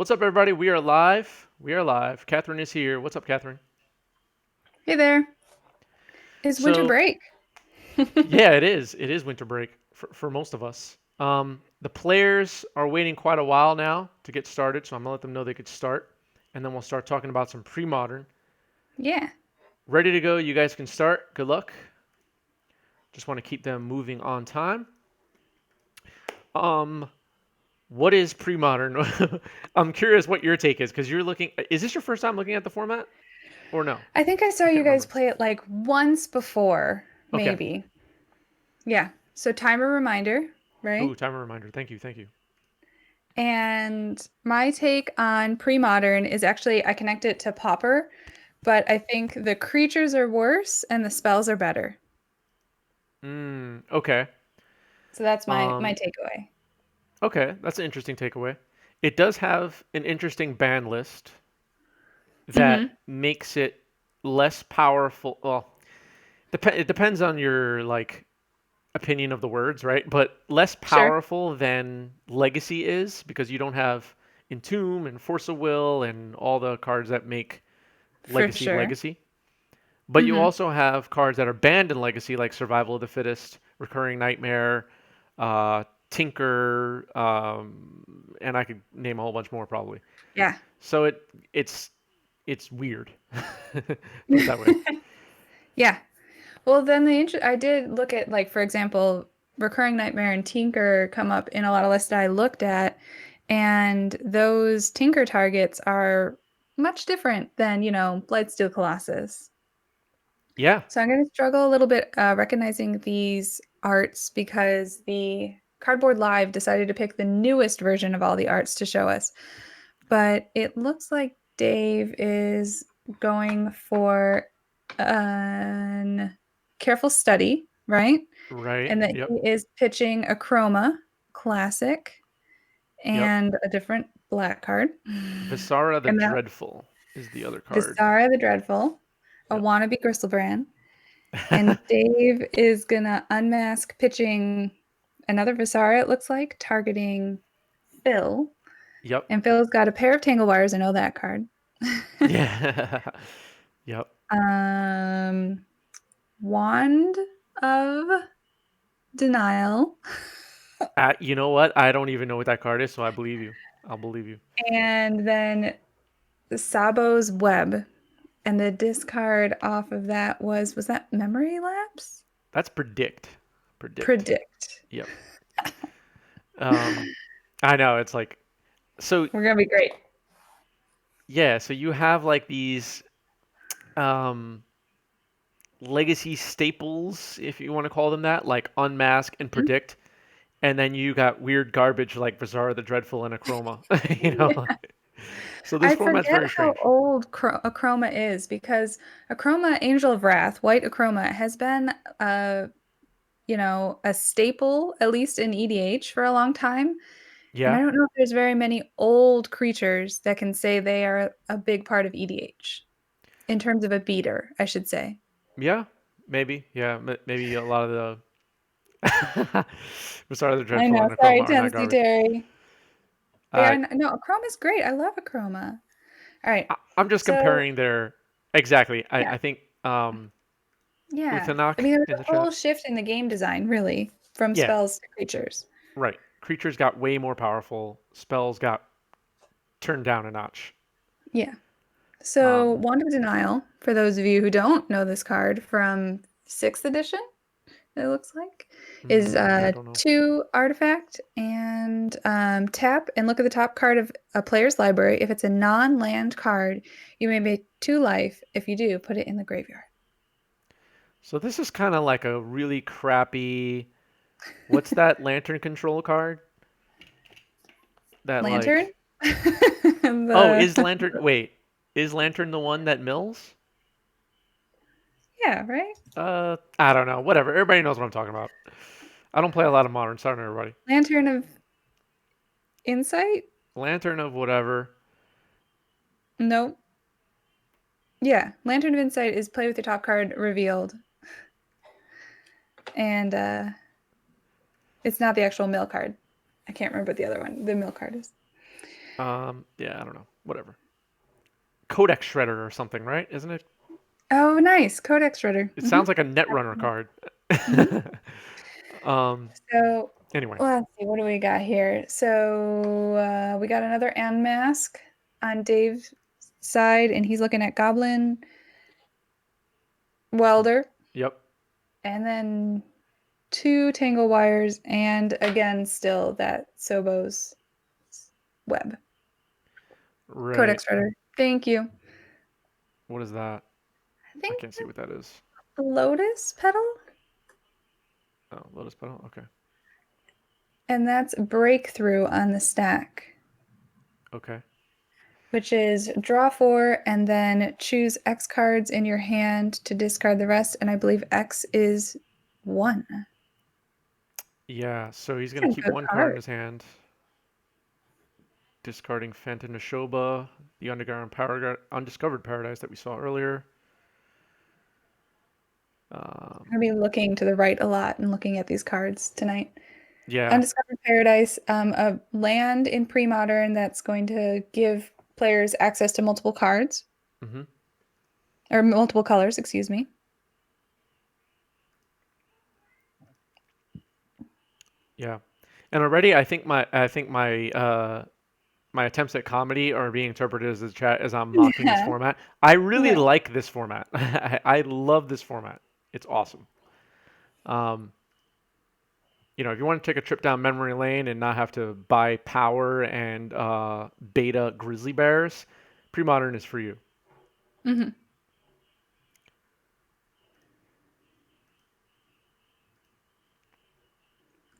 What's up, everybody? We are live. We are live. Catherine is here. What's up, Catherine? Hey there. It's winter So, break. yeah, it is. It is winter break for most of us. The players are waiting quite a while now to get started, so I'm gonna let them know they could start, and then we'll start talking about some pre-modern. Yeah. Ready to go? You guys can start. Good luck. Just want to keep them moving on time. Um, what is pre-modern? I'm curious what your take is because you're looking. Is this your first time looking at the format or no? I think I saw I you can't guys remember. play it like once before, Okay. maybe. Yeah. So timer reminder, Ooh, right? timer reminder. Thank you. Thank you. And my take on pre-modern is actually I connect it to Pauper, but I think the creatures are worse and the spells are better. Okay. So that's my Um, takeaway. okay, that's an interesting takeaway. It does have an interesting ban list that Mm-hmm. makes it less powerful. Well, it depends on your like opinion of the words, right? But less Sure. powerful than Legacy is because you don't have Entomb and Force of Will and all the cards that make For Legacy sure. Legacy. But you Mm-hmm. also have cards that are banned in Legacy, like Survival of the Fittest, Recurring Nightmare, Tinker, and I could name a whole bunch more probably. Yeah. So it's weird. Put it that way. Yeah. Well, then I did look at like for example, recurring nightmare and tinker come up in a lot of lists that I looked at, and those tinker targets are much different than Blightsteel Colossus. Yeah. So I'm going to struggle a little bit recognizing these arts because the Cardboard Live decided to pick the newest version of all the arts to show us. But it looks like Dave is going for an careful study, right? Right. And that Yep. he is pitching a Chroma Classic Yep. and a different black card. Visara the And that Dreadful is the other card. Visara the Dreadful, a Yep. wannabe Gristlebrand. And Dave is gonna unmask pitching another Visara, it looks like, targeting Phil. Yep. And Phil's got a pair of Tangle Wires. I know that card. Yeah. Yep. um, Wand of Denial, You know what? I don't even know what that card is, so I believe you. I'll believe you. and then Sabo's Web. And the discard off of that was that Memory Lapse? That's predict. Predict. Predict. Yep. Um, I know it's like so. We're gonna be great. Yeah. So you have like these um legacy staples, if you want to call them that, like unmask and predict, and then you got weird garbage like Bizarre the Dreadful and Achroma. You know. So this I format's forget very how strange. old Achroma is because Achroma Angel of Wrath, White Achroma, has been a staple, at least in EDH for a long time. And I Yeah. don't know if there's very many old creatures that can say they are a big part of EDH in terms of a beater, I should say. Yeah. Maybe. Yeah. Maybe a lot of the Bizarre the I Dreadful know. and Sorry, Achroma are not Tennessee garbage. Terry. They Uh, are no, Achroma's great. I love Achroma. All right. I'm just So, comparing their exactly. I yeah. think Yeah. I Uthanok mean, there was in the a whole chat. shift in the game design, really, from Yeah. spells to creatures. Right. Creatures got way more powerful. Spells got turned down a notch. Yeah. So, Um, Wand of Denial, for those of you who don't know this card from 6th edition, it looks like, is I don't know. 2 artifact and tap and look at the top card of a player's library. If it's a non-land card, you may make 2 life. If you do, put it in the graveyard. So this is kind of like a really crappy. What's that lantern control card? That Lantern? like. Oh, The is lantern? Wait, is lantern the one that mills? Yeah, right? I don't know. Whatever. Everybody knows what I'm talking about. I don't play a lot of modern. Sorry, everybody. Lantern of Insight? Lantern of whatever. Nope. Yeah, Lantern of Insight is play with your top card revealed, and it's not the actual mill card. I can't remember what the other one, the mill card is. Yeah, I don't know. Whatever. Codex Shredder or something, right? Isn't it? Oh, nice. Codex Shredder. It sounds like a Netrunner card. Hmm. um. So Anyway. let's see, what do we got here? So we got another Mask on Dave's side, and he's looking at Goblin, Welder, Yep. and then two Tangle Wires, and again, still that Sobo's web. Right. Codex Shredder. Thank you. What is that? I I think can't see what that is. Lotus Petal, Oh, Lotus Petal. Okay. and that's Breakthrough on the stack, Okay. which is draw four and then choose X cards in your hand to discard the rest. And I believe X is one. Yeah. So he's gonna That's a keep good one card in card. his hand, discarding Phantom Neshoba, the Undiscovered Paradise that we saw earlier. I'm gonna be looking to the right a lot and looking at these cards tonight. Yeah. Undiscovered Paradise, a land in Premodern that's going to give players access to multiple cards Hmm. or multiple colors, excuse me. Yeah. And already, I think my attempts at comedy are being interpreted as the chat as I'm mocking this Yeah. format. I really No. like this format. I love this format. It's awesome. Um, if you want to take a trip down memory lane and not have to buy power and beta grizzly bears, Premodern is for you. Hmm.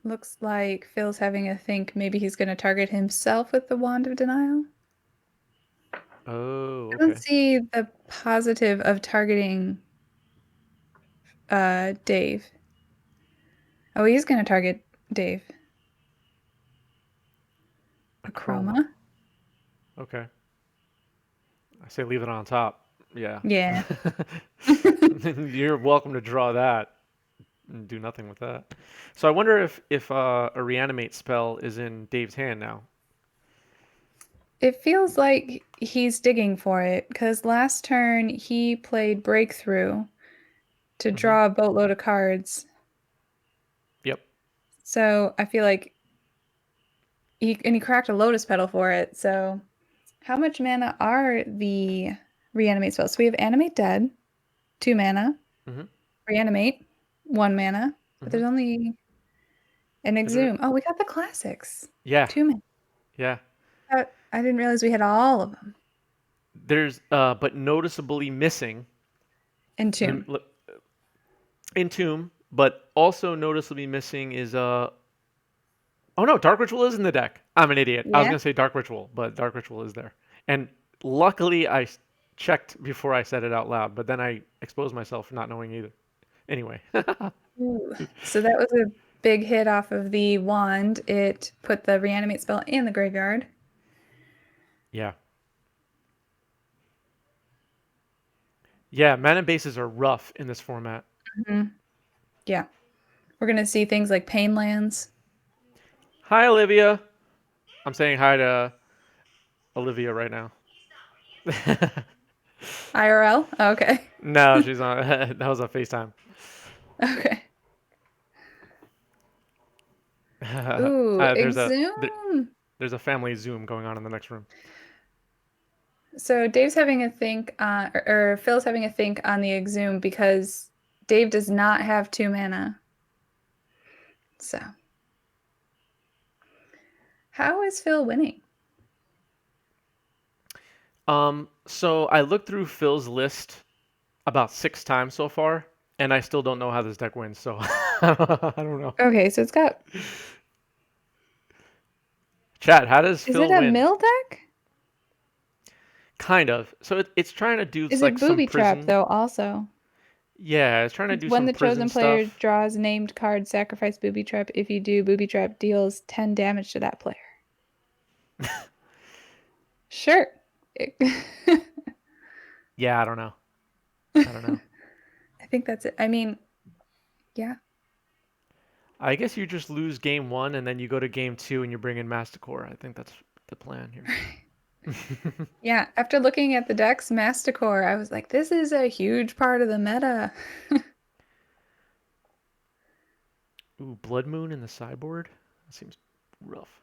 Looks like Phil's having a think. Maybe he's going to target himself with the Wand of Denial. Oh, I don't okay. see the positive of targeting Dave. Oh, he's going to target Dave. A A chroma. Chroma. Okay. I say leave it on top. Yeah. Yeah. You're welcome to draw that and do nothing with that. So I wonder if a reanimate spell is in Dave's hand now. It feels like he's digging for it because last turn he played Breakthrough to Hmm. draw a boatload of cards. Yep. So I feel like he cracked a Lotus Petal for it. So how much mana are the reanimate spells? So we have Animate Dead, 2 mana, Hmm. Reanimate, 1 mana, but Hmm. there's only an Is there? Exhume. Oh, we got the classics. Yeah. 2 mana. Yeah. I didn't realize we had all of them. There's but noticeably missing Entomb. the Entomb, but also noticeably missing is oh no, Dark Ritual is in the deck. I'm an idiot. I was Yeah. gonna say Dark Ritual, but Dark Ritual is there. And luckily, I checked before I said it out loud, but then I exposed myself for not knowing either. Anyway, Ooh. So that was a big hit off of the wand. It put the reanimate spell in the graveyard. yeah, yeah. Mana bases are rough in this format. Mhm. Yeah. We're gonna see things like Painlands. Hi, Olivia. I'm saying hi to Olivia right now. IRL? Okay. No, she's on. That was on FaceTime. Okay. Ooh, There's a Exhume. there's a family Zoom going on in the next room. So Dave's having a think or Phil's having a think on the Exhume because Dave does not have 2 mana. So how is Phil winning? So I looked through Phil's list about 6 times so far, and I still don't know how this deck wins. So I don't know. Okay, so it's got, Chat, how does is it Phil a win? mill deck? Kind of. So it's trying to do Is like it some booby trap prison. though also? Yeah, it's trying to do When some the prison chosen player stuff. draws named card, sacrifice booby trap. If you do, booby trap deals 10 damage to that player. Sure. Yeah, I don't know. I don't know. I think that's it. I mean, yeah. I guess you just lose game one and then you go to game two and you bring in Masticore. I think that's the plan here. Yeah, after looking at the decks Masticore, I was like, this is a huge part of the meta. Ooh, Blood Moon in the sideboard? That seems rough.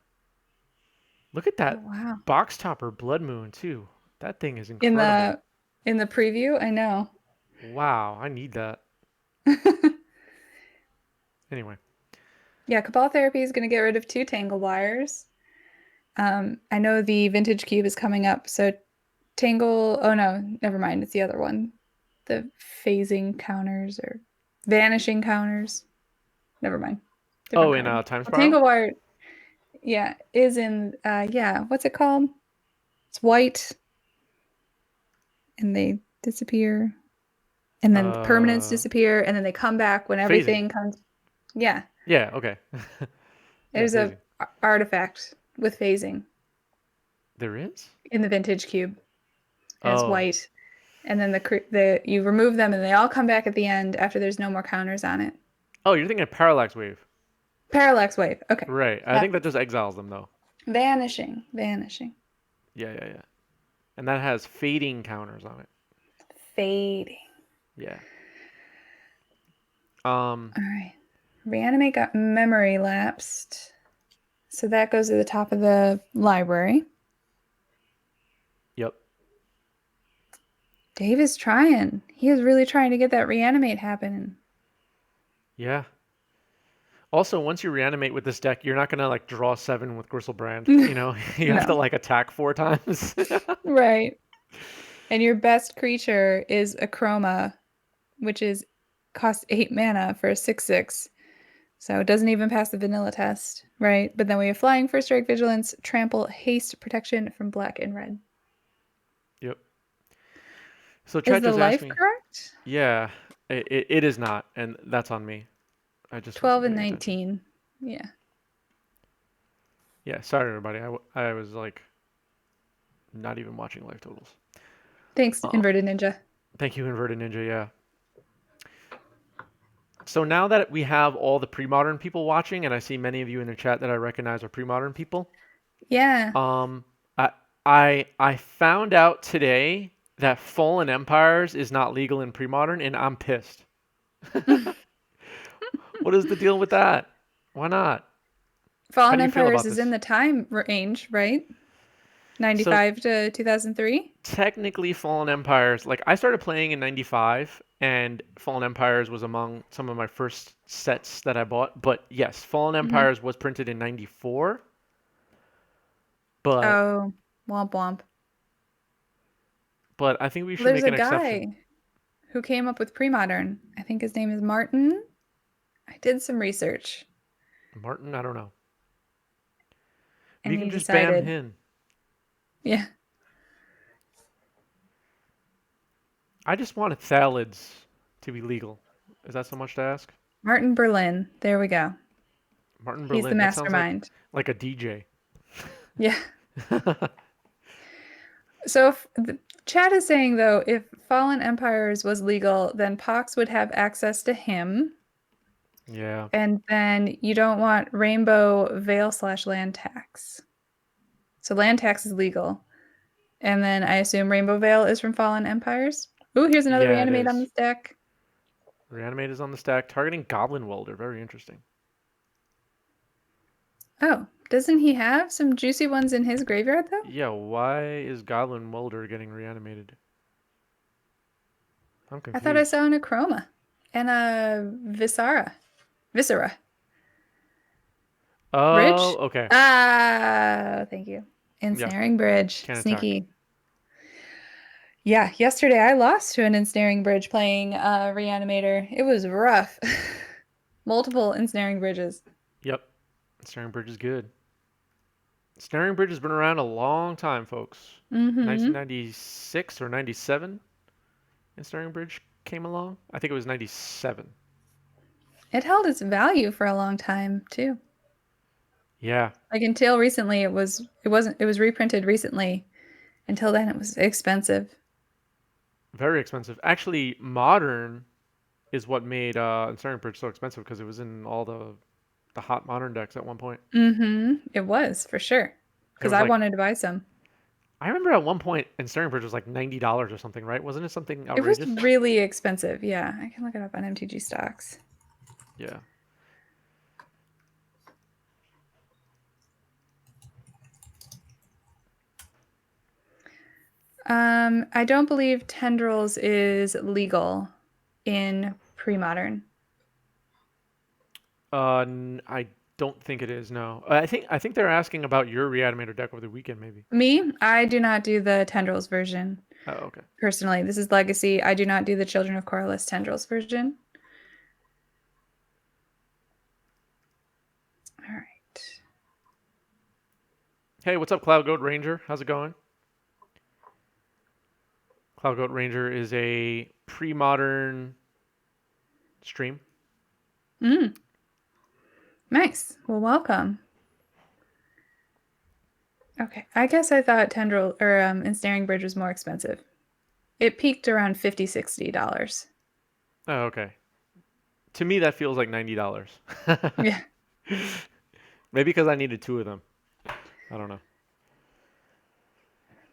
Look at Oh that wow. box topper Blood Moon too. That thing is In incredible. the preview, I know. Wow, I need that. Anyway. Yeah, Cabal Therapy is going to get rid of two Tangle Wires. I know the Vintage Cube is coming up, so Tangle, oh no, never mind, it's the other one. The phasing counters or vanishing counters. Never mind. Oh, Different in card. Time Well, Spiral? Tangle Wire, yeah, is in yeah, what's it called? It's white and they disappear. And then the permanents Uh, disappear and then they come back when Phasing. everything comes. Yeah, Yeah, okay. Yeah, there's a phasing. artifact with phasing There is? in the Vintage Cube as Oh. white. And then the you remove them and they all come back at the end after there's no more counters on it. Oh, you're thinking of Parallax Wave. Parallax Wave. Okay. Right. I That think that just exiles them though. vanishing, vanishing, Yeah, yeah, yeah. And that has fading counters on it. fading. Yeah. Um, All right. Reanimate got memory lapsed. So that goes to the top of the library. yep. Dave is trying. He is really trying to get that reanimate happening. Yeah. Also, once you reanimate with this deck, you're not gonna like draw 7 with Gristlebrand. You know, you have to No. like attack 4 times. Right. And your best creature is a chroma, which is cost 8 mana for a 6/6. So it doesn't even pass the vanilla test, right? But then we have flying, first strike, vigilance, trample, haste, protection from black and red. Yep. So Is chat the just asked life me. correct? Yeah, it is not, and that's on me. I just 12 wasn't and paying attention. 19. Yeah. Yeah, sorry everybody. I was like not even watching live totals. Thanks, Um, Inverted Ninja. thank you, Inverted Ninja. Yeah. So now that we have all the pre-modern people watching, and I see many of you in the chat that I recognize are pre-modern people, Yeah. um, I I found out today that Fallen Empires is not legal in pre-modern, and I'm pissed. What is the deal with that? Why not? How Fallen do you feel Empires about is in this? the time range, right? So 95 to 2003? technically, Fallen Empires, like I started playing in '95, and Fallen Empires was among some of my first sets that I bought. But yes, Fallen Hmm. Empires was printed in '94, but Oh, womp womp. I think we Well, should there's make a an exception. guy who came up with Premodern. I think his name is Martin. I did some research Martin, I don't know. and We he can just ban decided, him. yeah, I just wanted Thalids to be legal. Is that so much to ask? Martin Berlin. There we go. Martin He's the Berlin. That sounds mastermind. like a DJ. Yeah. So if the chat is saying though, if Fallen Empires was legal, then Pox would have access to him. Yeah. And then you don't want Rainbow Veil / land tax. So land tax is legal. And then I assume Rainbow Veil is from Fallen Empires. Ooh, here's another Yeah, it reanimate on is. this deck. Reanimate is on the stack, targeting Goblin Welder. Very interesting. Oh, doesn't he have some juicy ones in his graveyard though? Yeah, why is Goblin Welder getting reanimated? I'm I thought I confused. saw an Acroma and a Viscera. Oh, Bridge? okay. Ah, thank you. Yeah, Ensnaring Bridge. can't attack. Sneaky. Yeah, yesterday I lost to an ensnaring bridge playing Reanimator. It was rough. Multiple ensnaring bridges. Yep. Snaring Bridge is good. Snaring Bridge has been around a long time, folks. Mm-hmm. 1996 or 97, and Snaring Bridge came along. I think it was 97. It held its value for a long time too. Yeah, Like until recently it was reprinted recently. Until then it was expensive. very expensive. Actually, Modern is what made Snaring Bridge so expensive because it was in all the hot Modern decks at one point. Mm-hmm. It was for sure. It because was I like wanted to buy some. I remember at one point Ensnaring Bridge was like $90 or something, right? Wasn't it something It was outrageous? really expensive. Yeah, I can look it up on MTG stocks. Yeah. I don't believe tendrils is legal in pre-modern. I don't think it is. No, I think they're asking about your Reanimator deck over the weekend, maybe. Me, I do not do the tendrils version Oh, okay. personally. This is Legacy. I do not do the Children of Corliss tendrils version. All right. Hey, what's up, Cloud Goat Ranger? How's it going? Cloud Goat Ranger is a pre-modern stream. Mm, nice. Well, welcome. Okay. I guess I thought tendril or ensnaring bridge was more expensive. It peaked around $50, $60. Oh, okay. To me, that feels like $90. Yeah. Maybe because I needed two of them. I don't know.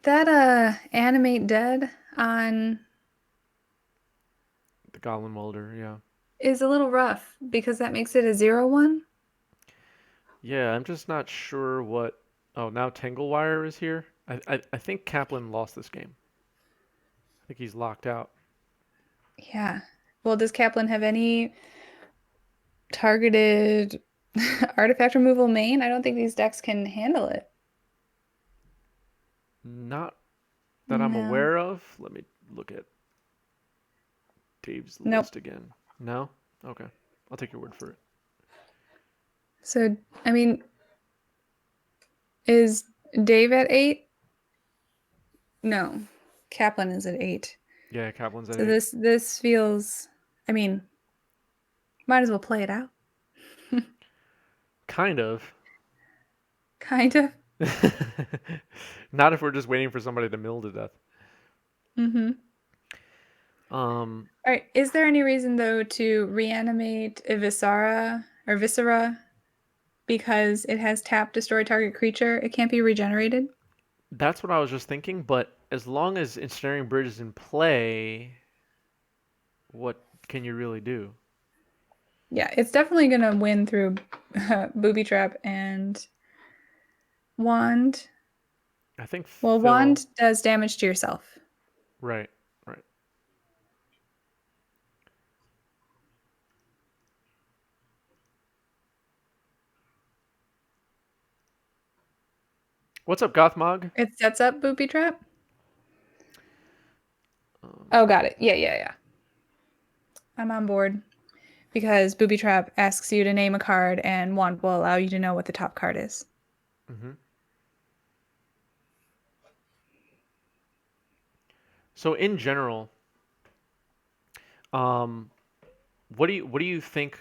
That animate dead on The Goblin Welder, yeah. is a little rough because that makes it a 0/1. Yeah, I'm just not sure what. Oh, now Tanglewire is here. I think Kaplan lost this game. I think he's locked out. Yeah. Well, does Kaplan have any targeted artifact removal main? I don't think these decks can handle it. Not that I'm No. aware of. Let me look at Dave's Nope. list again. No? Okay. I'll take your word for it. So, I mean, is Dave at 8? No. Kaplan is at 8. Yeah, Kaplan's at So 8. this feels, I mean, might as well play it out. Kind of. Kind of. Not if we're just waiting for somebody to mill to death. Mm-hmm. Um, All right. Is there any reason though to reanimate Viscera or Viscera because it has tap destroy target creature? It can't be regenerated. that's what I was just thinking, but as long as Ensnaring Bridge is in play, what can you really do? Yeah, it's definitely gonna win through Booby Trap and Wand. I think Well, Phil. Wand does damage to yourself. Right, right. What's up, Gothmog? It sets up Booby Trap. Um, Oh, got it. Yeah, yeah, yeah. I'm on board because Booby Trap asks you to name a card, and Wand will allow you to know what the top card is. mhm. So in general, um, what do you think?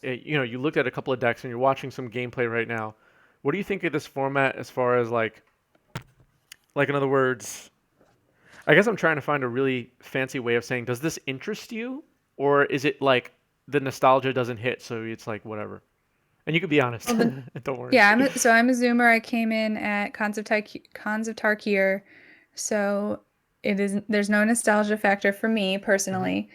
You know, you looked at a couple of decks and you're watching some gameplay right now. What do you think of this format as far as like in other words, I guess I'm trying to find a really fancy way of saying, does this interest you, or is it like the nostalgia doesn't hit, so it's like whatever? And you could be honest. Well, then, Don't worry. yeah. I'm a Zoomer. I came in at Cons of Tarkir, so it is. There's no nostalgia factor for me Hmm. personally.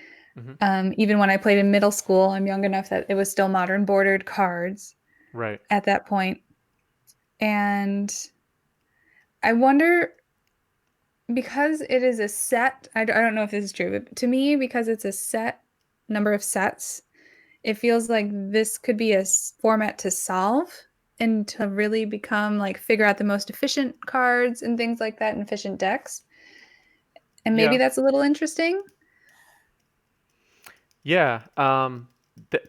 Hmm. Even when I played in middle school, I'm young enough that it was still modern bordered cards Right. at that point. And I wonder because it is a set, I don't know if this is true, but to me, because it's a set number of sets, it feels like this could be a format to solve and to really become like figure out the most efficient cards and things like that and efficient decks. And maybe Yeah. that's a little interesting. Yeah. Th-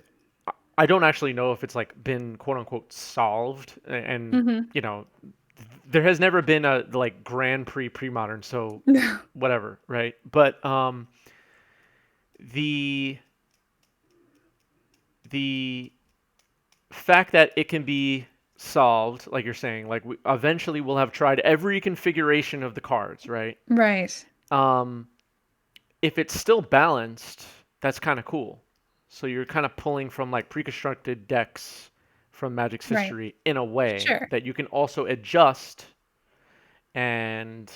I don't actually know if it's like been quote unquote solved, and Hmm. you know, there has never been a like Grand Prix pre-modern, so No. whatever, right? But the the fact that it can be solved, like you're saying, like eventually we'll have tried every configuration of the cards, right? Right. Um, if it's still balanced, that's kind of cool. So you're kind of pulling from like pre-constructed decks from Magic's Right. history in a way Sure. that you can also adjust and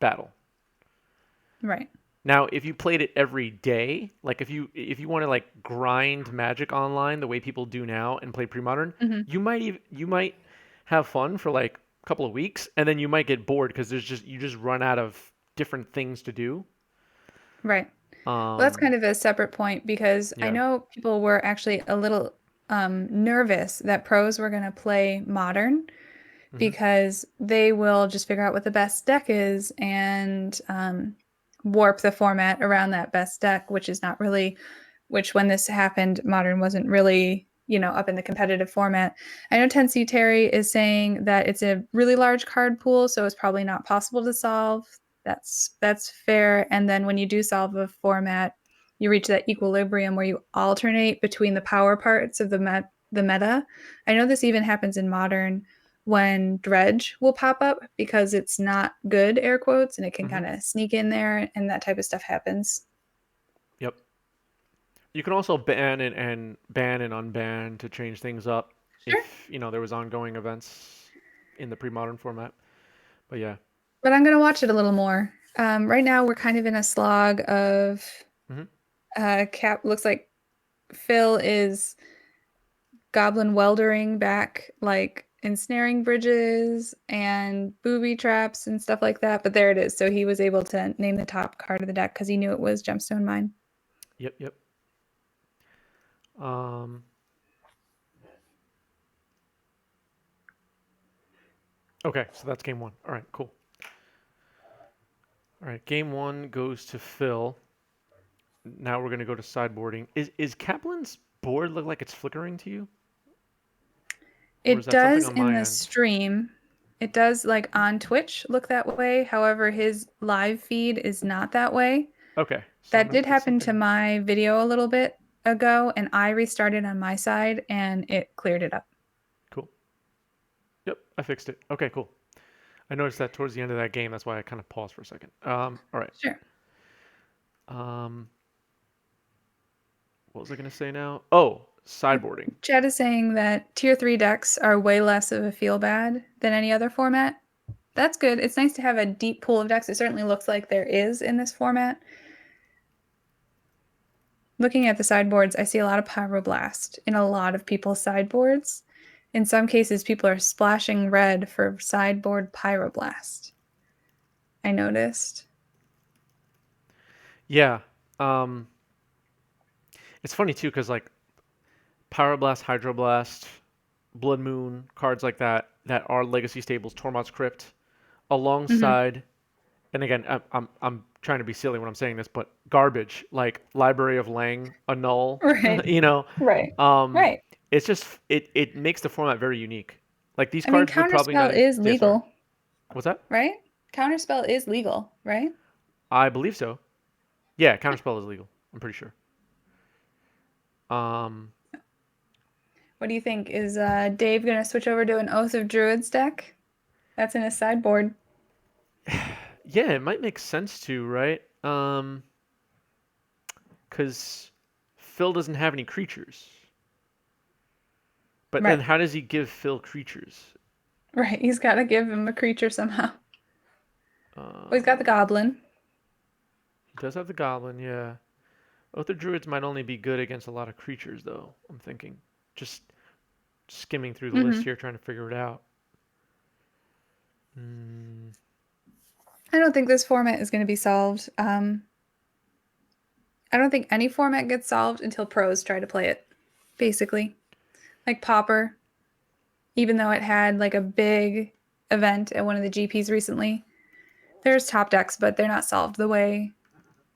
battle. Right. Now, if you played it every day, like if you want to like grind Magic online the way people do now and play pre-modern, Hmm. you might have fun for like a couple of weeks, and then you might get bored because you just run out of different things to do. Right. Well, that's Um, kind of a separate point because I yeah. know people were actually a little nervous that pros were going to play modern Hmm. because they will just figure out what the best deck is and warp the format around that best deck, which is not really, which when this happened, modern wasn't really, up in the competitive format. I know 10C Terry is saying that it's a really large card pool, so it's probably not possible to solve. That's fair. And then when you do solve a format, you reach that equilibrium where you alternate between the power parts of the meta. I know this even happens in modern when dredge will pop up because it's not good, air quotes, and it can Hmm. kind of sneak in there and that type of stuff happens. Yep. You can also ban and unban to change things up Sure. if there was ongoing events in the pre-modern format. But yeah. But I'm going to watch it a little more. Right now, we're kind of in a slog of Hmm. Cap. Looks like Phil is goblin weldering back, like ensnaring bridges and booby traps and stuff like that. But there it is. So he was able to name the top card of the deck because he knew it was Gemstone Mine. Yep. Yep. Um, okay, so that's game one. All right, cool. All right, game one goes to Phil. Now we're gonna go to sideboarding. Is Kaplan's board look like it's flickering to you, or is It that something does on in my the end? stream. It does like on Twitch look that way. However, his live feed is not that way. Okay, so I'm That gonna did put happen to something. my video a little bit ago, and I restarted on my side and it cleared it up. Cool. Yep, I fixed it. Okay, cool. I noticed that towards the end of that game. That's why I kind of paused for a second. All right. Sure. Um, what was I gonna say now? Oh, sideboarding. Chad is saying that tier 3 decks are way less of a feel bad than any other format. That's good. It's nice to have a deep pool of decks. It certainly looks like there is in this format. Looking at the sideboards, I see a lot of Pyroblast in a lot of people's sideboards. In some cases, people are splashing red for sideboard Pyroblast. I noticed. Yeah. Um, it's funny too, because like Pyroblast, Hydroblast, Blood Moon, cards like that are Legacy Stables, Tormod's Crypt, Hmm. alongside, and again, I'm trying to be silly when I'm saying this, but garbage like Library of Lang, Annul, Right, you know, right, um, right. it makes the format very unique. Like these I mean, cards would probably not. Counterspell is Yeah, sorry. legal, What's that? right? Counterspell is legal, right? I believe so. Yeah, Counterspell is legal. I'm pretty sure. Um, What do you think? Is Dave going to switch over to an Oath of Druids deck? That's in his sideboard. yeah, it might make sense to, right? Because Phil doesn't have any creatures. But then Right, how does he give Phil creatures? right. He's got to give him a creature somehow. Well, he's got the Uh, goblin. he does have the goblin, yeah. Other druids might only be good against a lot of creatures, though. I'm thinking, just skimming through the list Hmm. here, trying to figure it out. Mm, I don't think this format is going to be solved. I don't think any format gets solved until pros try to play it, basically. Like Pauper, even though it had like a big event at one of the GPs recently, there's top decks, but they're not solved the way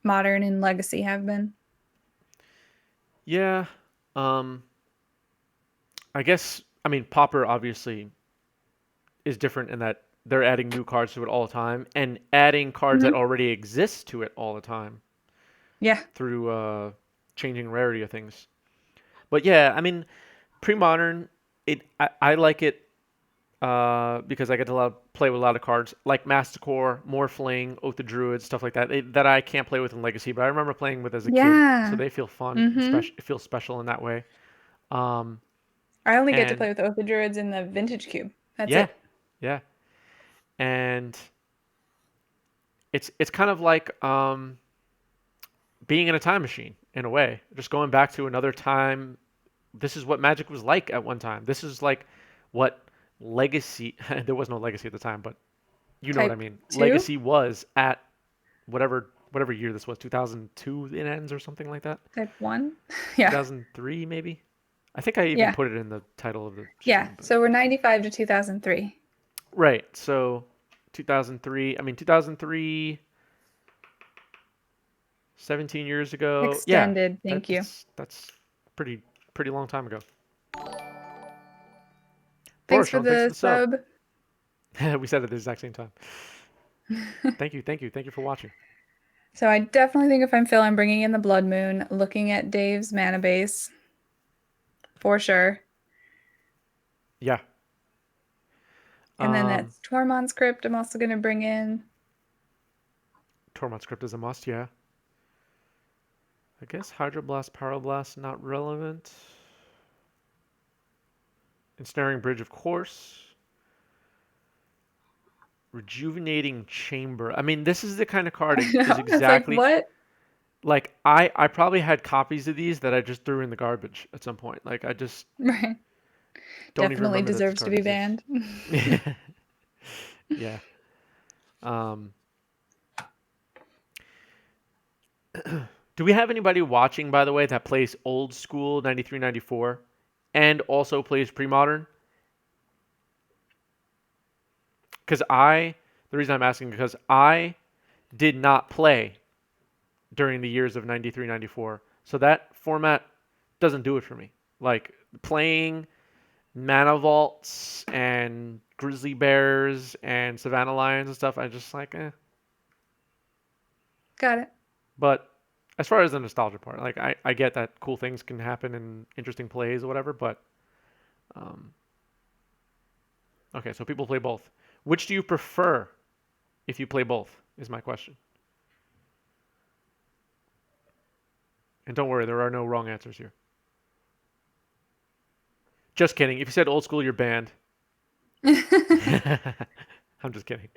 Modern and Legacy have been. yeah. Um, I guess. I mean, Popper obviously is different in that they're adding new cards to it all the time and adding cards that Hmm. already exist to it all the time Yeah. through changing rarity of things. But yeah, I mean, pre-modern, I like it because I get to play with a lot of cards like Masticore, Morphling, Oath of Druid, stuff like that that I can't play with in Legacy, but I remember playing with as a kid, so Yeah. they feel fun and Hmm. special. It feels special in that way. Um, I only get to And play with Oath of Druids in the Vintage Cube. That's yeah, it. yeah. And it's kind of like being in a time machine in a way, just going back to another time. This is what Magic was like at one time. This is like what Legacy. There was no Legacy at the time, but you know what I Type mean. 2, Legacy was at whatever year this was, 2002 it ends or something like that. type 1. Yeah. 2003 maybe. I think I even Yeah. put it in the title of the Yeah. stream, but So we're 95 to 2003. right. So 2003. I mean 2003, 17 years ago. Yeah, Extended. Thank you. that's pretty pretty long time ago. Thanks for Roshan, thanks for the the sub. sub. We said it at the exact same time. Thank you for watching. So I definitely think if I'm Phil, I'm bringing in the Blood Moon, looking at Dave's mana base for sure. Yeah. And then Um, that's Tormund script I'm also going to bring in. Tormund script is a must. Yeah. I guess Hydroblast, Pyroblast not relevant. Ensnaring Bridge, of course. Rejuvenating Chamber. I mean, this is the kind of card I is know. It's like, exactly what? like I probably had copies of these that I just threw in the garbage at some point. Like I just Right. don't even Definitely remember that this deserves to card be exists. banned. Yeah. Um, do we have anybody watching, by the way, that plays old school 93, 94 and also plays pre-modern? Because the reason I'm asking because I did not play during the years of 93, 94. So that format doesn't do it for me. Like playing Mana Vaults and Grizzly Bears and Savannah Lions and stuff, I just like, eh. Got it. But as far as the nostalgia part, like I get that cool things can happen in interesting plays or whatever, but um, okay, so people play both. Which do you prefer if you play both? Is my question. And don't worry, there are no wrong answers here. Just kidding. If you said old school, you're banned. I'm just kidding.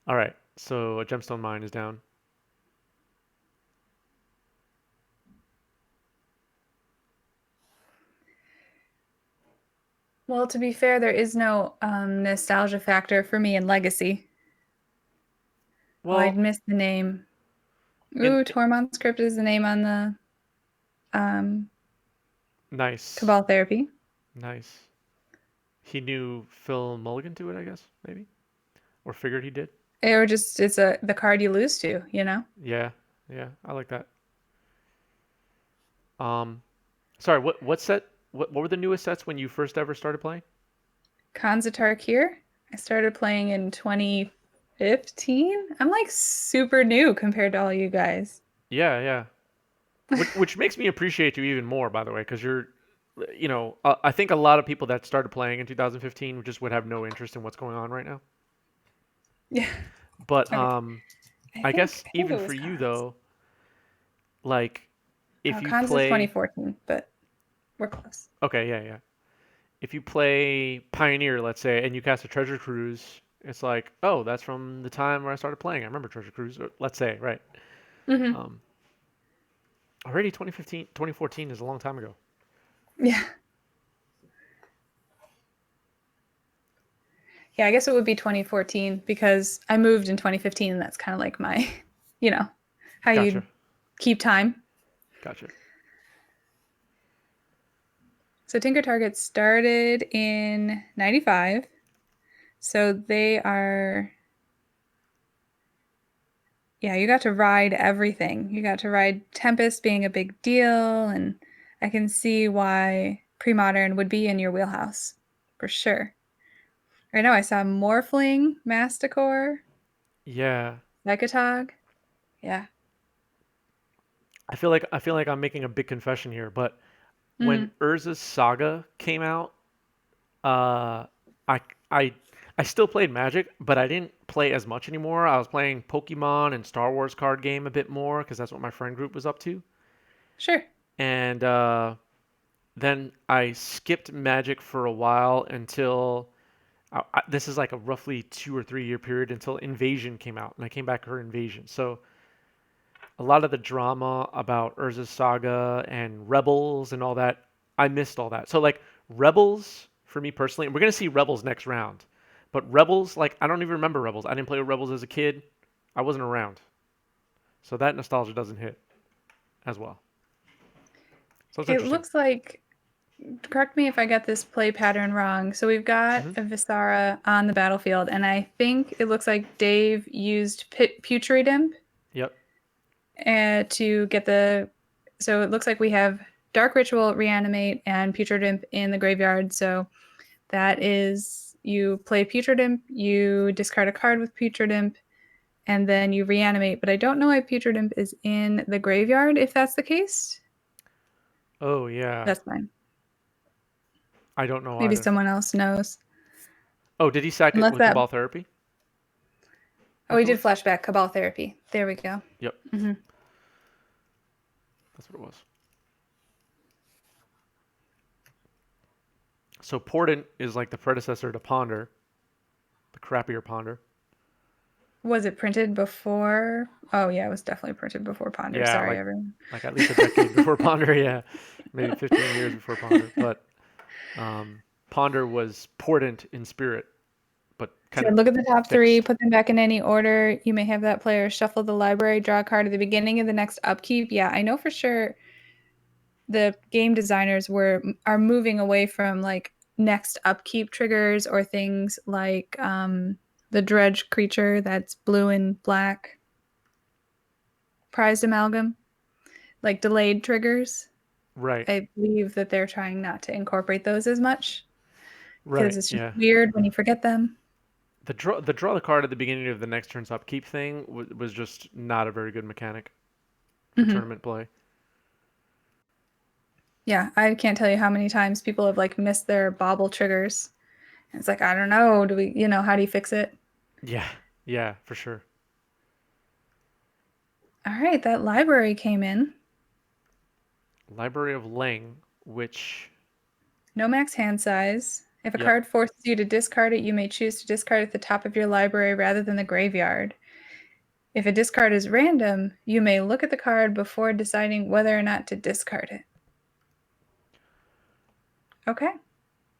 All right, so a gemstone mine is down. Well, to be fair, there is no nostalgia factor for me in Legacy. Oh, I'd Well, missed the name. in Ooh, Tormund script is the name on the um, nice, Cabal Therapy. nice. He knew Phil Mulligan to it, I guess, maybe, or figured he did. Or just it's the card you lose to, you know? Yeah, yeah, I like that. Um, sorry, what set? What were the newest sets when you first ever started playing? Kanzatar here. I started playing in 2015. I'm like super new compared to all you guys. Yeah, yeah. Which makes me appreciate you even more, by the way, because I think a lot of people that started playing in 2015 just would have no interest in what's going on right now. Yeah. But Okay. I I guess think it even was for you Cons. though, like Oh, if you Cons is play, 2014, but we're close. okay, yeah, yeah. If you play Pioneer, let's say, and you cast a Treasure Cruise, it's like, oh, that's from the time where I started playing. I remember Treasure Cruise, let's say, right? Hmm. Um, already 2015, 2014 is a long time ago. Yeah. Yeah, I guess it would be 2014 because I moved in 2015 and that's kind of like my, you know, how Gotcha, you keep time. gotcha. So Tinker Target started in 95. So they are, yeah, you got to ride everything. You got to ride Tempest being a big deal. And I can see why Premodern would be in your wheelhouse for sure. Right now I saw Morphling, Masticore, Yeah, Psychotog. Yeah. I feel like I'm making a big confession here, but when Mm, Urza's Saga came out, uh, I I I still played Magic, but I didn't play as much anymore. I was playing Pokemon and Star Wars card game a bit more because that's what my friend group was up to. sure. And Then I skipped Magic for a while until this is like a roughly 2 or 3 year period until Invasion came out, and I came back for Invasion. So a lot of the drama about Urza's Saga and Rebels and all that, I missed all that. So like Rebels for me personally, and we're gonna see Rebels next round, but Rebels, like I don't even remember Rebels. I didn't play with Rebels as a kid. I wasn't around, so that nostalgia doesn't hit as well. So it's It interesting. looks like, correct me if I get this play pattern wrong. So we've got Hmm. a Visara on the battlefield, and I think it looks like Dave used Putrid Imp Yep. to get the. So it looks like we have Dark Ritual, Reanimate, and Putrid Imp in the graveyard. So that is, you play Putrid Imp, you discard a card with Putrid Imp, and then you reanimate. But I don't know why Putrid Imp is in the graveyard. If that's the case, Oh yeah. that's fine. I don't know Maybe either. someone else knows. Oh, did he sack it Unless with that. Cabal Therapy Oh, we did afterwards? flashback Cabal Therapy. There we go. Yep. Hmm. That's what it was. So Portent is like the predecessor to Ponder, the crappier Ponder. Was it printed before? Oh, yeah, it was definitely printed before Ponder. Yeah, Sorry, everyone. like at least a decade before Ponder. Yeah, maybe 15 years before Ponder. But Ponder was Portent in spirit, but kind So of look at the top three, fixed. put them back in any order. You may have that player shuffle the library, draw a card at the beginning of the next upkeep. Yeah, I know for sure the game designers are moving away from like next upkeep triggers or things like the dredge creature that's blue and black prized amalgam, like delayed triggers. Right. I believe that they're trying not to incorporate those as much because Right. it's just Yeah. weird when you forget them. The draw the card at the beginning of the next turn's upkeep thing was just not a very good mechanic for Hmm. tournament play. Yeah, I can't tell you how many times people have like missed their bobble triggers. And it's like, I don't know, do we, how do you fix it? Yeah. Yeah, for sure. All right, that library came in. Library of Lang, which No max hand size. If a yep. card forces you to discard it, you may choose to discard at the top of your library rather than the graveyard. If a discard is random, you may look at the card before deciding whether or not to discard it. Okay.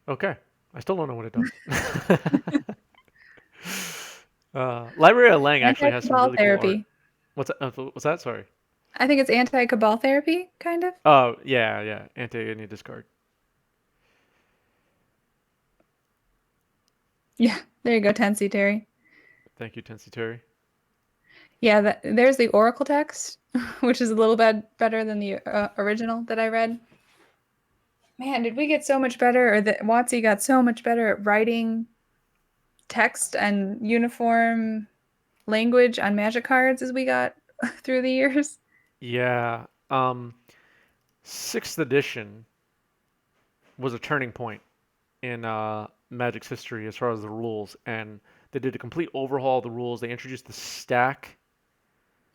Okay. I still don't know what it does. Library of Lang actually has some Anti-cabal really cool art. therapy. What's that? Sorry. I think it's anti-cabal therapy, kind of. Oh yeah, yeah. Anti any discard. Yeah, there you go, Tensi Terry. Thank you, Tensei Terry. Yeah, there's the Oracle text, which is a little bit better than the original that I read. Man, did we get so much better, or that WotC got so much better at writing text and uniform language on magic cards as we got through the years? Yeah. Sixth edition was a turning point in Magic's history as far as the rules, and they did a complete overhaul of the rules. They introduced the stack,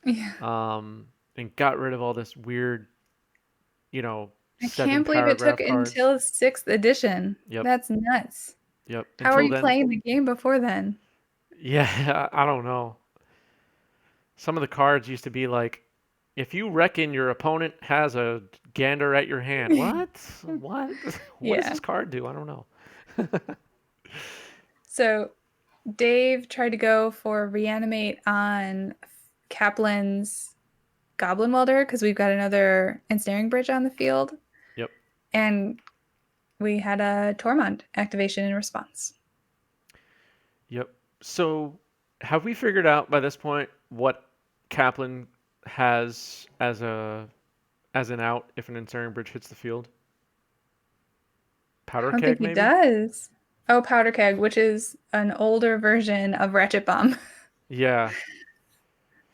Yeah. and got rid of all this weird, I seven can't believe it took paragraph cards. until sixth edition. Yep, That's nuts. yep. How are Until you then, playing the game before then? yeah, I don't know. Some of the cards used to be like, if you reckon your opponent has a gander at your hand. What? What? What does Yeah. this card do? I don't know. So Dave tried to go for reanimate on Kaplan's Goblin Welder because we've got another ensnaring bridge on the field, Yep. and we had a Tormund activation in response. Yep. So, have we figured out by this point what Kaplan has as an out if an ensnaring bridge hits the field? I Powder don't think keg, he maybe? does. Oh, Powder Keg, which is an older version of Ratchet Bomb. Yeah.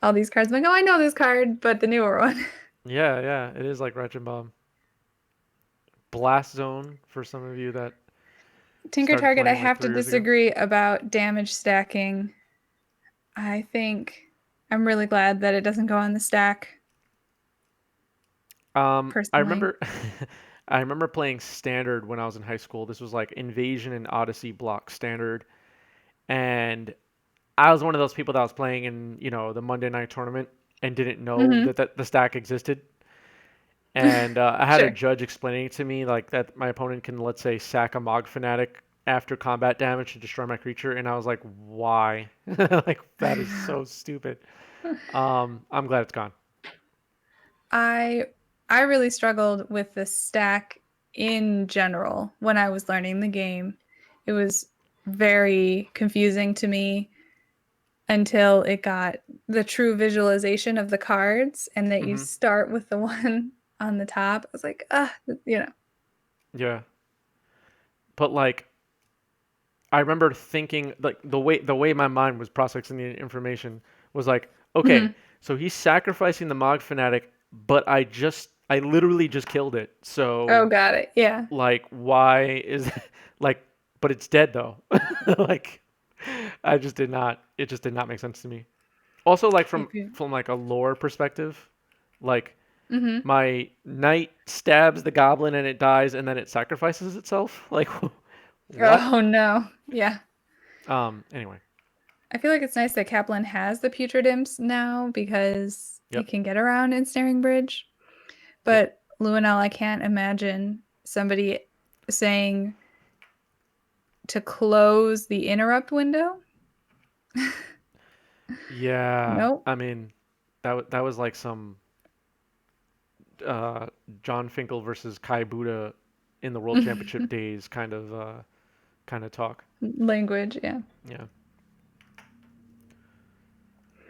All these cards, I'm like, oh, I know this card, but the newer one. Yeah, yeah. It is like Ratchet Bomb. Blast Zone for some of you that Tinker started Target, I playing like have to 3 years ago. disagree about damage stacking. I think I'm really glad that it doesn't go on the stack, I personally. remember I remember playing Standard when I was in high school. This was like Invasion and Odyssey block Standard, and I was one of those people that was playing in, the Monday night tournament and didn't know Hmm. that the stack existed. And I had a Sure. judge explaining to me like that my opponent can, let's say, sack a Mog Fanatic after combat damage to destroy my creature, and I was like, why? Like that is so stupid. I'm glad it's gone. I I really struggled with the stack in general when I was learning the game. It was very confusing to me until it got the true visualization of the cards and that you Hmm. start with the one on the top. I was like, Yeah, but like I remember thinking like the way my mind was processing the information was like, okay, Mhm. so he's sacrificing the Mog Fanatic, but I literally just killed it. Oh, So got it. Yeah. like why is like but it's dead though. Like I just did not it just did not make sense to me. Also like from If you, from like a lore perspective, like hmm. my knight stabs the goblin and it dies and then it sacrifices itself. Like what? Oh no. Yeah. Anyway. I feel like it's nice that Kaplan has the putrid imps now because Yep. it can get around Ensnaring Bridge. Yep. But Luenell, I can't imagine somebody saying to close the interrupt window. Yeah. Nope. I mean that was like some uh John Finkel versus Kai Buddha in the World Championship days kind of talk. Language, yeah. Yeah.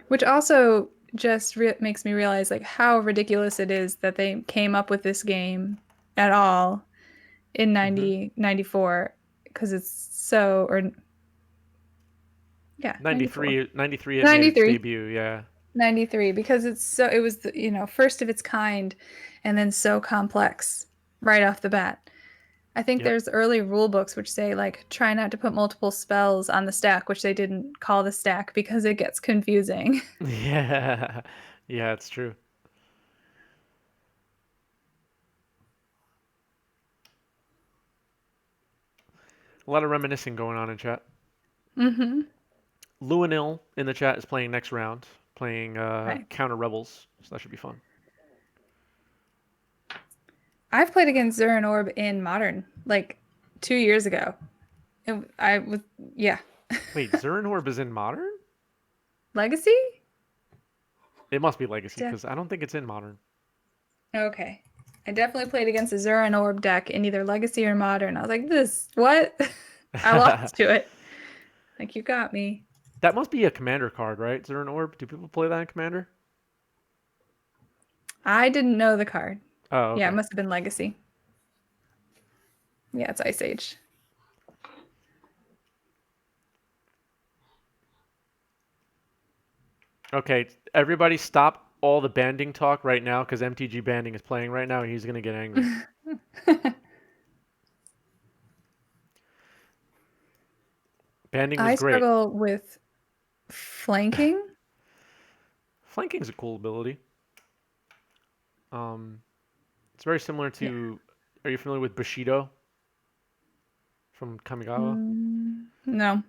Which also just makes me realize like how ridiculous it is that they came up with this game at all in Mhm. 94 because it's so or yeah, 94. 93 it made its 93. debut, yeah. 93 because it was the, first of its kind and then so complex right off the bat. I think Yep. there's early rule books which say like try not to put multiple spells on the stack, which they didn't call the stack because it gets confusing. Yeah. Yeah, it's true. A lot of reminiscing going on in chat. Hmm. Luanil in the chat is playing next round, playing Right. Counter Rebels, so that should be fun. I've played against Zurin Orb in Modern like 2 years ago. I was yeah. Wait, Zernorb is in Modern? Legacy? It must be Legacy Def because I don't think it's in Modern. okay. I definitely played against a Zurin Orb deck in either Legacy or Modern. I was like, this what? I lost to it. Like you got me. That must be a Commander card, right? Zernorb. Do people play that in Commander? I didn't know the card. Oh, Yeah, it okay. must have been Legacy. Yeah, it's Ice Age. Okay, everybody stop all the banding talk right now because MTG banding is playing right now and he's gonna get angry. Banding was I great. struggle with flanking. Flanking's a cool ability. Um, it's very similar Yeah. to. Are you familiar with Bushido from Kamigawa? No.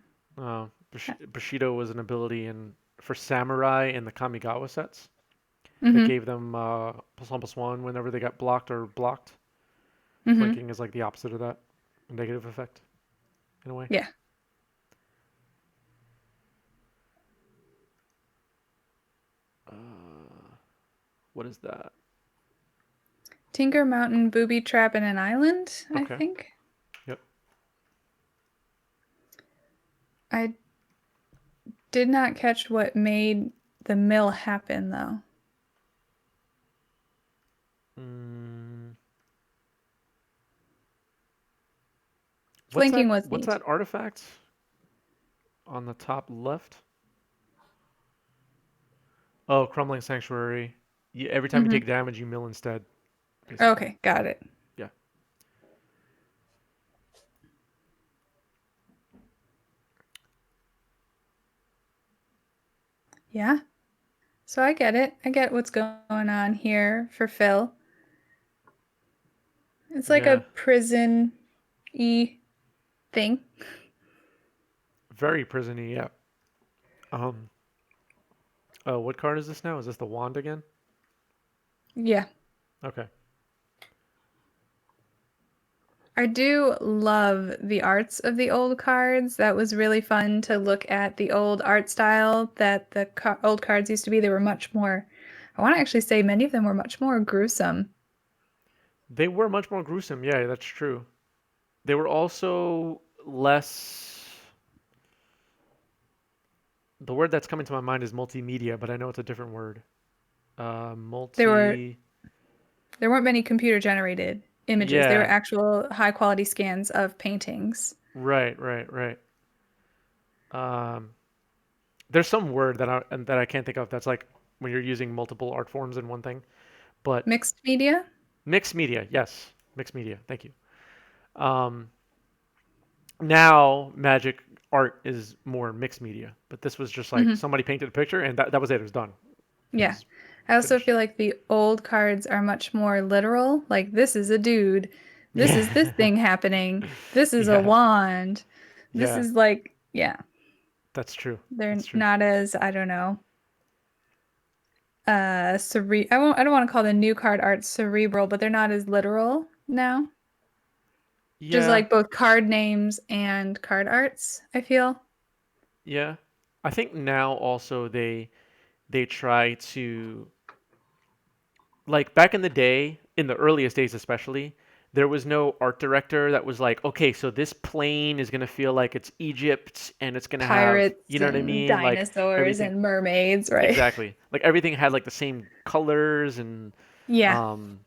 Bushido was an ability in for samurai in the Kamigawa sets that Hmm. gave them +1/+1 whenever they got blocked or blocked. Hmm. Flanking is like the opposite of that, a negative effect in a way. Yeah. Uh, what is that? Tinker Mountain Booby Trap in an Island, I Okay. think. Yep. I did not catch what made the mill happen though. Mm, Flanking was what's neat. that artifact on the top left? Oh, Crumbling Sanctuary. Every time you Hmm. take damage, you mill instead, basically. Okay, got it. Yeah. Yeah. So I get it. I get what's going on here for Phil. It's like a Yeah. prison-y thing. Very prisony. Yeah. Um. What card is this now? Is this the wand again? Yeah. Okay. I do love the arts of the old cards. That was really fun to look at the old art style that the old cards used to be. They were much more, I want to actually say many of them were much more gruesome. They were much more gruesome. Yeah, that's true. They were also less. The word that's coming to my mind is multimedia, but I know it's a different word. There were Multi. there weren't many computer generated images. They were Yeah. actual high quality scans of paintings. Right. Right. Right. Um. There's some word that I can't think of that's like when you're using multiple art forms in one thing. But Mixed media? mixed media, yes, mixed media. Thank you. Um, Now magic art is more mixed media, but this was just like Hmm. somebody painted a picture and that was it. It was done. It Yeah. was I also finished. feel like the old cards are much more literal. Like, this is a dude. This is this Yeah, thing happening. This is a yeah, wand. This yeah. is like, yeah, That's true. they're That's true. not as, I don't know, I don't want to call the new card art cerebral, but they're not as literal now. Just Yeah, like both card names and card arts, I feel. yeah. I think now also they try to like back in the day, in the earliest days especially, there was no art director that was like, okay, so this plane is gonna feel like it's Egypt and it's gonna have, you Pirates know what I and mean? Like dinosaurs everything and mermaids, right? exactly. Like everything had like the same colors and Yeah. um,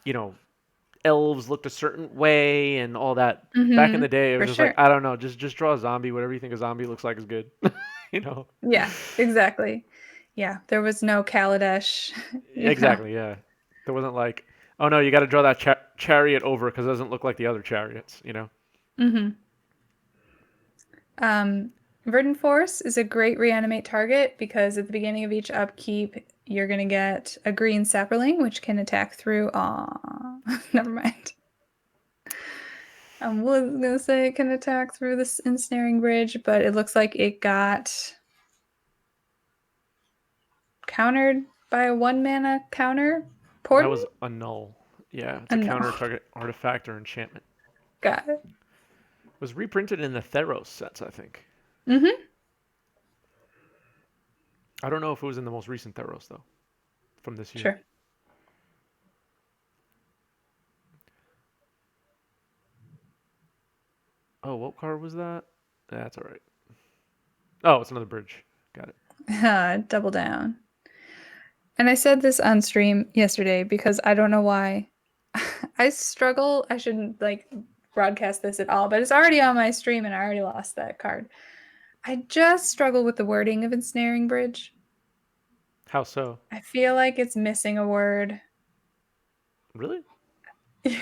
you know, elves looked a certain way and all that. Back in Mm-hmm. the day, it was For just like, sure. I don't know, just draw a zombie, whatever you think a zombie looks like is good. You know? Yeah, exactly. Yeah, there was no Kaladesh, you know. Exactly, yeah. There wasn't like, oh no, you got to draw that chariot over because it doesn't look like the other chariots, you know? Hmm. Um, Verdant Force is a great reanimate target because at the beginning of each upkeep, you're gonna get a green sapperling, which can attack through. Aw, never mind. I was gonna say it can attack through this ensnaring bridge, but it looks like it got countered by a 1 mana counter. That Portent? was a null. Yeah, it's a No. counter target artifact or enchantment. Got it. It was reprinted in the Theros sets, I think. Mm-hmm. I don't know if it was in the most recent Theros though, from this year. Sure. Oh, what card was that? That's all right. Oh, it's another bridge. Got it. Double down. And I said this on stream yesterday because I don't know why. I struggle. I shouldn't like broadcast this at all, but it's already on my stream and I already lost that card. I just struggle with the wording of Ensnaring Bridge. How so? I feel like it's missing a word. Really? I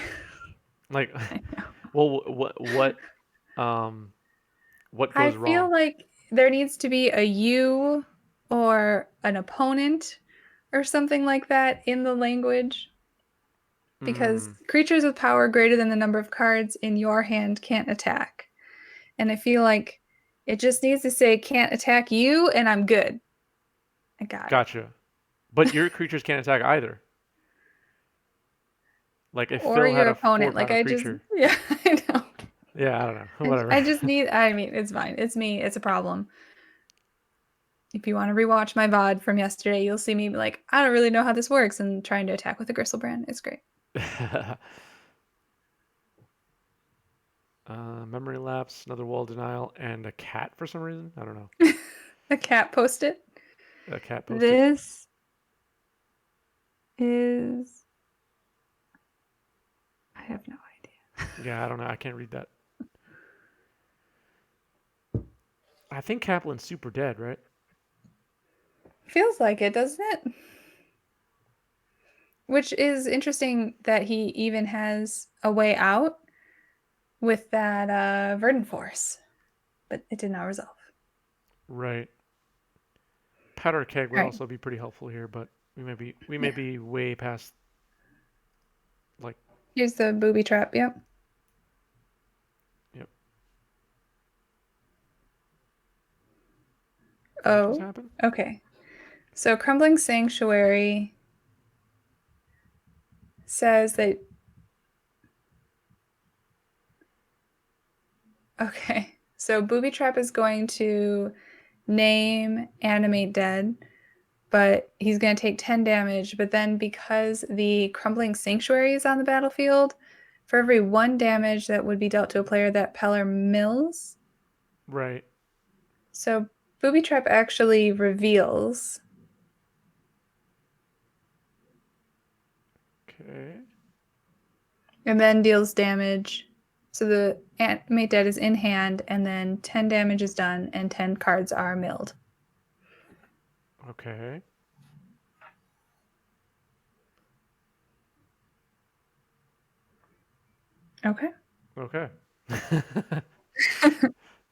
Like, know. well, um, what I goes feel wrong? like there needs to be a you or an opponent or something like that in the language because Hmm. creatures with power greater than the number of cards in your hand can't attack. And I feel like it just needs to say can't attack you and I'm good. I got it. Gotcha. But your creatures can't attack either. Like if Or Phil had your a four opponent. Like power I just creature. yeah, I know. Yeah, I don't know. I Whatever. just need I mean, it's fine. It's me. It's a problem. If you want to rewatch my VOD from yesterday, you'll see me be like, I don't really know how this works and trying to attack with a Gristlebrand. It's great. Memory lapse, another wall denial, and a cat for some reason. I don't know. A cat post-it. A cat posted. This is I have no idea. Yeah, I don't know. I can't read that. I think Kaplan's super dead, right? Feels like it, doesn't it? Which is interesting that he even has a way out with that Verdant Force, but it did not resolve. Right. Powder keg would All right. also be pretty helpful here, but we may be Yeah. way past like. Here's the booby trap. Yep. Yep. What just Oh, happened? okay. So Crumbling Sanctuary says that, okay. So booby trap is going to name animate dead, but he's going to take 10 damage. But then because the Crumbling Sanctuary is on the battlefield, for every 1 damage that would be dealt to a player, that Peller mills. Right. So booby trap actually reveals. Okay. And then deals damage. So the animate dead is in hand, and then 10 damage is done, and 10 cards are milled. Okay. Okay. Okay.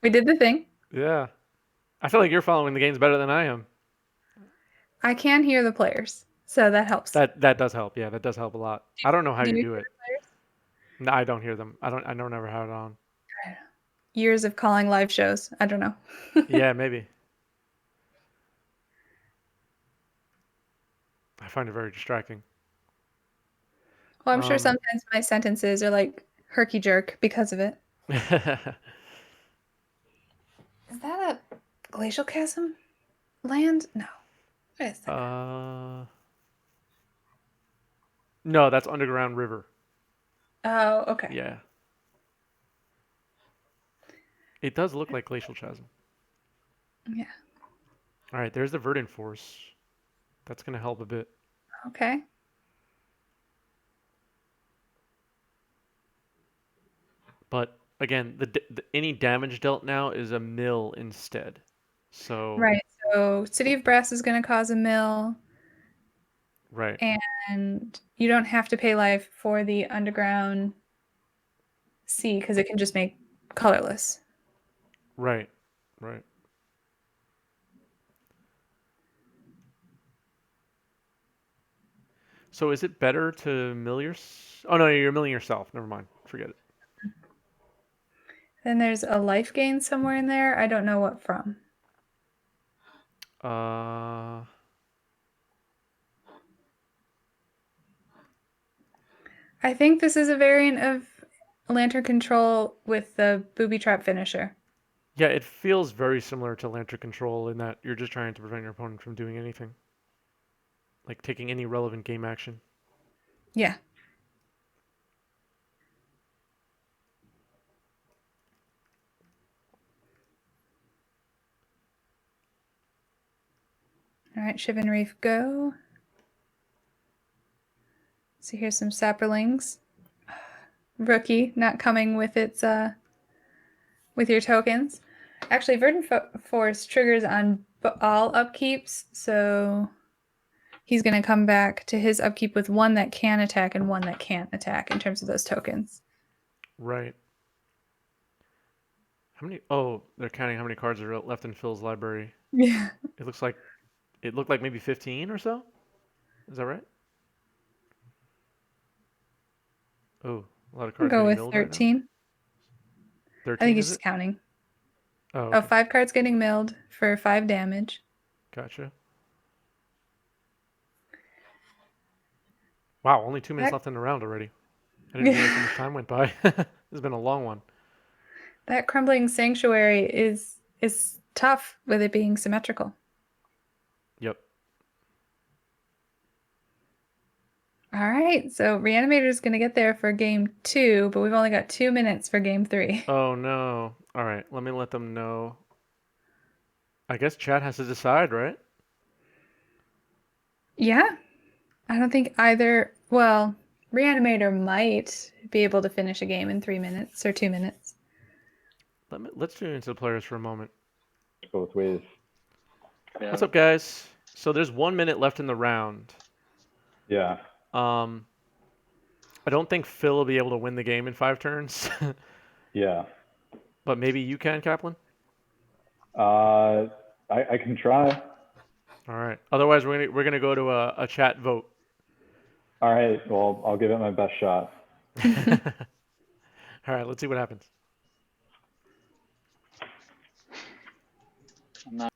We did the thing. Yeah. I feel like you're following the games better than I am. I can hear the players, so that helps. That does help. Yeah, that does help a lot. I don't know how Do you you hear do it. the players? No, I don't hear them. I don't never have it on. Years of calling live shows. I don't know. Yeah, maybe. I find it very distracting. Well, I'm sure Um, sometimes my sentences are like herky jerk because of it. Is that a glacial chasm land? No. What is that? uh, no, that's Underground River. Oh, okay. Yeah, it does look like Glacial Chasm. Yeah. All right, there's the Verdant Force. That's gonna help a bit. Okay. But again, the any damage dealt now is a mill instead. So Right. So City of Brass is going to cause a mill, right, and you don't have to pay life for the underground sea because it can just make colorless. right, right. So is it better to mill your? Oh no, you're milling yourself. Never mind. Forget it. Then there's a life gain somewhere in there. I don't know what from. Uh, I think this is a variant of Lantern Control with the booby trap finisher. yeah, it feels very similar to Lantern Control in that you're just trying to prevent your opponent from doing anything, like taking any relevant game action. Yeah. All right, Shivan Reef, go. So here's some sapperlings. Rookie not coming with its with your tokens. Actually, Verdant Force triggers on all upkeeps, so he's going to come back to his upkeep with one that can attack and one that can't attack in terms of those tokens. Right. How many? Oh, they're counting how many cards are left in Phil's library. Yeah. It looks like it looked like maybe 15 or so. Is that right? Oh, a lot of I'll cards go getting with milled right now. 13. I think 13 he's is just it? counting. Oh, Oh, okay. 5 cards getting milled for 5 damage. Gotcha. Wow, only 2 minutes That left in the round already. I didn't realize how much time went by. This has been a long one. that crumbling sanctuary is tough with it being symmetrical. Yep. All right, so Reanimator is going to get there for game 2, but we've only got 2 minutes for game 3. Oh no. All right, let me let them know. I guess chat has to decide, right? Yeah, I don't think either. Well, Reanimator might be able to finish a game in 3 minutes or 2 minutes. Let's tune into the players for a moment. Both ways. What's Yeah. up, guys? So there's 1 minute left in the round. Yeah. Um, I don't think Phil will be able to win the game in 5 turns, Yeah. but maybe you can, Kaplan. Uh, I can try. All right. Otherwise, we're gonna go to a chat vote. All right. Well, I'll give it my best shot. All right, let's see what happens. I'm not.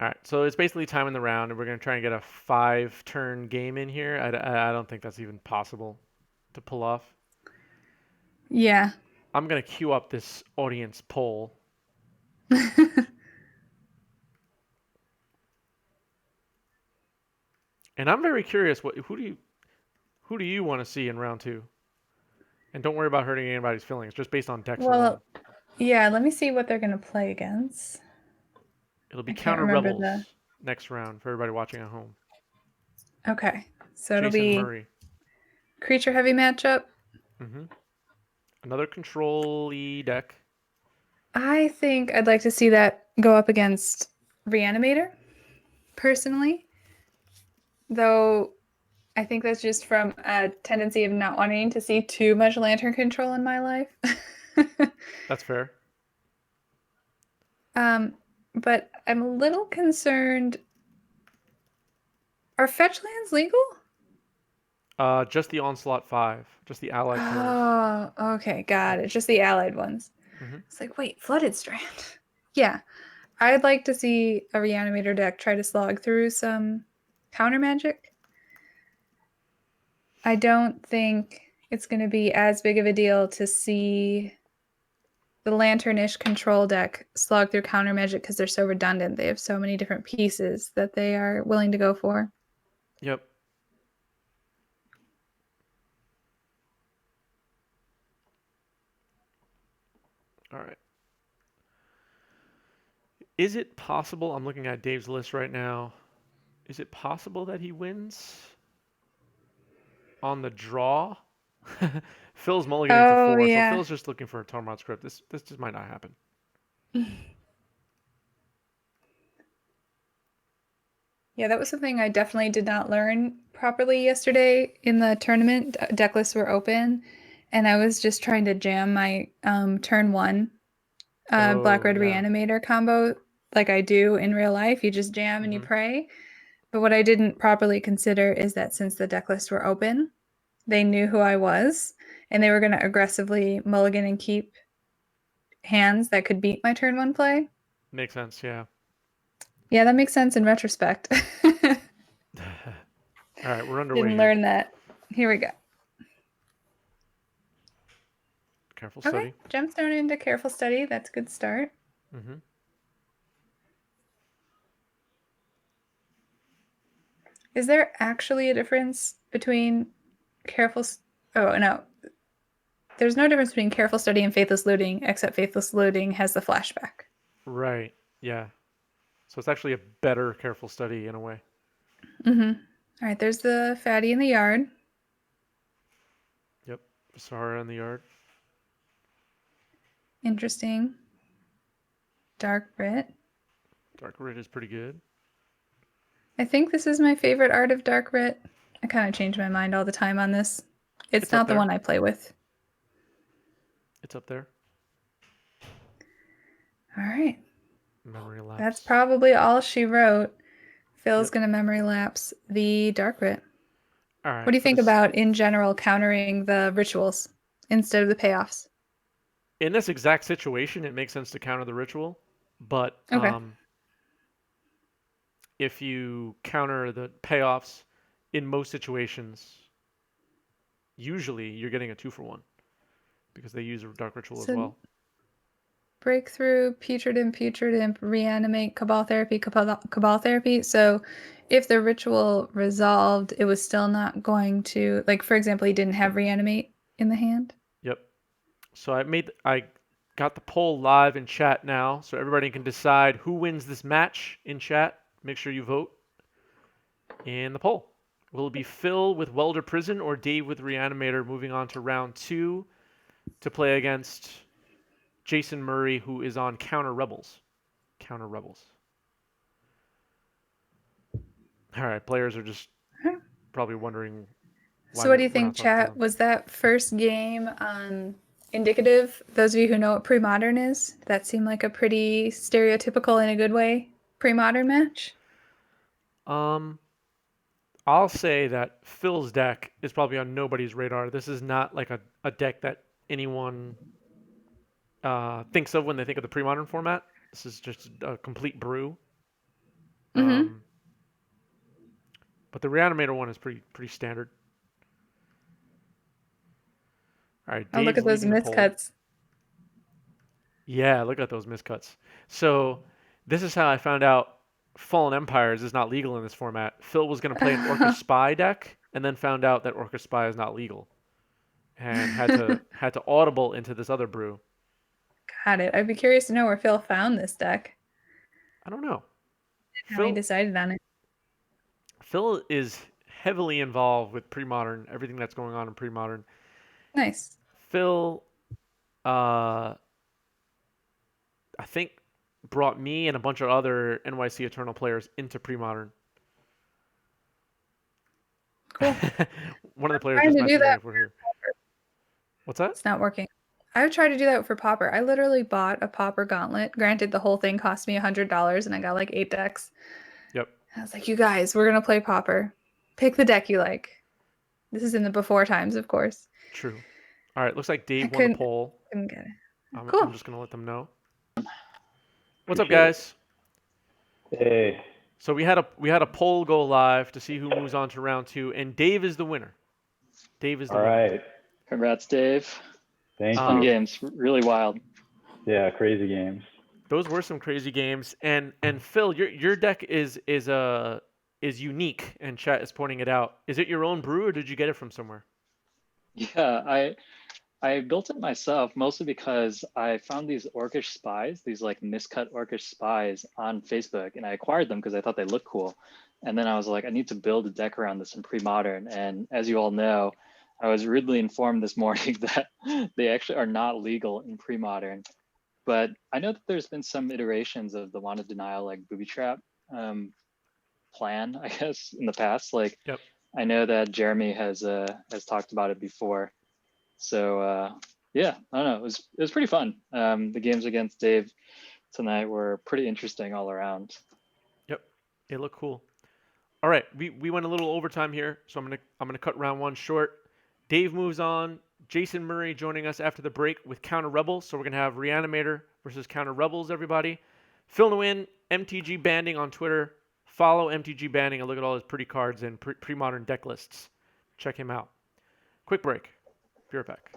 All right, so it's basically time in the round, and we're going to try and get a 5-turn game in here. I don't think that's even possible to pull off. Yeah. I'm going to queue up this audience poll. And I'm very curious, who do you want to see in round 2? And don't worry about hurting anybody's feelings, just based on decks alone. Well, yeah, let me see what they're going to play against. It'll be I can't Counter remember Rebels next round for everybody watching at home. Okay. So it'll Jason be Murray. creature heavy matchup. Another control-y deck. I think I'd like to see that go up against Reanimator, personally. Though I think that's just from a tendency of not wanting to see too much lantern control in my life. That's fair. But I'm a little concerned. Are fetch lands legal? Just the Onslaught 5, just the allied colors. Oh, okay, got it. Just the allied ones. Mhm. It's like, wait, Flooded Strand. Yeah, I'd like to see a Reanimator deck try to slog through some counter magic. I don't think it's going to be as big of a deal to see the lanternish control deck slog through counter magic because they're so redundant. They have so many different pieces that they are willing to go for. Yep. All right. Is it possible? I'm looking at Dave's list right now. Is it possible that he wins on the draw? Phil's mulliganing for Oh 4, so yeah. Phil's just looking for a Tormod script. This just might not happen. Yeah, that was something I definitely did not learn properly yesterday in the tournament. Deck lists were open, and I was just trying to jam my turn 1 black Oh red yeah. reanimator combo like I do in real life. You just jam and you Mhm. pray. But what I didn't properly consider is that since the deck lists were open, they knew who I was, and they were going to aggressively mulligan and keep hands that could beat my turn 1 play. Makes sense. Yeah. Yeah, that makes sense in retrospect. All right, we're underway Didn't here. learn that. Here we go. Careful Okay, study. gemstone into careful study. That's a good start. Mhm. Is there actually a difference between careful? Oh no, there's no difference between careful study and faithless looting, except faithless looting has the flashback. Right. Yeah. So it's actually a better careful study in a way. Mm-hmm. All right, there's the fatty in the yard. Yep. Sahara in the yard. Interesting. Dark Rit. Dark Rid is pretty good. I think this is my favorite art of Dark Rit. I kind of change my mind all the time on this. It's It's up not the there. one I play with. It's up there. All right. Memory lapse. That's probably all she wrote. Phil's Yep. going to memory lapse the Dark Rit. All right. What do you for think this- about, in general, countering the rituals instead of the payoffs? In this exact situation, it makes sense to counter the ritual, but Okay. if you counter the payoffs in most situations, usually you're getting a 2-for-1 because they use a dark ritual as So well. breakthrough, putrid imp, reanimate, cabal therapy. So if the ritual resolved, it was still not going to, like, for example, he didn't have reanimate in the hand. Yep. So I got the poll live in chat now, so everybody can decide who wins this match in chat. Make sure you vote in the poll. Will it be Phil with Welder Prison or Dave with Reanimator moving on to round 2 to play against Jason Murray, who is on Counter Rebels? Counter Rebels. All right, players are just probably wondering why So what do you we're think, not talking to chat? them. Was that first game indicative? Those of you who know what Premodern is, that seemed like a pretty stereotypical, in a good way, Premodern match. I'll say that Phil's deck is probably on nobody's radar. This is not like a deck that anyone thinks of when they think of the pre-modern format. This is just a complete brew. Mm-hmm. Um, but the Reanimator one is pretty standard. All right, Oh, look Dave's at those leading the poll. miscuts. Yeah, look at those miscuts. So this is how I found out Fallen Empires is not legal in this format. Phil was going to play an Orcish Spy deck, and then found out that Orcish Spy is not legal, and had to audible into this other brew. Got it. I'd be curious to know where Phil found this deck, I don't know. how he Phil decided on it. Phil is heavily involved with pre-modern, everything that's going on in pre-modern. Nice. Phil, uh, I think, brought me and a bunch of other NYC Eternal players into pre-modern. Cool. One of the players Trying just to do messaged me that. if we're here. What's that? It's not working. I would try to do that for Pauper. I literally bought a Pauper gauntlet. Granted, the whole thing cost me $100 and I got like 8 decks. Yep, I was like, you guys, we're going to play Pauper. Pick the deck you like. This is in the before times, of course. true. All right, looks like I Dave won the couldn't, poll. couldn't get it. I'm Cool. just gonna let them know. What's up, Appreciate it. guys? Hey. So we had a poll go live to see who moves on to round two, and Dave is the winner. Dave is the All winner. right. Congrats, Dave. Thank Fun Um, you. games, really wild. Yeah, crazy games. Those were some crazy games, and Phil, your deck is unique, and chat is pointing it out. Is it your own brew, or did you get it from somewhere? Yeah, I built it myself mostly because I found these orcish spies, these like miscut orcish spies on Facebook, and I acquired them because I thought they looked cool. And then I was like, I need to build a deck around this in pre-modern. And as you all know, I was rudely informed this morning that they actually are not legal in pre-modern. But I know that there's been some iterations of the wand of denial, like booby trap plan, I guess, in the past. Like Yep. I know that Jeremy has talked about it before. So yeah, I don't know. It was pretty fun. The games against Dave tonight were pretty interesting all around. Yep. It looked cool. All right, we went a little overtime here, so I'm gonna cut round one short. Dave moves on. Jason Murray joining us after the break with Counter Rebels. So we're gonna have Reanimator versus Counter Rebels, everybody. Phil to win, MTG Banding on Twitter. Follow MTG Banding and look at all his pretty cards and pre-modern deck lists. Check him out. Quick break. Be right back.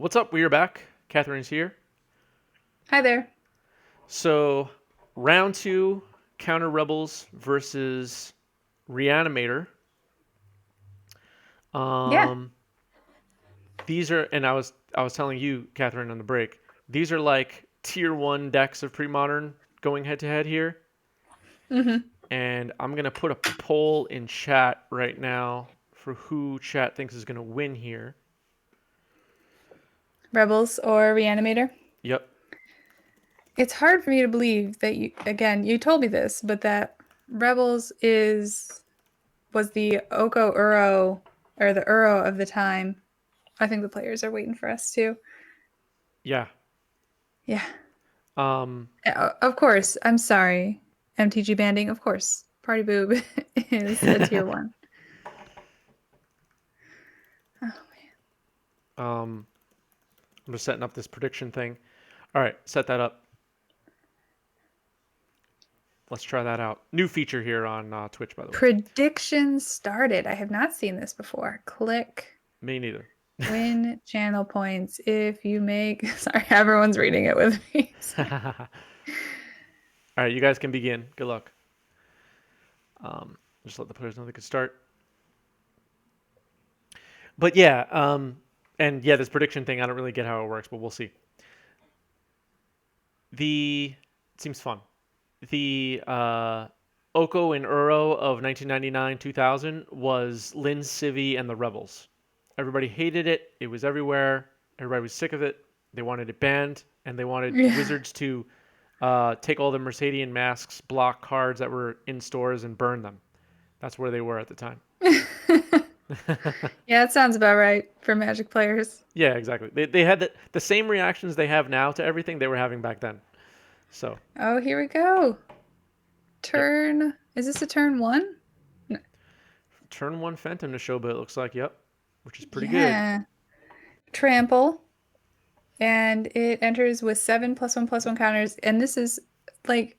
What's up? We are back. Catherine's here. Hi there. So, round 2, Counter Rebels versus Reanimator. Yeah. These are, and I was telling you, Catherine, on the break. These are like tier 1 decks of Premodern going head to head here. Mm-hmm. And I'm gonna put a poll in chat right now for who chat thinks is gonna win here. Rebels or Reanimator? Yep. It's hard for me to believe that you told me this, but that Rebels was the Oko Uro or the Uro of the time. I think the players are waiting for us too. Yeah. Yeah. Um, Of course. I'm sorry. MTG banding, of course. Party Boob is a tier 1. Oh, I'm just setting up this prediction thing. All right, set that up. Let's try that out. New feature here on Twitch, by the way. predictions started. I have not seen this before. Click Me neither. win channel points if you make. Sorry, everyone's reading it with me. All right, you guys can begin. Good luck. Just let the players know they could start. But yeah, and yeah, this prediction thing, I don't really get how it works, but we'll see. It seems fun. The Oko and Uro of 1999-2000 was Lynn Civvy and the Rebels. Everybody hated it. It was everywhere. Everybody was sick of it. They wanted it banned, and they wanted Yeah. Wizards to take all the Mercadian masks, block cards that were in stores, and burn them. That's where they were at the time. Yeah, that sounds about right for Magic players. Yeah, exactly. They had the same reactions they have now to everything they were having back then. So, Oh, here we go. Turn. Is this a turn 1? turn 1 Phantom to show, but it looks like, yep, which is pretty good. Yeah. Trample. And it enters with 7+1/+1 counters. And this is like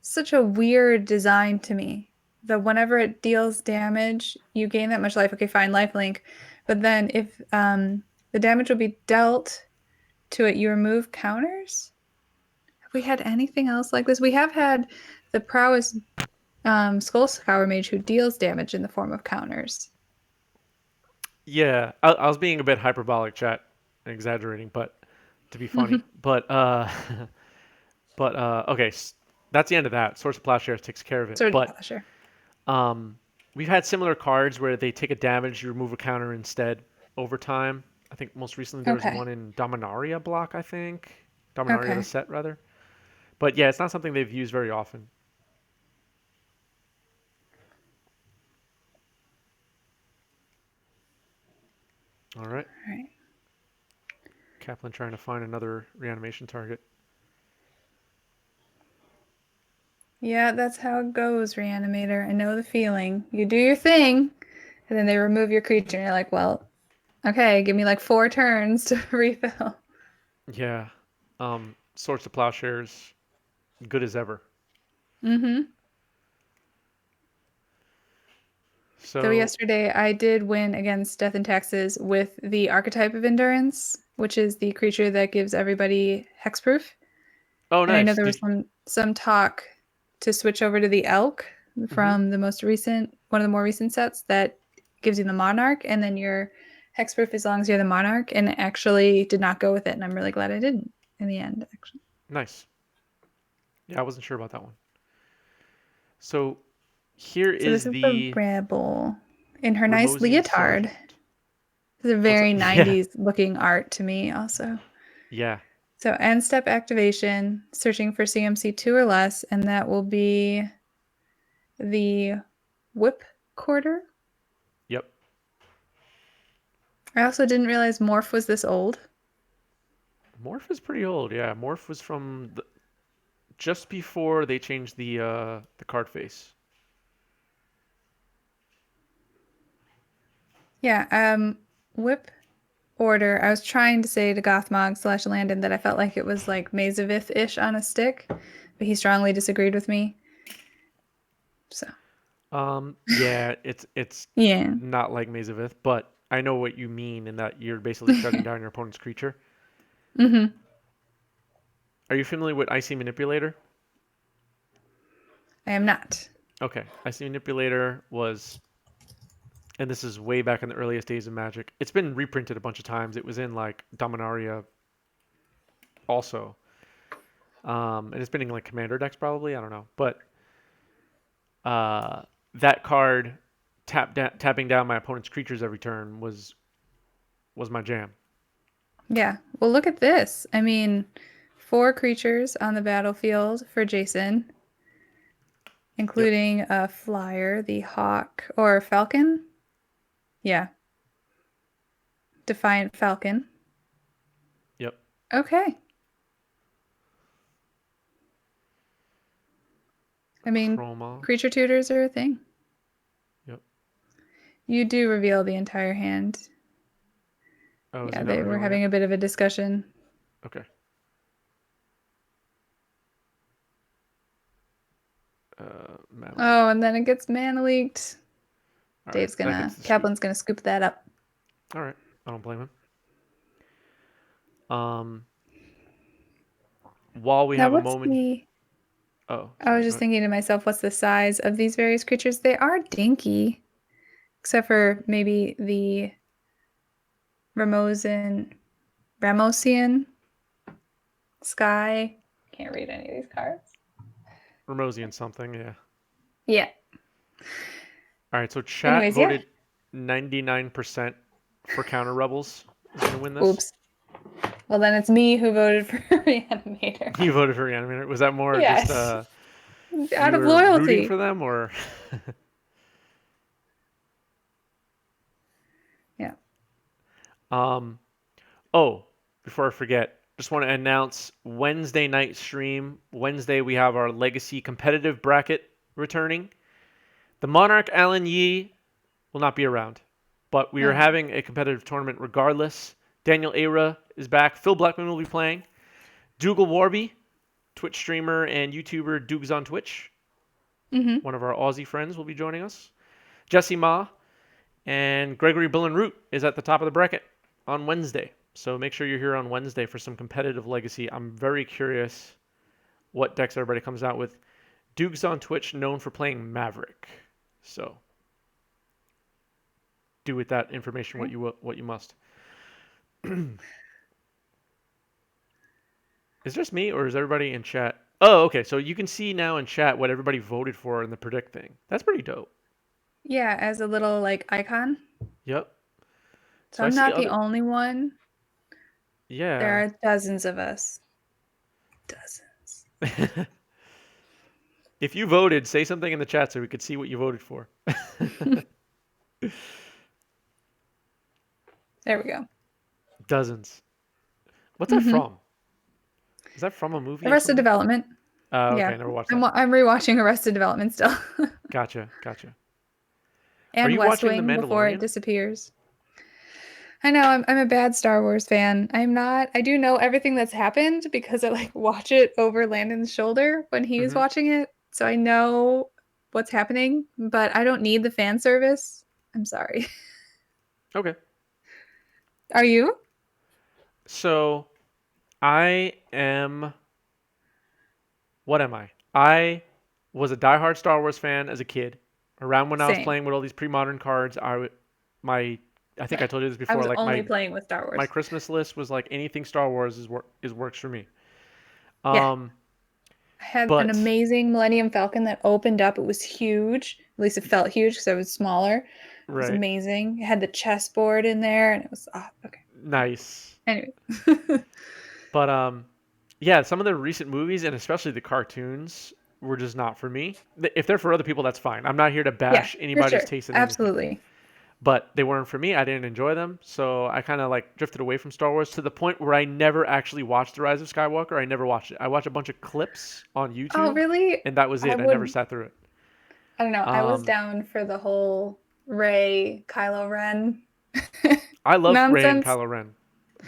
such a weird design to me. The whenever it deals damage, you gain that much life. Okay, fine, lifelink. But then if the damage will be dealt to it, you remove counters? Have we had anything else like this? We have had the prowess Skull Scour Mage who deals damage in the form of counters. Yeah, I was being a bit hyperbolic, chat, and exaggerating, but to be funny. But okay, that's the end of that. Source of Plowshares takes care of it. Sword But Polisher. we've had similar cards where they take a damage, you remove a counter instead over time. I think most recently there was Okay. one in Dominaria block, I think. Dominaria the Okay. set, rather. But yeah, it's not something they've used very often. All right. All right. Kaplan trying to find another reanimation target. Yeah, that's how it goes, Reanimator. I know the feeling. You do your thing, and then they remove your creature, and you're like, well, okay, give me like 4 turns to refill. Yeah. Swords to Plowshares, good as ever. Mm-hmm. So So yesterday I did win against Death and Taxes with the Archetype of Endurance, which is the creature that gives everybody hexproof. oh, And I know nice. there was some talk to switch over to the Elk from the most recent, one of the more recent sets that gives you the Monarch, and then you're hexproof as long as you're the Monarch, and it actually did not go with it, and I'm really glad I didn't in the end, actually. Nice. Yeah, I wasn't sure about that one. So here So is this is the the Rebel in her nice Remosian leotard. Sergeant. This is a very What's up? 90s looking art to me also. Yeah. So end step activation, searching for CMC 2 or less, and that will be the Whip Quarter. Yep. I also didn't realize Morph was this old. Morph is pretty old. Yeah, Morph was from just before they changed the card face. Yeah, Whip Order. I was trying to say to Gothmog / Landon that I felt like it was like Mazavith-ish on a stick, but he strongly disagreed with me. So Yeah, it's yeah. not like Mazavith, but I know what you mean in that you're basically shutting down your opponent's creature. Mm-hmm. Are you familiar with Icy Manipulator? I am not. Okay, Icy Manipulator was, and this is way back in the earliest days of Magic. It's been reprinted a bunch of times. It was in like Dominaria also, and it's been in like Commander decks probably. I don't know, but uh, that card tapping down my opponent's creatures every turn was my jam. Yeah. Well, look at this. I mean, 4 creatures on the battlefield for Jason, Yep. including a flyer, the hawk or falcon. Yeah. Defiant Falcon. Yep. Okay. I mean, Chroma. creature tutors are a thing. Yep. You do reveal the entire hand. Oh, is Yeah, he not they were revealing having it? a bit of a discussion. Okay. Mana leak. Oh, and then it gets mana leaked. All right, Dave's that gonna, gets the scoop. Kaplan's gonna scoop that up. All right, I don't blame him. While we Now, have a what's moment. the? Oh, I sorry, was go just ahead. thinking to myself, what's the size of these various creatures? They are dinky, except for maybe the Ramosian Sky. Can't read any of these cards. Ramosian something, yeah. Yeah. All right, so chat Anyways, yeah. voted 99% for Counter Rebels is going to win this. Oops. Well, then it's me who voted for Reanimator. You voted for Reanimator. Was that more Yes. just Out you of were loyalty. rooting for them, or? Yeah. Oh, before I forget, just want to announce Wednesday night stream. Wednesday we have our Legacy competitive bracket returning. The Monarch Alan Yee will not be around, but we are Oh. having a competitive tournament regardless. Daniel Ara is back. Phil Blackman will be playing. Dougal Warby, Twitch streamer and YouTuber Dougs on Twitch. Mm-hmm. One of our Aussie friends will be joining us. Jesse Ma and Gregory Billenroot is at the top of the bracket on Wednesday. So make sure you're here on Wednesday for some competitive Legacy. I'm very curious what decks everybody comes out with. Dougs on Twitch, known for playing Maverick. So do with that information what you must. Is this me or is everybody in chat? Oh, okay. So you can see now in chat what everybody voted for in the predict thing. That's pretty dope. Yeah, as a little like icon. Yep. So I I'm see not the other. only one. Yeah. There are dozens of us. Dozens. If you voted, say something in the chat so we could see what you voted for. There we go. Dozens. What's that from? Is that from a movie or Arrested something? Development. Oh, okay. Yeah. Never watched I'm, that. I'm rewatching Arrested Development still. Gotcha. Are And you West watching The Wing before it Mandalorian? disappears. I know, I'm a bad Star Wars fan. I'm not. I do know everything that's happened because I like watch it over Landon's shoulder when he's Mm-hmm. watching it. So I know what's happening, but I don't need the fan service. I'm sorry. Okay. Are you? So I am. What am I? I was a diehard Star Wars fan as a kid. Around when I was Same. playing with all these pre-modern cards, I think I told you this I before. was Like only playing with Star my Wars. Christmas list was like anything Star Wars is works for me. Yeah. I had an But amazing Millennium Falcon that opened up. It was huge. At least it felt huge because it was smaller. It was right, amazing. It had the chessboard in there, and it was okay. nice. Anyway. But yeah, some of the recent movies and especially the cartoons were just not for me. If they're for other people, that's fine. I'm not here to Yeah, bash for anybody's sure. taste in anything. Absolutely. But they weren't for me. I didn't enjoy them, so I kind of like drifted away from Star Wars to the point where I never actually watched The Rise of Skywalker. I never watched it. I watched a bunch of clips on Oh, YouTube, really? and that was I it. I never would, sat through it. I don't know. I was Um, down for the whole Rey, Kylo Ren I love Rey and nonsense. Kylo Ren,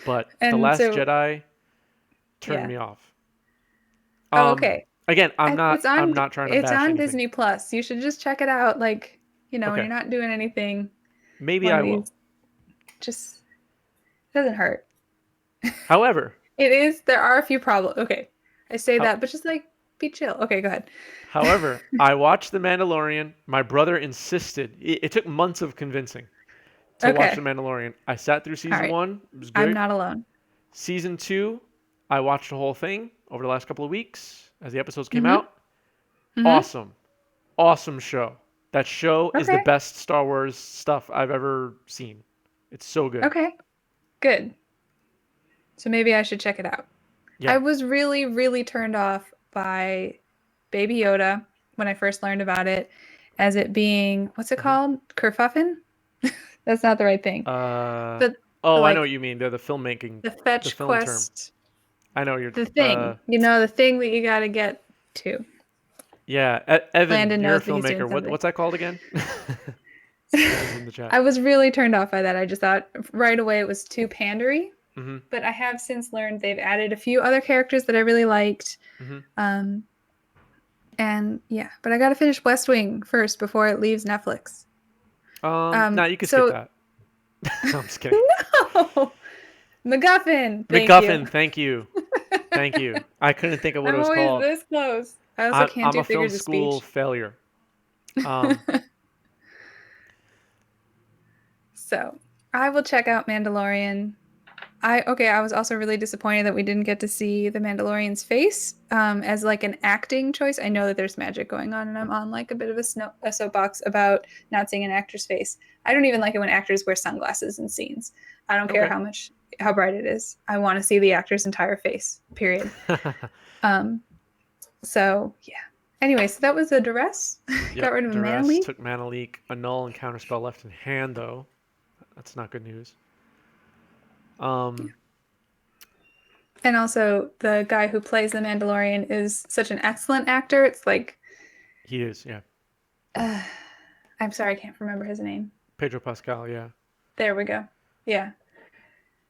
but The And Last so, Jedi turned yeah. me off. Oh, okay. Again, I'm It's not trying to it's bash on anything. Disney Plus. You should just check it out. Like, when Okay, you're not doing anything, maybe one I of will. these. just doesn't hurt. However, It is. There are a few problems. Okay, I say How- that, but just like be chill. Okay, go ahead. I watched The Mandalorian. My brother insisted. It took months of convincing to watch The Okay, Mandalorian. I sat through all season right. 1. It was I'm great. not alone. Season 2, I watched the whole thing over the last couple of weeks as the episodes came Mm-hmm. out. Mm-hmm. Awesome. Awesome show. That show is the Okay. best Star Wars stuff I've ever seen. It's so good. Okay. Good. So maybe I should check it out. I Yeah. was really, really turned off by Baby Yoda when I first learned about it, as it being what's it Mhm. called? Kerfuffin? That's not the right thing. Uh, But oh, I know what like you mean. They're the filmmaking, the the fetch film term. quest, I know you're. the thing. The thing that you got to get to. Yeah. Evan, Landon you're a knows that he's doing filmmaker. something. What's that called again? Evan's in the chat. I was really turned off by that. I just thought right away it was too pandery. Hmm. But I have since learned they've added a few other characters that I really liked. Hmm. And yeah, but I got to finish West Wing first before it leaves Netflix. Nah, you could skip So that. No, I'm just kidding. no, MacGuffin. Thank you. MacGuffin, thank you. Thank you. I couldn't think of what it I'm was always called. this close. I also can't I'm do a film figures of school speech. failure. Um, So I will check out Mandalorian. I was also really disappointed that we didn't get to see the Mandalorian's face as like an acting choice. I know that there's magic going on, and I'm on like a bit of a soapbox about not seeing an actor's face. I don't even like it when actors wear sunglasses in scenes. I don't care Okay. how bright it is. I want to see the actor's entire face. Period. So yeah. Anyway, so that was a duress. Yep, Got rid of a mana duress, leak. took mana leak, a null and counterspell left in hand though. That's not good news. And also, the guy who plays the Mandalorian is such an excellent actor. It's like, He is, yeah. I'm sorry, I can't remember his name. Pedro Pascal, yeah. There we go. Yeah.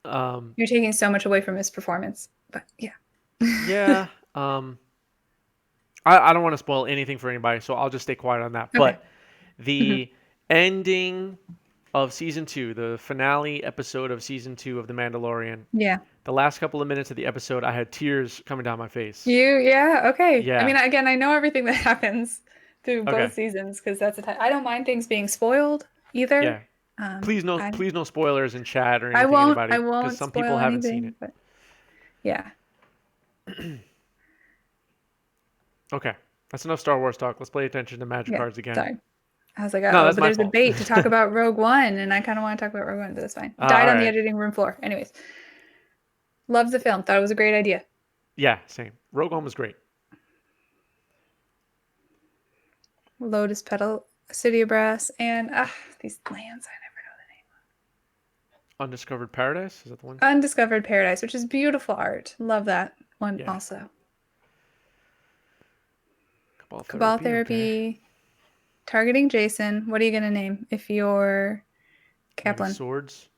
Um, You're taking so much away from his performance. But yeah. yeah. I don't want to spoil anything for anybody, so I'll just stay quiet on that. Okay. But the ending of season 2, the finale episode of season 2 of The Mandalorian, Yeah. the last couple of minutes of the episode, I had tears coming down my face. Yeah. Okay. Yeah. I mean, again, I know everything that happens through Okay. both seasons because that's the time. I don't mind things being spoiled either. Yeah. Please no spoilers in chat or anything. I Anybody, won't because some spoil people haven't anything, seen it. but yeah. Okay, that's enough Star Wars talk. Let's play attention to Magic Yeah. cards again. Sorry. I was like, No, oh, that's but my there's a fault. bait to talk about Rogue One, and I kind of want to talk about Rogue One, but that's fine. All Died on the right. editing room floor. Anyways, loved the film. Thought it was a great idea. Yeah, same. Rogue One was great. Lotus Petal, City of Brass, and these lands I never know the name. Undiscovered Paradise, is that the one? Undiscovered Paradise, which is beautiful art. Love that one Yeah. also. Cabal Cabal Therapy. Okay. Targeting Jason. What are you gonna name if you're Maybe Kaplan? Swords.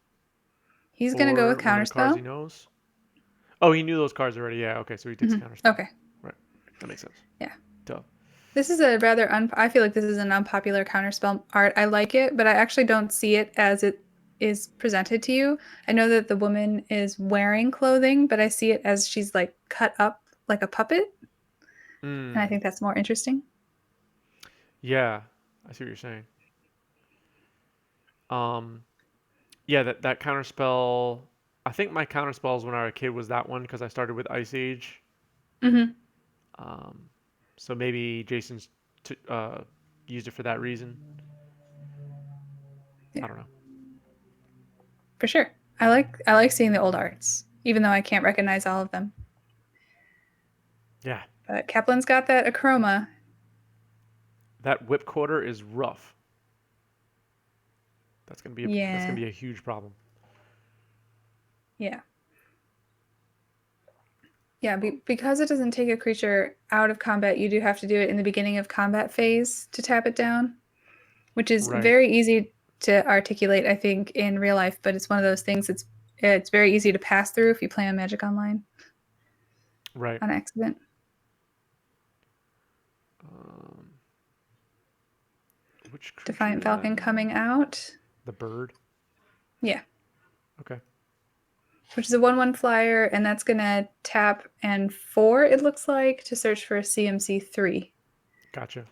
He's gonna go with Or one of the cards he Counterspell. knows. Oh, he knew those cards already. Yeah. Okay, so he takes Counterspell. Okay. Right. That makes sense. Yeah. Duh. This is a rather I feel like this is an unpopular counterspell art. I like it, but I actually don't see it as it is presented to you. I know that the woman is wearing clothing, but I see it as she's like cut up like a puppet. And I think that's more interesting. Yeah, I see what you're saying. Yeah, that counterspell. I think my counterspells when I was a kid was that one because I started with Ice Age. Mm-hmm. So maybe Jason's used it for that reason. Yeah. I don't know. For sure. I like seeing the old arts, even though I can't recognize all of them. Yeah. But Kaplan's got that achroma. That whip quarter is rough. That's gonna be that's Yeah. gonna be a huge problem. Yeah. Yeah, because it doesn't take a creature out of combat, you do have to do it in the beginning of combat phase to tap it down, which is Right. very easy to articulate, I think, in real life. But it's one of those things. It's very easy to pass through if you play on Magic Online Right. on accident. Which creature Defiant is that? Falcon coming out. The bird. Yeah. Okay. which is a 1/1 flyer, and that's gonna tap and 4, it looks like, to search for a CMC3. Gotcha.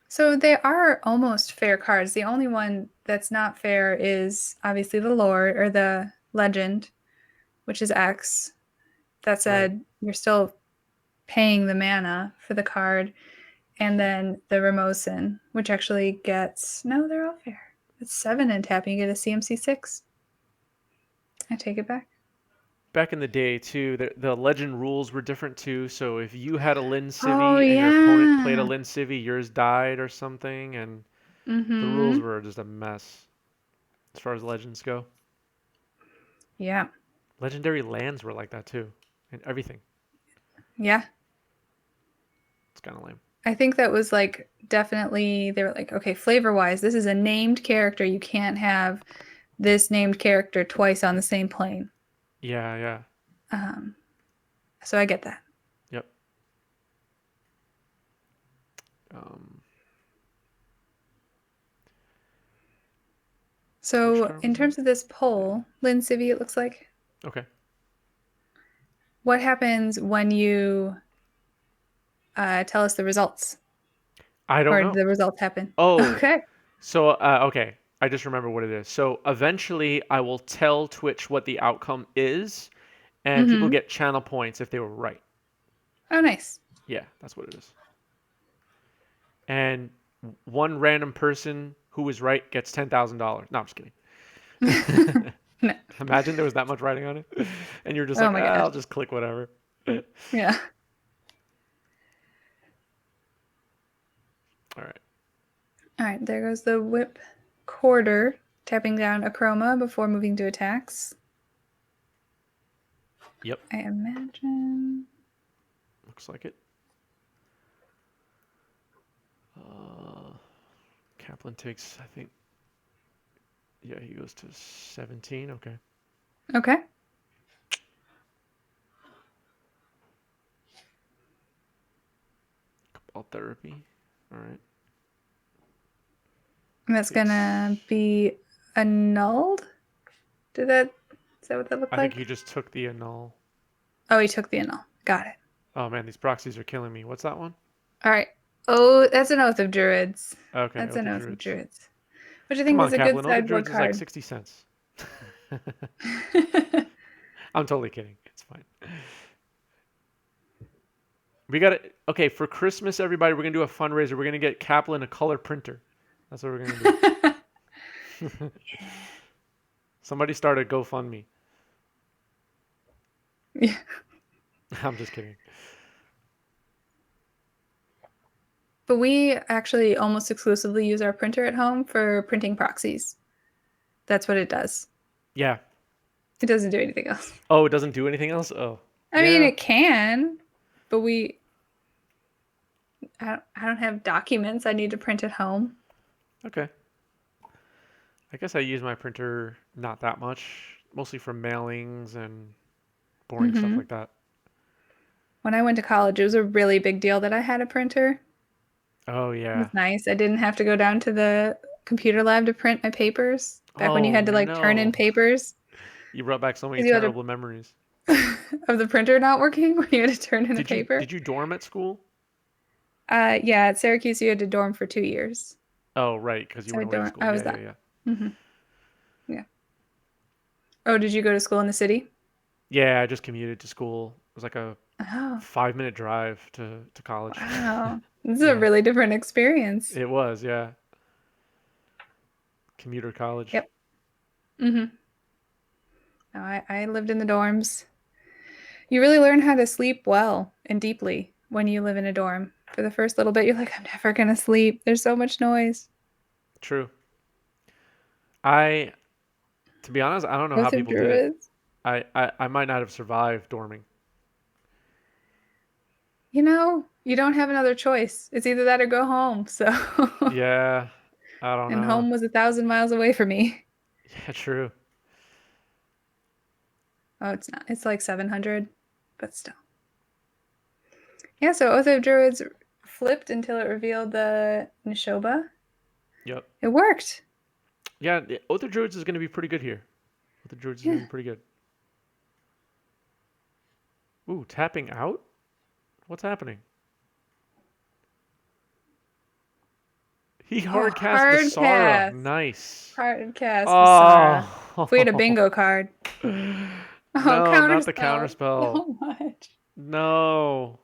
So they are almost fair cards. The only one that's not fair is obviously the lore or the legend, which is X. That said, you're still paying the mana for the card. And then the Ramosin, which actually gets, no, they're all fair. It's 7 and tapping, you get a CMC6. I take it back. Back in the day too, the legend rules were different too. So if you had a Lin Oh, Civi and your opponent played a yeah. Lin Civi, yours died or something, and the rules Mm-hmm. were just a mess as far as legends go. Yeah. Legendary lands were like that too, and everything. Yeah. It's kind of lame. I think that was like definitely, they were like, okay, flavor wise, this is a named character. You can't have this named character twice on the same plane. Yeah, yeah. Um, so I get that. Yep. Um, which So card in was terms that? of this poll, Lynn Civi, it looks like, Okay. what happens when you tell us the results? I don't Or know. the results happen? Oh, Okay. so okay. I just remember what it is. So eventually, I will tell Twitch what the outcome is, and people Mm-hmm. get channel points if they were right. Oh, nice. Yeah, that's what it is. And one random person who was right gets $10,000. No, I'm just kidding. No. Imagine there was that much writing on it, and you're just Oh like, my ah, gosh. I'll just click whatever. Yeah. All right. All right, there goes the whip quarter, tapping down a chroma before moving to attacks. Yep. I imagine. Looks like it. Kaplan takes, I think. Yeah, he goes to 17. Okay. Okay. All therapy. All right. And that's gonna be annulled. Is that what that looked I think like? he just took the annul. Oh, he took the annul. Got it. Oh man, these proxies are killing me. What's that one? All right. Oh, that's an Oath of Druids. Okay, That's Oath an of Oath of Druids. Druids, which I Come think on, is a good Kaplan. Oath of sideboard Druids is like card. 60 cents. I'm totally kidding. It's fine. We got it. Okay, for Christmas, everybody, we're gonna do a fundraiser. We're gonna get Kaplan a color printer. That's what we're gonna do. Somebody start a GoFundMe. Yeah. I'm just kidding. But we actually almost exclusively use our printer at home for printing proxies. That's what it does. Yeah. It doesn't do anything else. Oh, it doesn't do anything else? Oh. I mean, Yeah. it can, but I don't have documents I need to print at home. Okay. I guess I use my printer not that much, mostly for mailings and boring stuff Mm-hmm. like that. When I went to college, it was a really big deal that I had a printer. Oh, It yeah. was nice. I didn't have to go down to the computer lab to print my papers back when you Oh, had to like turn in no. papers You brought back so many because you had terrible memories. of the printer not working when you had to turn in a Did you paper. did you dorm at school? Yeah, at Syracuse, you had to dorm for 2 years. Oh, right, because you So went away to school. I was Yeah, yeah, that. yeah. Mm-hmm. Yeah. Oh, did you go to school in the city? Yeah, I just commuted to school. It was like a Oh, 5-minute drive to college. wow. This is a Yeah, really different experience. it was, yeah. Commuter college. Yep. Mm-hmm. No, I lived in the dorms. You really learn how to sleep well and deeply when you live in a dorm. For the first little bit, you're like, I'm never gonna sleep. There's so much noise. True. I, to be honest, I don't know how Both of people did it. druids. I might not have survived dorming. You don't have another choice. It's either that or go home. So, Yeah, I don't and know. home was 1,000 miles away from me. Yeah, true. Oh, it's not. It's like 700, but still. Yeah, so Oath of Druids flipped until it revealed the Nishoba. Yep. It worked. Yeah, Oath of Druids is going to be pretty good here. What the droids are Yeah. doing pretty good. Ooh, tapping out? What's happening? He hard cast the hard Sara. cast. Nice. Hard cast Sarah. If we had a Oh. bingo card. Oh, No, not the counterspell. counterspell. So much. No.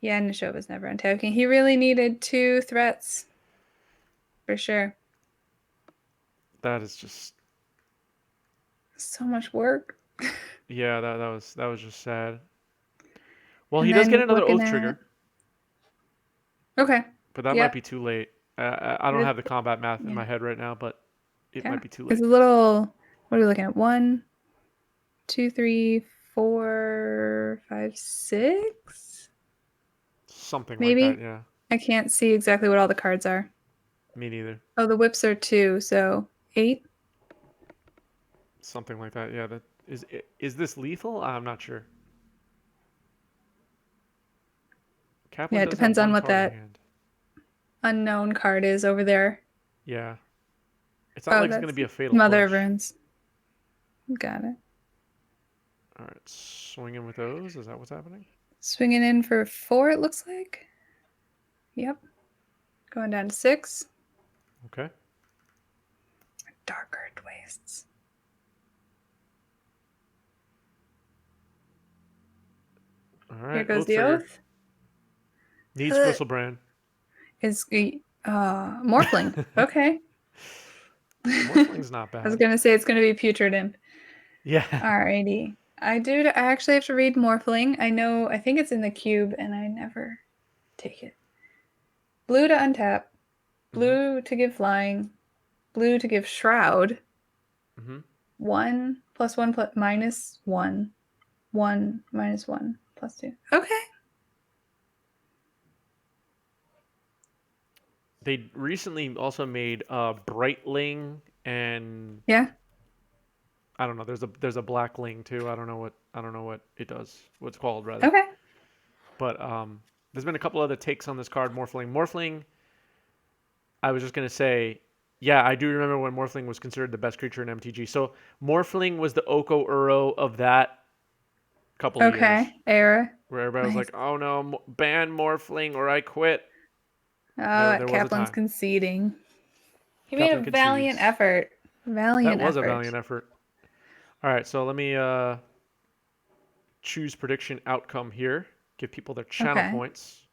Yeah, Nishova's never untapking. He really needed 2 threats. For sure. That is just So much work. yeah, that was just sad. Well, And he does get then another looking oath at... trigger, Okay. but that might Yep. be too late. I don't have the combat math in Yeah. my head right now, but it Okay. might be too It's late. a little... What are we looking at? 1, 2, 3, 4, 5, 6? Something like Maybe? that, yeah. I can't see exactly what all the cards are. Me neither. Oh, the whips are 2, so 8? Something like that, yeah. That is this lethal? I'm not sure. Kaplan Yeah, it does have depends on one what card in that hand. unknown card is over there. Yeah. It's not Oh, like it's going to that's be a fatal Mother of push. Runes. Got it. All right, swinging with those. Is that what's happening? Swinging in for 4, it looks like. Yep. Going down to 6. Okay. Dark Earth Wastes. All right. Here goes oath the trigger. oath. Needs Gristlebrand. Is Morphling. Okay. Morphling's not I was bad. gonna say it's gonna be Putrid Imp. Yeah. Alrighty. I actually have to read Morphling. I think it's in the cube and I never take it. Blue to untap. Blue to give flying. Blue to give shroud. 1 plus 1 plus minus 1. 1 minus 1 plus 2. Okay. They recently also made Brightling and Yeah. I don't know. There's a Blackling too. I don't know what it does. What it's called rather. Okay. But there's been a couple other takes on this card. Morphling. Morphling. I was just gonna say, yeah, I do remember when Morphling was considered the best creature in MTG. So Morphling was the Oko Uro of that couple of years, Okay. Era. where everybody was Nice. like, "Oh no, ban Morphling or I quit." There was a Kaplan's time. conceding. He made Kaplan a valiant concedes. effort. That was a valiant effort. All right, so let me choose prediction outcome here. Give people their channel Okay. points.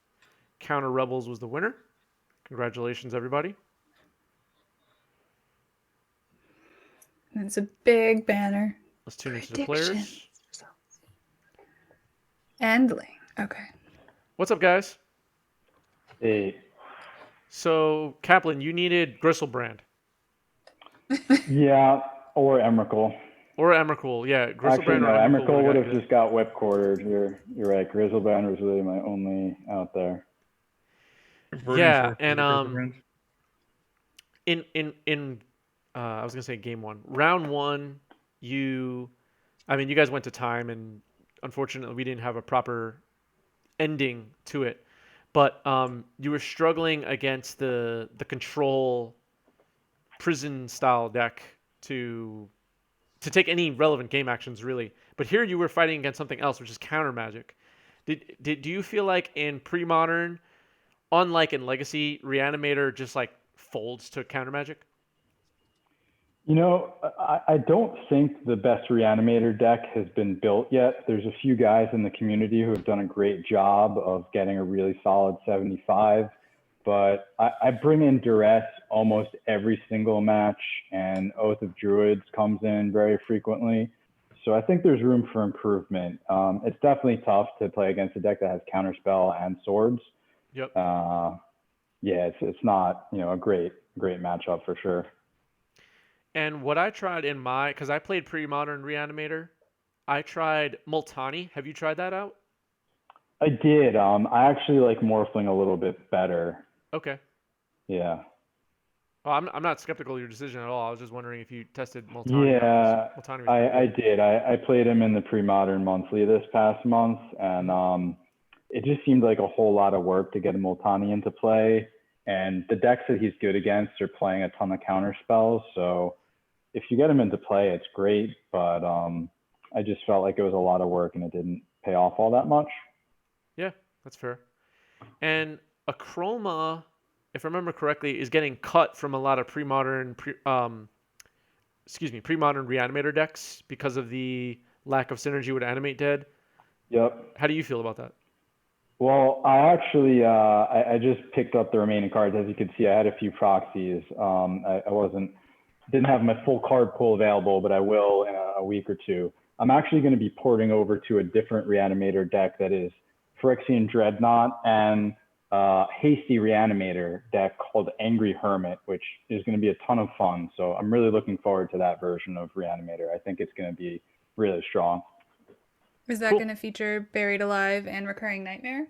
Counter Rebels was the winner. Congratulations, everybody. And it's a big banner. Let's tune into the players. Predictions. Endling. Okay. What's up, guys? Hey. So, Kaplan, you needed Gristlebrand. Yeah, or Emrakul. Or Emrakul, yeah. Gristlebrand Actually, no, or Emrakul Emrakul would have good. just got whip quartered. You're right. Grizzlebrand was really my only out there. Yeah, and in I was gonna say game 1, round 1, you guys went to time, and unfortunately we didn't have a proper ending to it, but you were struggling against the control prison style deck to take any relevant game actions really. But here you were fighting against something else, which is counter magic. Do you feel like in pre-modern, unlike in Legacy, Reanimator just like folds to counter magic? You know, I don't think the best Reanimator deck has been built yet. There's a few guys in the community who have done a great job of getting a really solid 75, but I bring in Duress almost every single match, and Oath of Druids comes in very frequently. So I think there's room for improvement. It's definitely tough to play against a deck that has Counterspell and Swords. Yep. Yeah, it's not, a great matchup for sure. And what I tried because I played pre-modern Reanimator, I tried Multani. Have you tried that out? I did. I actually like Morphling a little bit better. Okay. Yeah. Oh, I'm not skeptical of your decision at all. I was just wondering if you tested Multani. Yeah, Multani was I did. I played him in the pre-modern monthly this past month, and it just seemed like a whole lot of work to get Multani into play. And the decks that he's good against are playing a ton of counter spells, so if you get him into play, it's great. But I just felt like it was a lot of work and it didn't pay off all that much. Yeah, that's fair. And Acroma, if I remember correctly, is getting cut from a lot of pre-modern Reanimator decks because of the lack of synergy with Animate Dead. Yep. How do you feel about that? Well, I actually I just picked up the remaining cards. As you can see, I had a few proxies. I didn't have my full card pool available, but I will in a week or two. I'm actually going to be porting over to a different Reanimator deck that is Phyrexian Dreadnought and hasty Reanimator deck called Angry Hermit, which is going to be a ton of fun. So I'm really looking forward to that version of Reanimator. I think it's going to be really strong. Is that Cool. going to feature Buried Alive and Recurring Nightmare?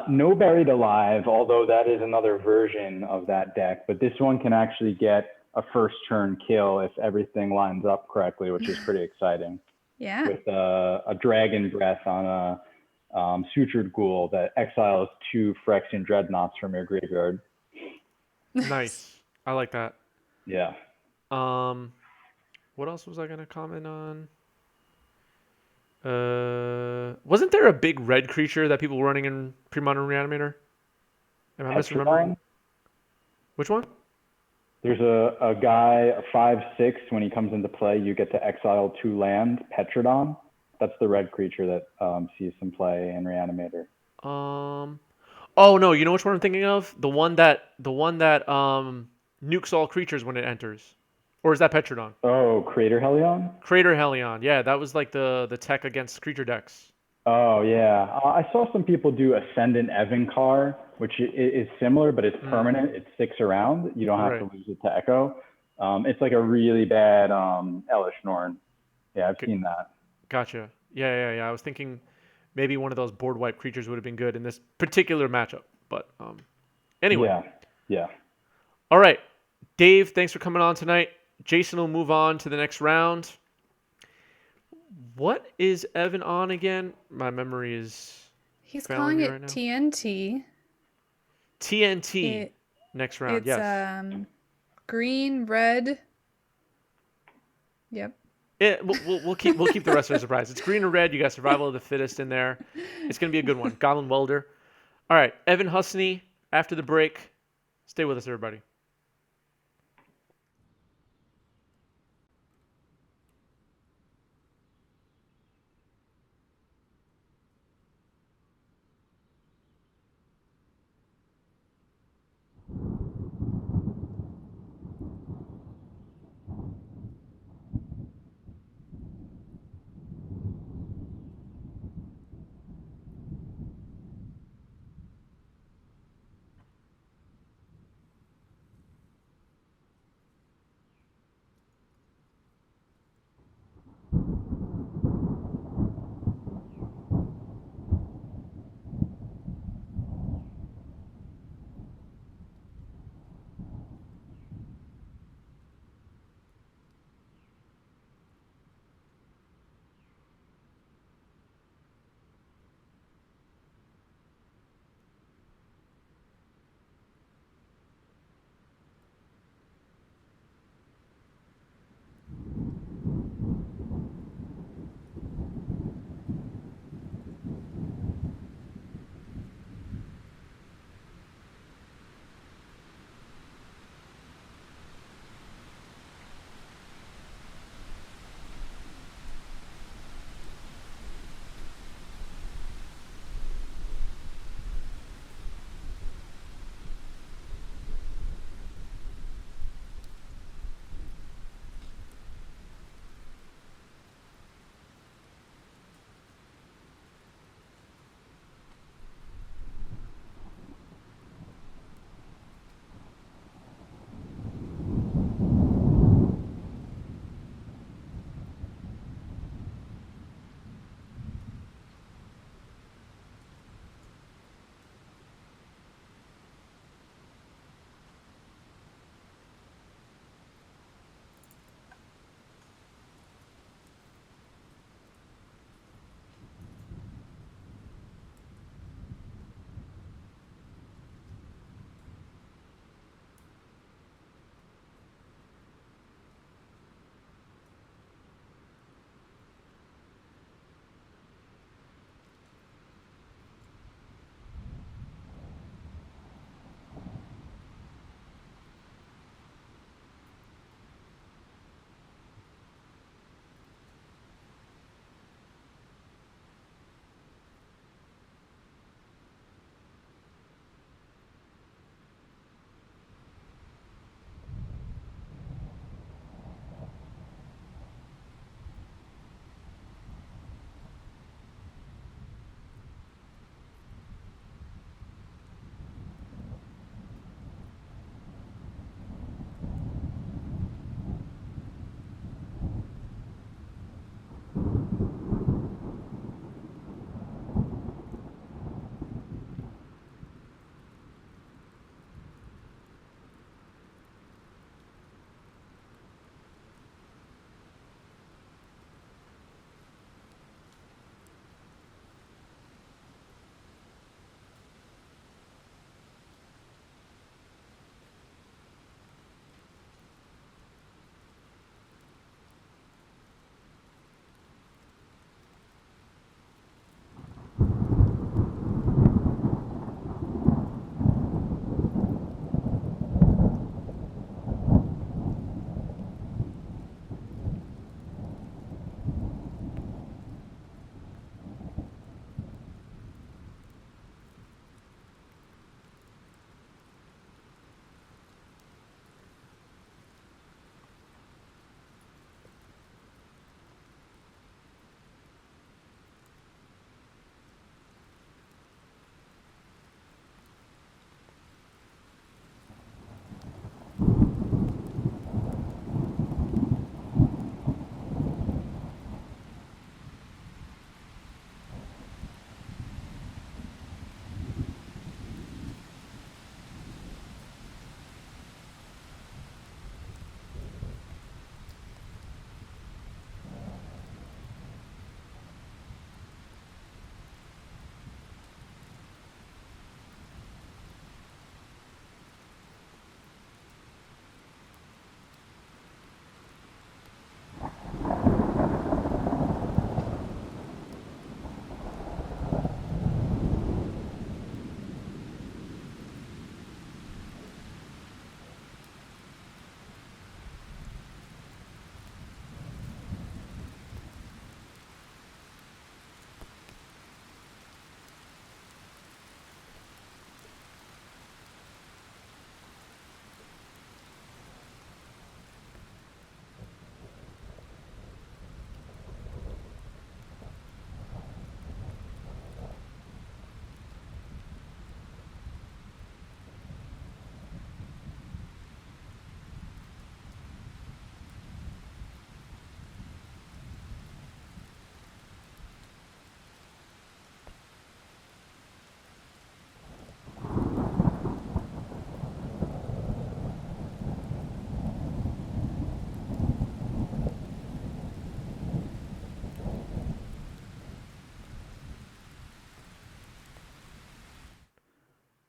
No Buried Alive, although that is another version of that deck. But this one can actually get a first turn kill if everything lines up correctly, which is pretty exciting. Yeah. With a Dragon Breath on a Sutured Ghoul that exiles 2 Phyrexian Dreadnoughts from your graveyard. Nice. I like that. Yeah. What else was I gonna comment on? Wasn't there a big red creature that people were running in Premodern Reanimator? Am I misremembering? Petrodon? Which one? There's a guy, a 5/6. When he comes into play, you get to exile 2 land. Petrodon. That's the red creature that sees some play in Reanimator. Oh no, you know which one I'm thinking of? The one that nukes all creatures when it enters. Or is that Petrodon? Oh, Crater Helion? Crater Helion. Yeah, that was like the tech against creature decks. Oh, yeah. I saw some people do Ascendant Evencar, which is similar, but it's permanent. It's 6 around. You don't have Right. to lose it to Echo. It's like a really bad Elish Norn. Yeah, I've seen that. Gotcha. Yeah. I was thinking maybe one of those board wipe creatures would have been good in this particular matchup. But anyway. Yeah, yeah. All right. Dave, thanks for coming on tonight. Jason will move on to the next round. What is Evan on again? My memory is He's failing calling me it right now. TNT. TNT next round. It's Yes. green, red. Yep. We'll keep the rest of the surprise. It's green or red. You got survival of the fittest in there. It's gonna be a good one. Goblin Welder. All right, Evan Husney. After the break, stay with us, everybody.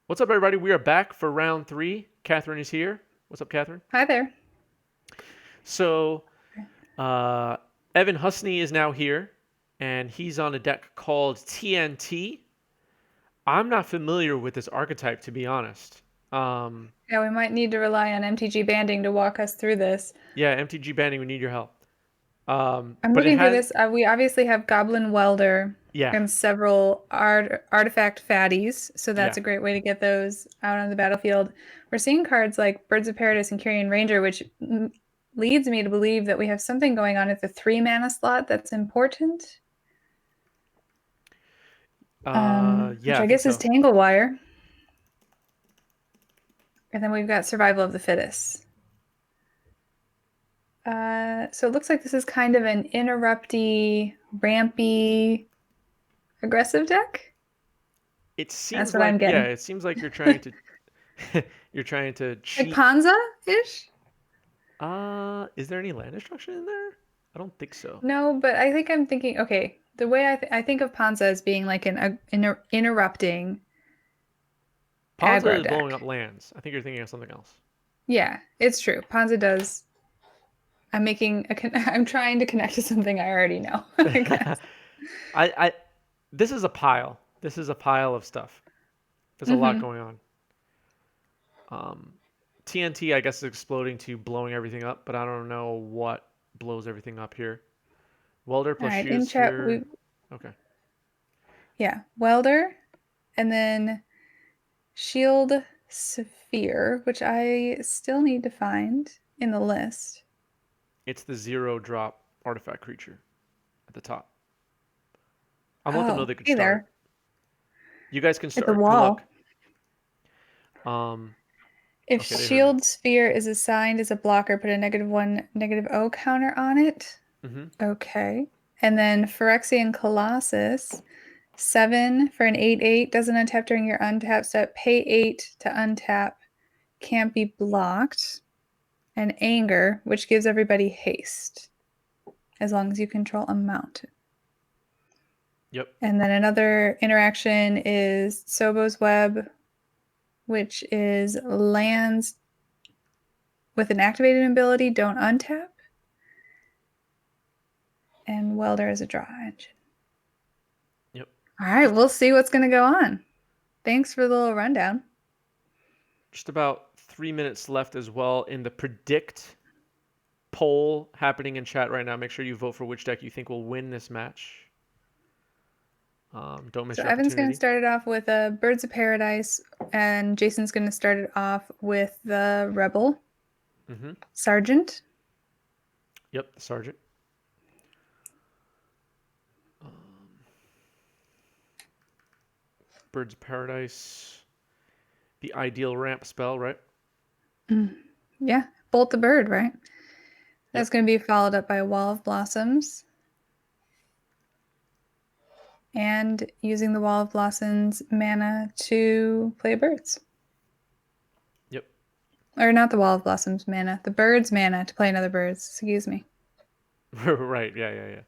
What's up, everybody? We are back for round 3. Catherine is here. What's up, Catherine? Hi there. So, uh, Evan Husney is now here, and he's on a deck called TNT. I'm not familiar with this archetype, to be honest. Yeah, we might need to rely on MTG banding to walk us through this. Yeah, MTG banding, we need your help. I'm But it looking through has, this. We obviously have Goblin Welder yeah, and several artifact fatties, so yeah. that's a great way to get those out on the battlefield. We're seeing cards like Birds of Paradise and Carrion Ranger, which leads me to believe that we have something going on at the 3 mana slot that's important. Yeah, Which I I think guess is so. Tangle Wire. And then we've got Survival of the Fittest. So it looks like this is kind of an interrupty, rampy, aggressive deck. It That's seems what I'm like, yeah, getting. it seems like you're trying to, you're trying to Like cheat. Panza-ish? Is there any land destruction in there? I don't think so. No, but I think I'm thinking, okay, the way I think of Panza as being like an interrupting Ponza aggro is blowing up deck. lands. I think you're thinking of something else. Yeah, it's true. Panza does. I'm trying to connect to something I already know, I guess. I this is a pile. This is a pile of stuff. There's a lot Mm-hmm. going on. TNT, I guess, is exploding to blowing everything up, but I don't know what blows everything up here. Welder All plus right, Shield in chat, Sphere. Okay. yeah, Welder, and then Shield Sphere, which I still need to find in the list. It's the 0-drop artifact creature at the top. I'm letting them know Oh, they could hey start. there, You guys can at the start. Good luck. wall. Um, If okay, they heard you. Shield Sphere is assigned as a blocker, put a -1, -0 counter on it. Mm-hmm. Okay. And then Phyrexian Colossus, 7 for an 8/8, doesn't untap during your untap step. Pay 8 to untap, can't be blocked. And Anger, which gives everybody haste, as long as you control a mountain. Yep. And then another interaction is Sobo's Web, which is lands with an activated ability, don't untap. And Welder is a draw engine. Yep. All right, we'll see what's going to go on. Thanks for the little rundown. Just about 3 minutes left as well in the predict poll happening in chat right now. Make sure you vote for which deck you think will win this match. Don't miss So your Evan's going to opportunity. start it off with Birds of Paradise, and Jason's going to start it off with the Rebel Mm-hmm. Sergeant. Yep, the Sergeant. Birds of Paradise. The ideal ramp spell, right? Yeah, Bolt the Bird, right? That's Yep. going to be followed up by a Wall of Blossoms. And using the Wall of Blossoms mana to play birds. Yep. Or not the Wall of Blossoms mana, the birds mana to play another birds. Excuse me. Right. Yeah.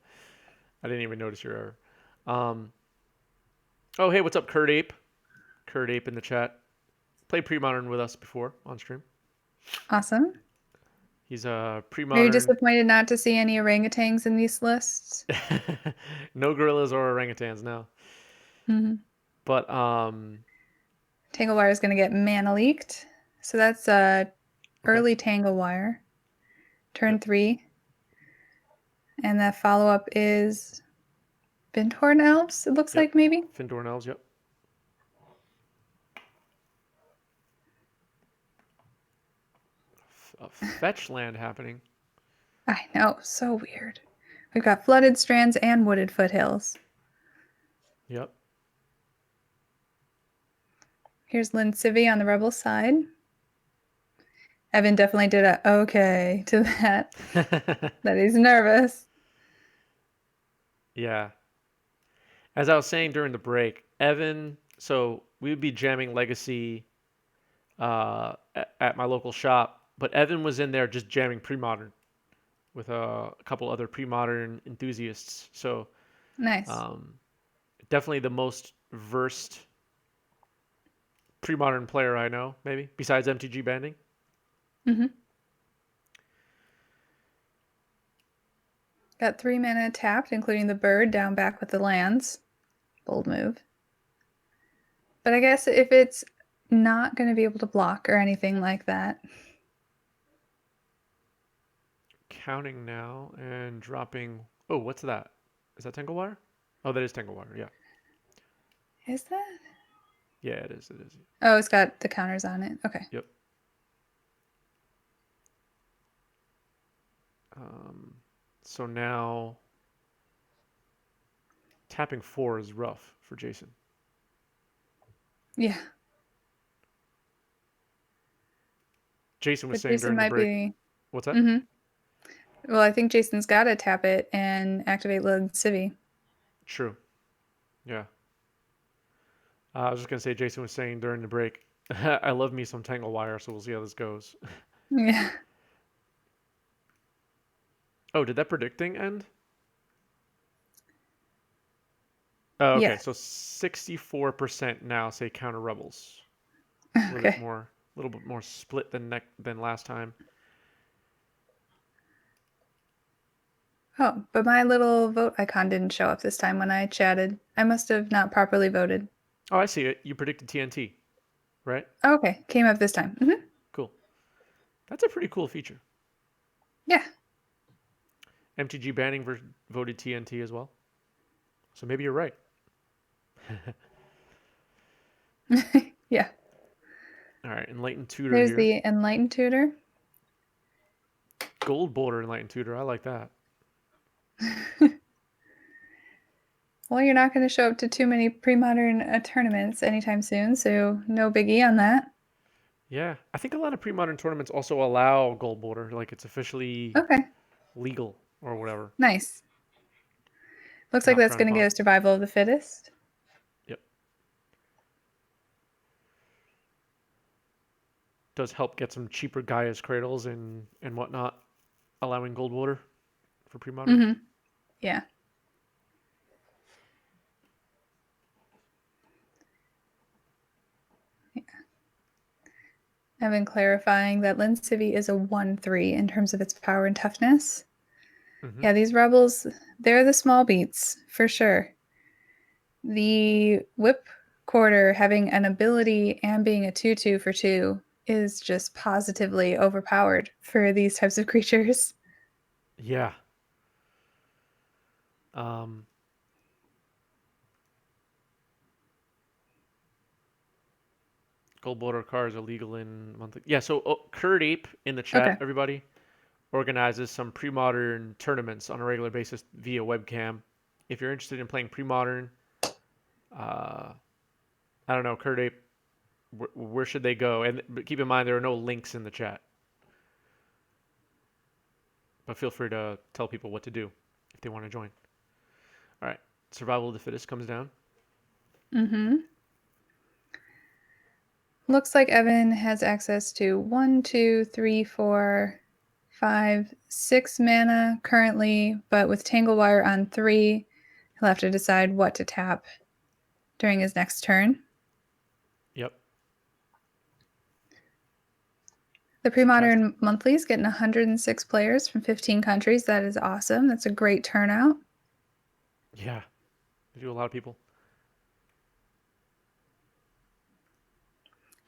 I didn't even notice your error. Oh, hey, what's up, Kurt Ape? Kurt Ape in the chat. Played Premodern with us before on stream. Awesome. He's a Are you Premodern. disappointed not to see any orangutans in these lists? No gorillas or orangutans, no. Mm-hmm. But Tangle Wire is going to get mana leaked. So that's early Tangle Wire. Turn Yep. 3. And that follow-up is Binthorn Elves, it looks like, maybe? Findorn Elves, yep. A fetch land happening. I know, so weird. We've got Flooded Strands and Wooded Foothills. Yep. Here's Lynn Civy on the Rebel side. Evan definitely did a okay to that. That he's nervous. Yeah. As I was saying during the break, Evan, so we would be jamming Legacy at my local shop, but Evan was in there just jamming Premodern with a couple other Premodern enthusiasts. So Nice. definitely the most versed pre-modern player I know, maybe besides MTG banding. Mm-hmm. Got 3 mana tapped, including the bird down back with the lands. Bold move. But I guess if it's not going to be able to block or anything like that. Counting now and dropping. Oh, what's that? Is that Tangle Wire? Oh, that is Tangle Wire. Yeah. Is that? Yeah, it is. It is. Oh, it's got the counters on it. Okay. Yep. Um, so now tapping 4 is rough for Jason. Yeah. Jason was But saying Jason during the might break. be. What's that? Mm-hmm. Well, I think Jason's got to tap it and activate Led Civi. True. Yeah. I was just gonna say Jason was saying during the break. I love me some Tangle Wire, so we'll see how this goes. Yeah. Oh, did that predicting end? Oh, okay. Yes. So 64% now say counter rebels. A Okay. little bit more split than last time. Oh, but my little vote icon didn't show up this time when I chatted. I must have not properly voted. Oh, I see it. You predicted TNT, right? Oh, okay. Came up this time. Mm-hmm. Cool. That's a pretty cool feature. Yeah. MTG banning voted TNT as well. So maybe you're right. Yeah. All right, Enlightened Tutor There's here. the Enlightened Tutor. Gold border Enlightened Tutor. I like that. Well, you're not going to show up to too many pre-modern tournaments anytime soon, so no biggie on that. Yeah, I think a lot of pre-modern tournaments also allow gold border, like it's officially Okay. legal or whatever. Nice. Looks like Not that's frowned going to upon. get a survival of the fittest. Yep. Does help get some cheaper Gaia's cradles and whatnot, allowing gold border for pre-modern. Mm-hmm. Yeah. I've been clarifying that Lin Civi is a 1/3 in terms of its power and toughness. Mm-hmm. Yeah, these rebels, they're the small beats, for sure. The Whip Quarter having an ability and being a 2/2 for 2 is just positively overpowered for these types of creatures. Yeah. Um, Gold border cards are legal in monthly. Yeah, so Kurt Ape in the chat, Okay. everybody, organizes some pre-modern tournaments on a regular basis via webcam. If you're interested in playing pre-modern, uh, I don't know, Kurt Ape, where should they go? And but keep in mind there are no links in the chat, but feel free to tell people what to do if they want to join. All right, Survival of the Fittest comes down. Mm-hmm. Looks like Evan has access to 1, 2, 3, 4, 5, 6 mana currently, but with Tangle Wire on 3, he'll have to decide what to tap during his next turn. Yep. The pre-modern monthly is getting 106 players from 15 countries. That is awesome. That's a great turnout. Yeah, they do a lot of people.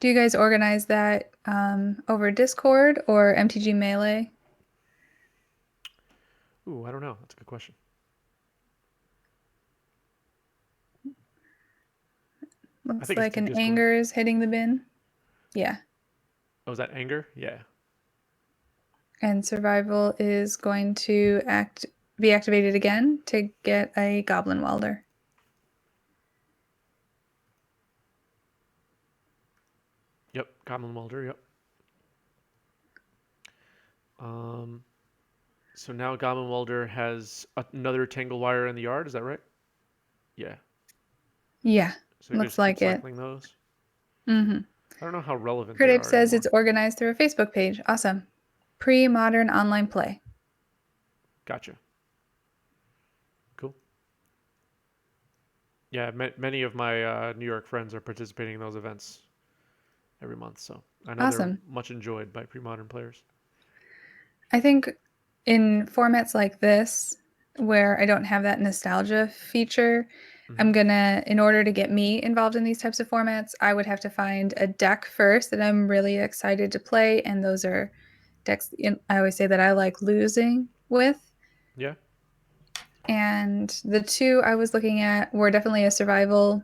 Do you guys organize that over Discord or MTG Melee? Ooh, I don't know. That's a good question. I Looks think it's like through an Discord. anger is hitting the bin. Yeah. Oh, is that Anger? Yeah. And survival is going to be activated again to get a Goblin Welder. Yep, Goblin Welder, yep. So now Goblin Welder has another Tangle Wire in the yard, is that right? Yeah. Yeah, So you looks just keep like it. cycling those. Mm-hmm. I don't know how relevant they Critic are says anymore. it's organized through a Facebook page. Awesome. Pre-modern online play. Gotcha. Cool. Yeah, many of my New York friends are participating in those events. every month. So I know they're Awesome. much enjoyed by pre-modern players. I think in formats like this, where I don't have that nostalgia feature, Hmm. I'm gonna, in order to get me involved in these types of formats, I would have to find a deck first that I'm really excited to play. And those are decks I always say that I like losing with. Yeah. And the two I was looking at were definitely a survival.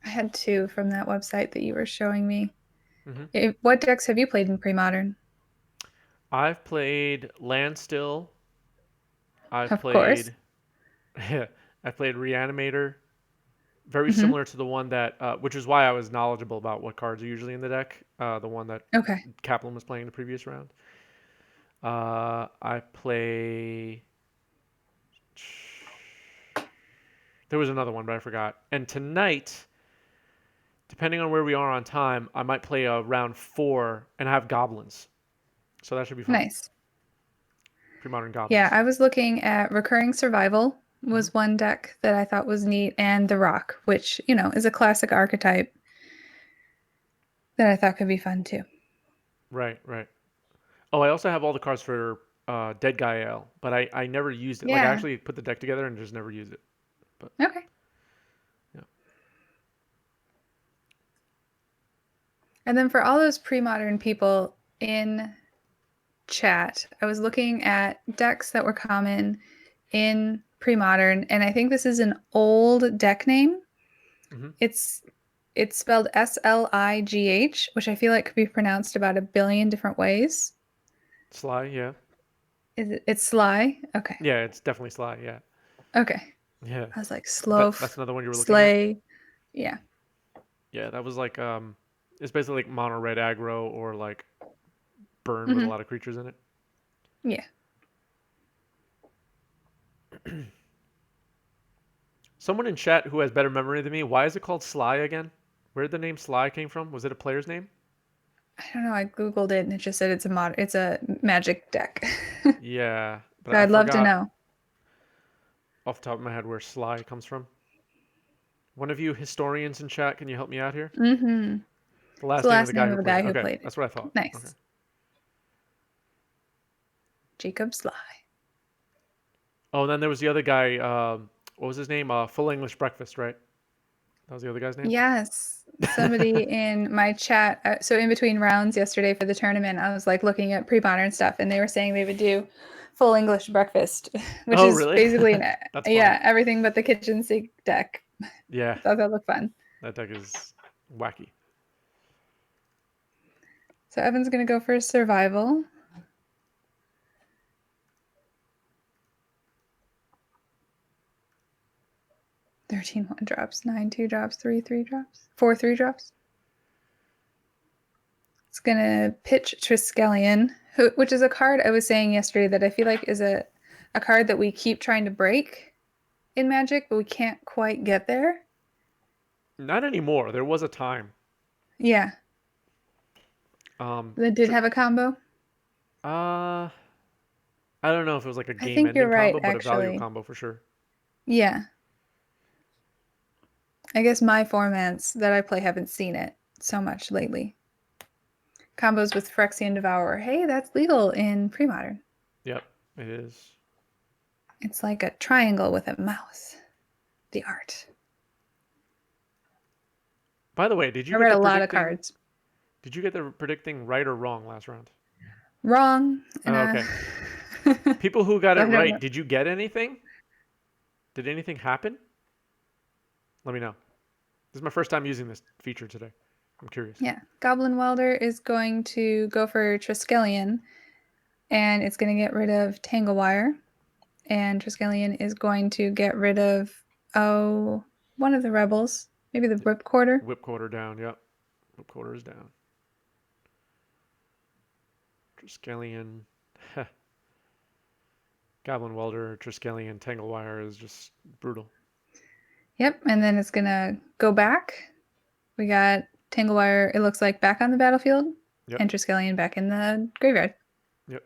I had two from that website that you were showing me. Hmm. What decks have you played in Premodern? I've played Landstill. I've Of course. played I played Reanimator. Very Hmm. similar to the one that, which is why I was knowledgeable about what cards are usually in the deck. The one that Okay. Kaplan was playing the previous round. I play. There was another one, but I forgot. And tonight, depending on where we are on time, I might play a round 4 and have goblins. So that should be fun. Nice. Pre-modern Yeah, goblins. I was looking at Recurring Survival Hmm. was one deck that I thought was neat, and The Rock, which, is a classic archetype that I thought could be fun too. Right, right. Oh, I also have all the cards for Dead Guy L, but I never used it. Like I Yeah. actually put the deck together and just never used it. But Okay. yeah. And then for all those pre-modern people in chat, I was looking at decks that were common in pre-modern, and I think this is an old deck name. Hmm. It's it's spelled Sligh, which I feel like could be pronounced about a billion different ways. Sly, yeah. It's Sly? Okay. Yeah, it's definitely Sly, yeah. Okay. Yeah. I was like That's Sloth, another one you were looking at? Slay. Yeah. Yeah, that was like it's basically like mono red aggro or like burn with a Hmm. lot of creatures in it. Yeah. Someone in chat who has better memory than me, why is it called Sly again? Where did the name Sly came from? Was it a player's name? I don't know. I googled it and it just said it's a magic deck. Yeah, but So I I'd love to forgot know. off the top of my head where Sly comes from. One of you historians in chat, can you help me out here? Mm-hmm. The It's the last name of last the guy name who of a played guy it. who Okay, played it. that's what I thought. Okay. Nice. Jacob Sly. Oh, and then there was the other guy. What was his name? Full English Breakfast, right? That was the other guy's name. Yes. Somebody in my chat. So in between rounds yesterday for the tournament, I was like looking at pre-modern stuff, and they were saying they would do full English breakfast, which Oh, is really? basically That's funny. yeah, everything but the kitchen sink deck. Yeah, Thought that looked fun. that deck is wacky. So Evan's gonna go for survival. 13 1 drops, 9 2 drops, 3 3 drops, 4 3 drops. It's gonna pitch Triskelion, which is a card I was saying yesterday that I feel like is a card that we keep trying to break in Magic, but we can't quite get there. Not anymore. There was a time. Yeah, Um, that did have a combo. uh, I don't know if it was like a I think you're game-ending right, combo, but a value actually. combo for sure. Yeah, I guess my formats that I play haven't seen it so much lately. Combos with Phyrexian Devourer. Hey, that's legal in Premodern. Yep, it is. It's like a triangle with a mouse. The art. By the way, did you I get read the a lot of predicting? cards. Did you get the predicting right or wrong last round? Wrong. And Oh, okay. so People who got it I don't right, know. did you get anything? Did anything happen? Let me know. This is my first time using this feature today. I'm curious. Yeah. Goblin Welder is going to go for Triskelion, and it's going to get rid of Tanglewire. And Triskelion is going to get rid of, one of the rebels. Maybe the Ripcorder. Whip quarter down. Yep. Whip quarter is down. Triskelion. Goblin Welder, Triskelion, Tanglewire is just brutal. Yep. And then it's going to go back. We got Tanglewire, it looks like, back on the battlefield, Yep. and Triskelion back in the graveyard. Yep.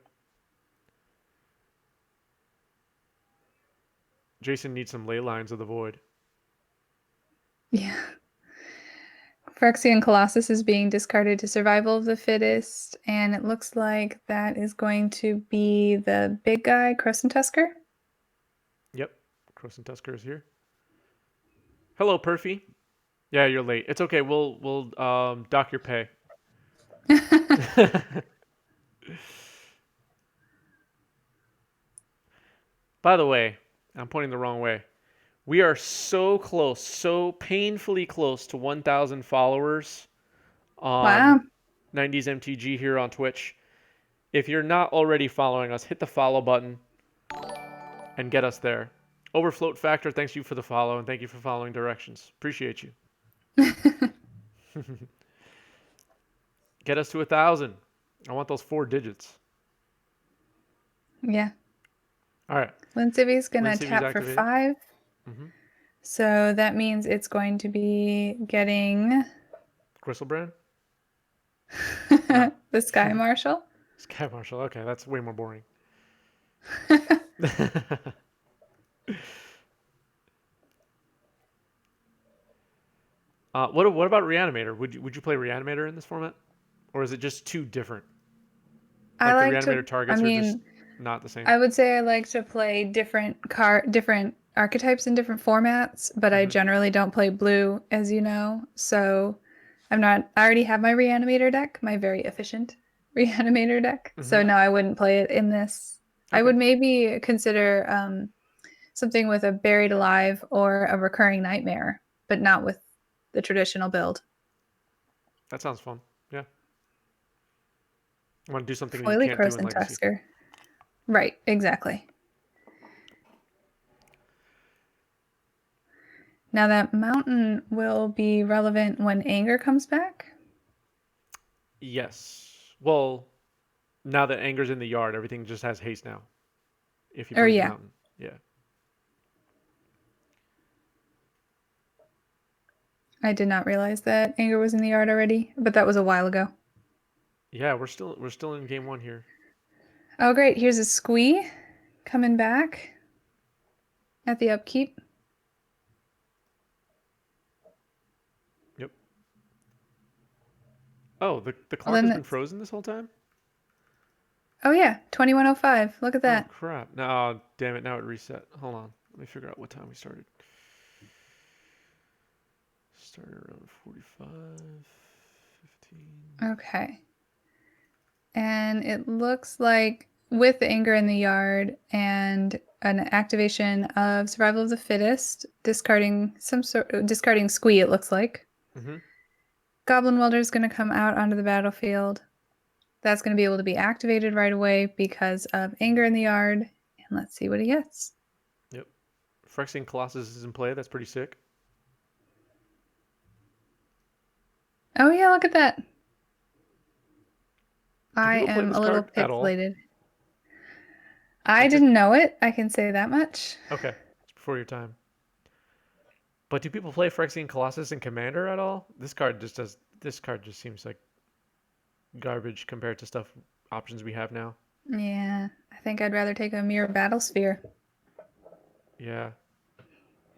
Jason needs some ley lines of the void. Yeah. Phyrexian Colossus is being discarded to Survival of the Fittest, and it looks like that is going to be the big guy, Crescent Tusker. Yep. Crescent Tusker is here. Hello, Perfy. Yeah, you're late. It's okay. We'll dock your pay. By the way, I'm pointing the wrong way. We are so close, so painfully close to 1,000 followers on Wow. 90s MTG here on Twitch. If you're not already following us, hit the follow button and get us there. Overfloat Factor, thanks you for the follow and thank you for following directions. Appreciate you. Get us to 1,000. I want those 4 digits. Yeah. All right. Lincivi's going to Lincivi's tap for activated. 5. Mm-hmm. So that means it's going to be getting Gristlebrand? the Sky Marshal. Sky Marshal. Okay, that's way more boring. What about Reanimator? Would you play Reanimator in this format, or is it just too different? I Like the like to, Reanimator I targets are just mean, not the same. I would say I like to play different archetypes in different formats, but I Mhm. generally don't play blue, as you know. So I already have my Reanimator deck, my very efficient Reanimator deck. So Mhm. no, I wouldn't play it in this. I Okay. would maybe consider something with a Buried Alive or a Recurring Nightmare, but not with the traditional build. That sounds fun. Yeah. I want to do something that you Foily can't do in Crescent Legacy. Tusker. Right, exactly. Now that mountain will be relevant when anger comes back. Yes. Well, now that Anger's in the yard, everything just has haste now. If he Or plays the yeah, mountain. Yeah. I did not realize that anger was in the yard already, but that was a while ago. Yeah, we're still in game 1 here. Oh great, here's a Squee coming back at the upkeep. Yep. Oh, the Well, clock then has been that's, frozen this whole time? oh yeah, 21:05. Look at Oh that. crap. No, damn it, now it reset. Hold on. Let me figure out what time we started. Started around 45, 15. Okay. And it looks like with the anger in the yard and an activation of Survival of the Fittest, discarding Squee, it looks like. Mm-hmm. Goblin Welder is going to come out onto the battlefield. That's going to be able to be activated right away because of anger in the yard. And let's see what he gets. Yep. Phyrexian Colossus is in play. That's pretty sick. Oh yeah, look at that. Do I people play am this a little card at all? pixelated. I Like this? didn't know it. I can say that much. Okay. It's before your time. But do people play Phyrexian Colossus and Commander at all? This card just does. This card just seems like garbage compared to stuff options we have now. Yeah, I think I'd rather take a Mirror Battlesphere. Yeah.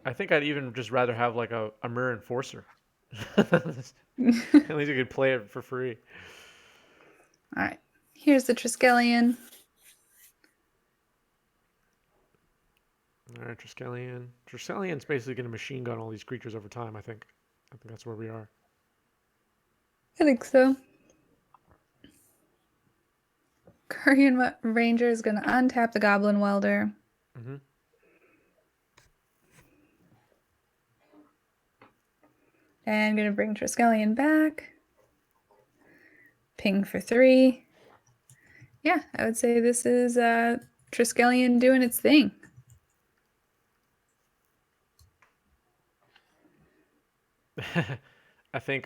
I think I'd even just rather have like a Mirror Enforcer. At least you could play it for free. All right, here's the Triskelion. All right, Triskelion. Triskelion's basically going to machine gun all these creatures over time, I think. I think that's where we are. I think so. Guardian Ranger is going to untap the Goblin Welder. Mm-hmm. And going to bring Triskelion back. Ping for 3. Yeah, I would say this is Triskelion doing its thing. I think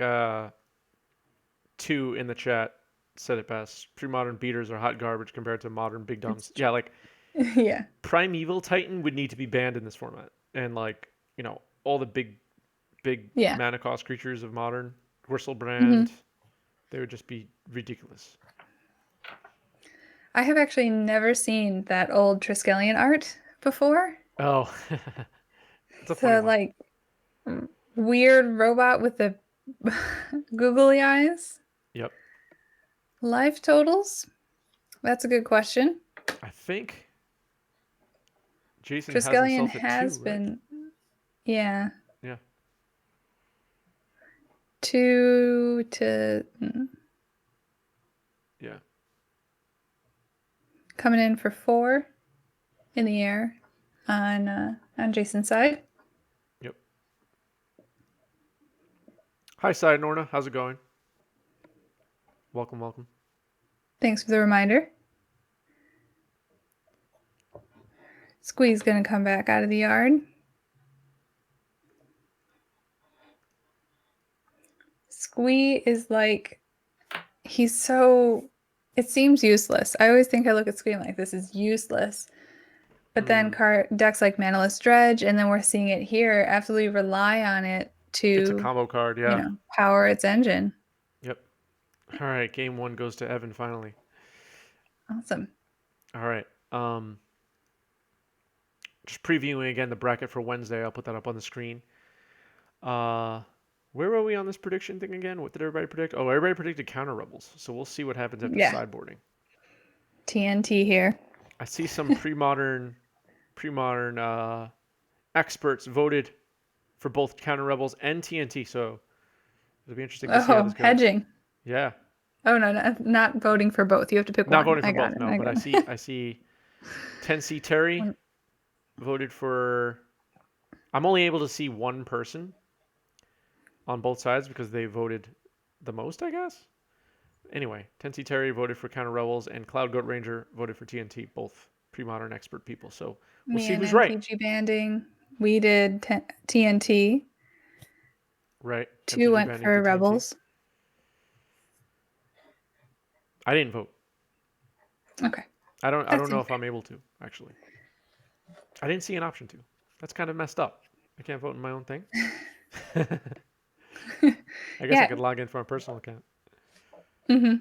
2 in the chat said it best. Premodern beaters are hot garbage compared to modern big It's dumbs. Yeah, like yeah. Primeval Titan would need to be banned in this format. And like, all the big Yeah. mana cost creatures of modern, Gristlebrand, Mm-hmm. they would just be ridiculous. I have actually never seen that old Triskelion art before. Oh. It's a funny So one. like weird robot with the Googly eyes. Yep. Life totals. That's a good question. I think Jason has Triskelion himself at two, has right? been, yeah, Yeah. 2 to Yeah. coming in for 4 in the air on Jason's side. Yep. Hi, Side Norna. How's it going? Welcome, welcome. Thanks for the reminder. Squee's gonna come back out of the yard. Squee is like, he's so, it seems useless. I always think I look at Squee and I'm like, this is useless. But then decks like Manaless Dredge, and then we're seeing it here, absolutely rely on it It's a to, combo card, yeah. power its engine. Yep. All right, game one goes to Evan finally. Awesome. All right. Just previewing again the bracket for Wednesday. I'll put that up on the screen. Uh, where were we on this prediction thing again? What did everybody predict? Oh, everybody predicted Counter Rebels. So we'll see what happens after Yeah. sideboarding. TNT here. I see some pre-modern experts voted for both Counter Rebels and TNT. So it'll be interesting to see how this goes. Hedging. Yeah. Oh no, not voting for both. You have to pick Not one. voting for both, no. But I see 10C Terry One. voted for. I'm only able to see one person on both sides because they voted the most, I guess. Anyway, 10C Terry voted for Counter Rebels and Cloud Goat Ranger voted for TNT, both pre-modern expert people. So we'll Me see and who's right. MTG banding. We did TNT. Right. 2 MTG went banding for to TNT. Rebels. I didn't vote. Okay. I don't know if I'm able to, actually. I didn't see an option to. That's kind of messed up. I can't vote in my own thing. I guess I could log in from a personal account. Mm-hmm.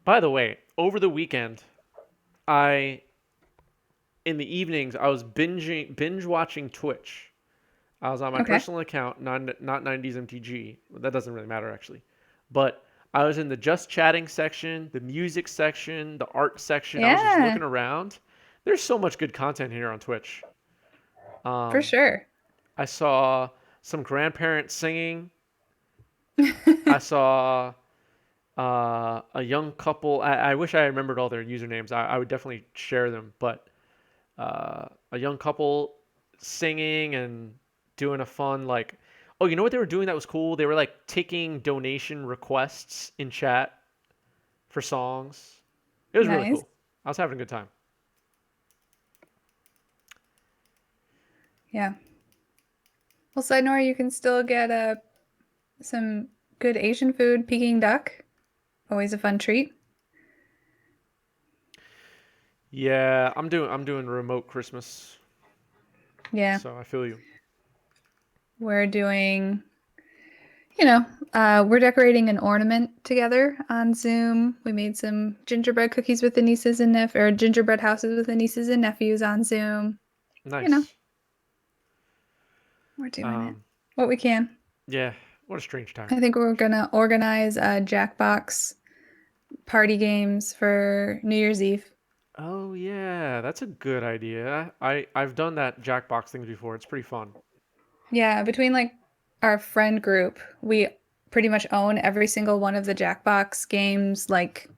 By the way, over the weekend, in the evenings, I was binge watching Twitch. I was on my personal account, not 90s MTG. That doesn't really matter, actually. But I was in the just chatting section, the music section, the art section. I was just looking around. There's so much good content here on Twitch. For sure. I saw some grandparents singing. I saw a young couple. I wish I remembered all their usernames. I would definitely share them. But a young couple singing and doing a fun like. Oh, you know what they were doing that was cool? They were like taking donation requests in chat for songs. It was really cool. I was having a good time. Yeah. Well, Sidenor, you can still get some good Asian food, Peking duck. Always a fun treat. Yeah, I'm doing remote Christmas. Yeah. So I feel you. We're doing, we're decorating an ornament together on Zoom. We made some gingerbread cookies with the nieces and or gingerbread houses with the nieces and nephews on Zoom. Nice. We're doing it. What we can. Yeah. What a strange time. I think we're gonna organize Jackbox party games for New Year's Eve. Oh yeah, that's a good idea. I've done that Jackbox things before. It's pretty fun. Yeah, between like our friend group, we pretty much own every single one of the Jackbox games, like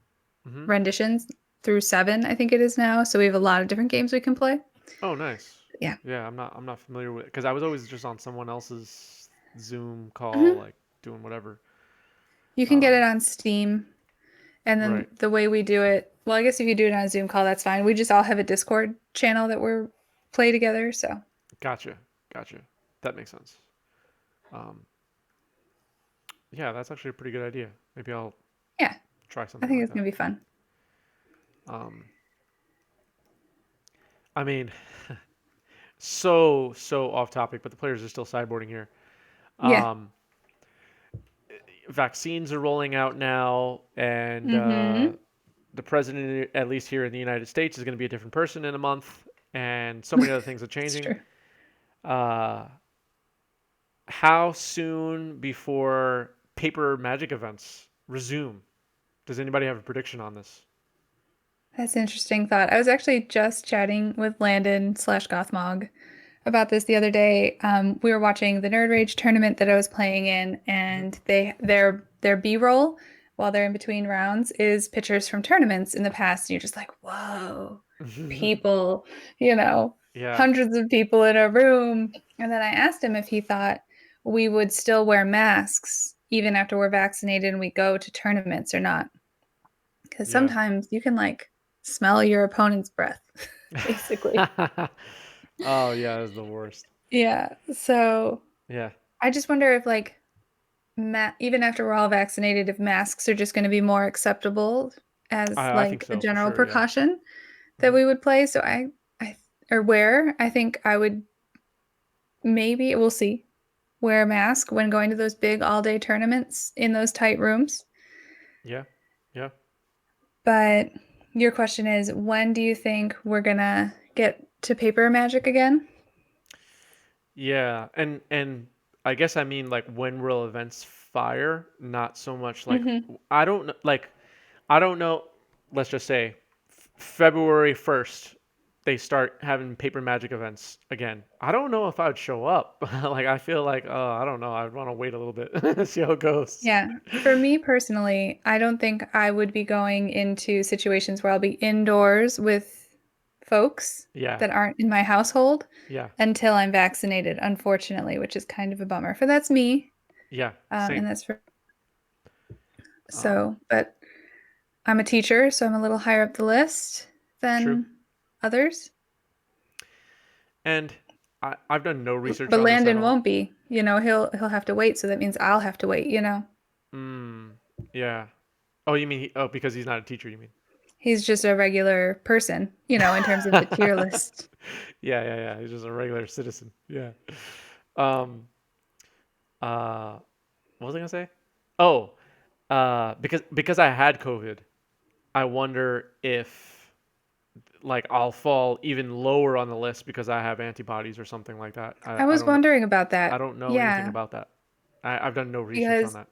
renditions through 7, I think it is now. So we have a lot of different games we can play. Oh, nice. Yeah. Yeah, I'm not familiar with it because I was always just on someone else's Zoom call, like doing whatever. You can get it on Steam. And then the way we do it, well, I guess if you do it on a Zoom call, that's fine. We just all have a Discord channel that we're play together. So. Gotcha. That makes sense. Yeah, that's actually a pretty good idea. Maybe I'll try something. I think like it's gonna be fun. I mean, so off topic, but the players are still sideboarding here. Yeah. Vaccines are rolling out now, and the president, at least here in the United States, is going to be a different person in a month, and so many other things are changing. It's true. how soon before paper magic events resume? Does anybody have a prediction on this? That's an interesting thought. I was actually just chatting with Landon slash Gothmog about this the other day. We were watching the Nerd Rage tournament that I was playing in, Hmm. and their B-roll while they're in between rounds is pictures from tournaments in the past, and you're just like, whoa, people, Yeah. hundreds of people in a room. And then I asked him if he thought we would still wear masks even after we're vaccinated and we go to tournaments or not. Because Yeah. sometimes you can like smell your opponent's breath, basically. Oh yeah, that's the worst. Yeah. So Yeah. I just wonder if like even after we're all vaccinated, if masks are just going to be more acceptable as I think like a so for general sure. Yeah. precaution that Hmm. we would play. So I or wear. I think I would maybe we'll see wear a mask when going to those big all day tournaments in those tight rooms. Yeah. Yeah. But your question is, when do you think we're gonna get to paper magic again? Yeah. And I guess I mean like when will events fire, not so much like Hmm. I don't kn- like I don't know. Let's just say February 1st, they start having paper magic events again. I don't know if I'd show up. Like, I feel like, oh, I don't know. I'd want to wait a little bit, see how it goes. Yeah. For me personally, I don't think I would be going into situations where I'll be indoors with folks Yeah, that aren't in my household yeah, until I'm vaccinated, unfortunately, which is kind of a bummer. For that's me, yeah, and same. that's for Um, so. But I'm a teacher, so I'm a little higher up the list True. than others. And I've done no research But on this at Landon all. won't be. He'll have to wait, so that means I'll have to wait. Mm, yeah. Oh, you mean, oh, because he's not a teacher, you mean? He's just a regular person, in terms of the tier list. Yeah, yeah, yeah. He's just a regular citizen. Yeah. Um, uh, what was I gonna say? Oh, because I had COVID, I wonder if like I'll fall even lower on the list because I have antibodies or something like that. I I was don't wondering about I that. don't know anything Yeah, about that. I've done no research on because that.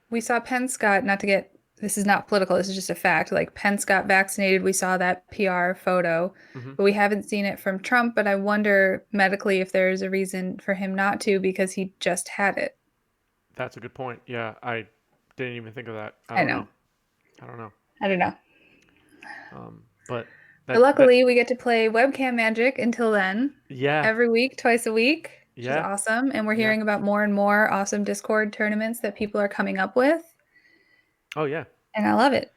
we saw Penn Scott, not to get, this is not political, this is just a fact. Like Penn Scott vaccinated, we saw that PR photo, Hmm. but we haven't seen it from Trump. But I wonder medically if there's a reason for him not to because he just had it. That's a good point. Yeah, I didn't even think of that. I I don't know. know. I don't know. I don't know. But But that luckily, we get to play webcam magic until then, yeah, every week, twice a week, which is yeah, awesome. And we're yeah. hearing about more and more awesome Discord tournaments that people are coming up with. Oh yeah. And I love it.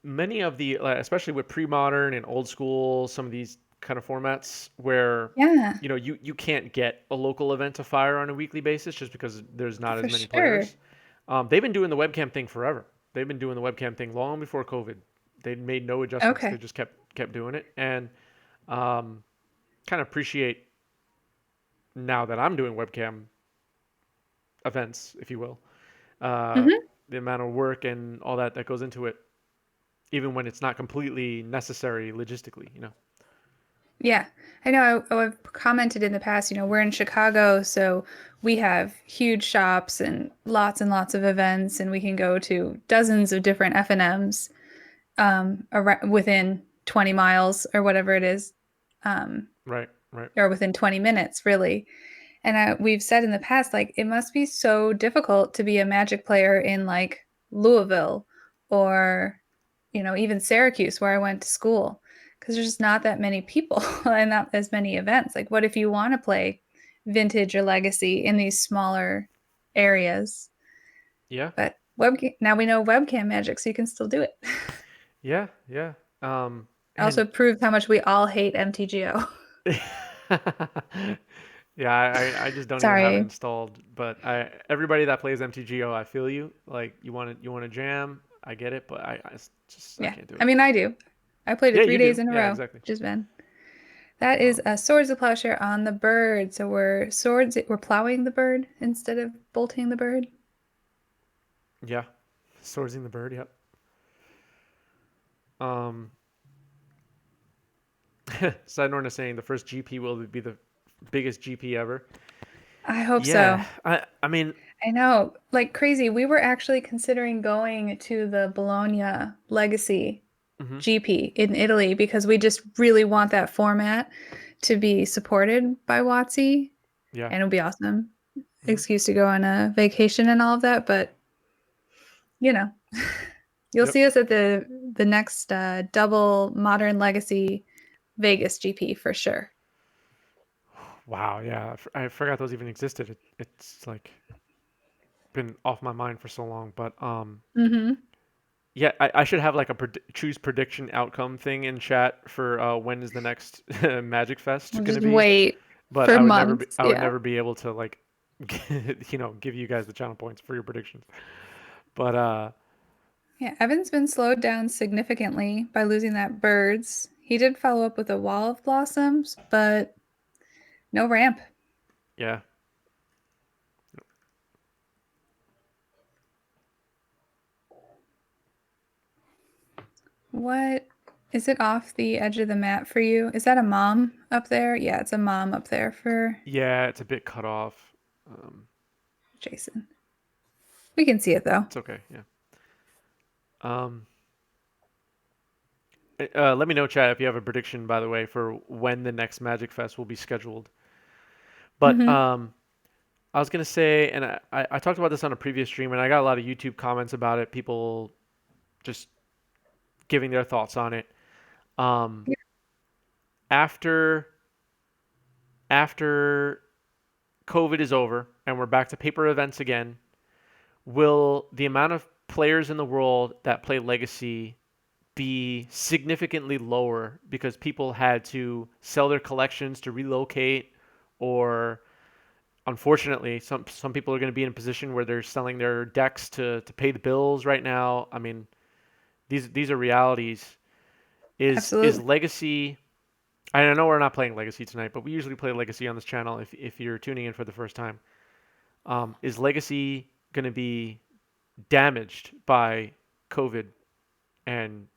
Many of the especially with pre-modern and old school, some of these kind of formats where Yeah, you can't get a local event to fire on a weekly basis just because there's not as for many sure. players. They've been doing the webcam thing forever. They've been doing the webcam thing long before COVID. They made no adjustments. They Okay. just kept doing it, and um, kind of appreciate now that I'm doing webcam events, if you will, uh, Hmm. the amount of work and all that goes into it, even when it's not completely necessary logistically. Yeah, I know. I've commented in the past, we're in Chicago, so we have huge shops and lots of events, and we can go to dozens of different FNMs within 20 miles or whatever it is, um, Right, right. or within 20 minutes, really. And we've said in the past, like, it must be so difficult to be a Magic player in like Louisville or, even Syracuse, where I went to school, because there's just not that many people and not as many events. Like, what if you want to play vintage or legacy in these smaller areas? Yeah, But now we know webcam magic, so you can still do it. yeah, yeah. Um, and Also proves how much we all hate MTGO. yeah, I just don't even have it Sorry. installed. But everybody that plays MTGO, I feel you. Like you want to jam, I get it, but I Yeah. can't do I it. mean, I do. I played Yeah, it you 3 days do. in a Yeah, row, exactly. which has been. That is Um, Swords of Plowshare on the bird. So we're plowing the bird instead of bolting the bird. yeah, Swordsing the Bird. Yep. Um, Sidorn is saying the first GP will be the biggest GP ever. I hope Yeah, so. I mean, I know, like crazy. We were actually considering going to the Bologna Legacy mhm, GP in Italy because we just really want that format to be supported by WotC, yeah, and it'll be awesome. mhm, Excuse to go on a vacation and all of that, but you know, you'll yep. see us at the next double Modern Legacy Vegas GP for sure. Wow, yeah, I forgot those even existed. It's like been off my mind for so long, but Mm-hmm. yeah, I should have like a choose prediction outcome thing in chat for when is the next Magic Fest We'll going to just be, wait but for months. I would Yeah. never be able to like give you guys the channel points for your predictions. But Yeah, Evan's been slowed down significantly by losing that birds. He did follow up with a wall of blossoms, but no ramp. yeah, What is it off the edge of the map for you? Is that a mom up there? Yeah, it's a mom up there for yeah, it's a bit cut off. Um, Jason. We can see it though. it's okay, yeah. Um, let me know, chat, if you have a prediction, by the way, for when the next Magic Fest will be scheduled. But Mm-hmm. I was gonna say, and I talked about this on a previous stream, and I got a lot of YouTube comments about it. People just giving their thoughts on it. Um, after after COVID is over and we're back to paper events again, will the amount of players in the world that play Legacy be significantly lower because people had to sell their collections to relocate, or unfortunately, some people are going to be in a position where they're selling their decks to pay the bills right now. I mean, these are realities. Is Absolutely. Legacy? I know we're not playing Legacy tonight, but we usually play Legacy on this channel. If you're tuning in for the first time, is Legacy going to be damaged by COVID and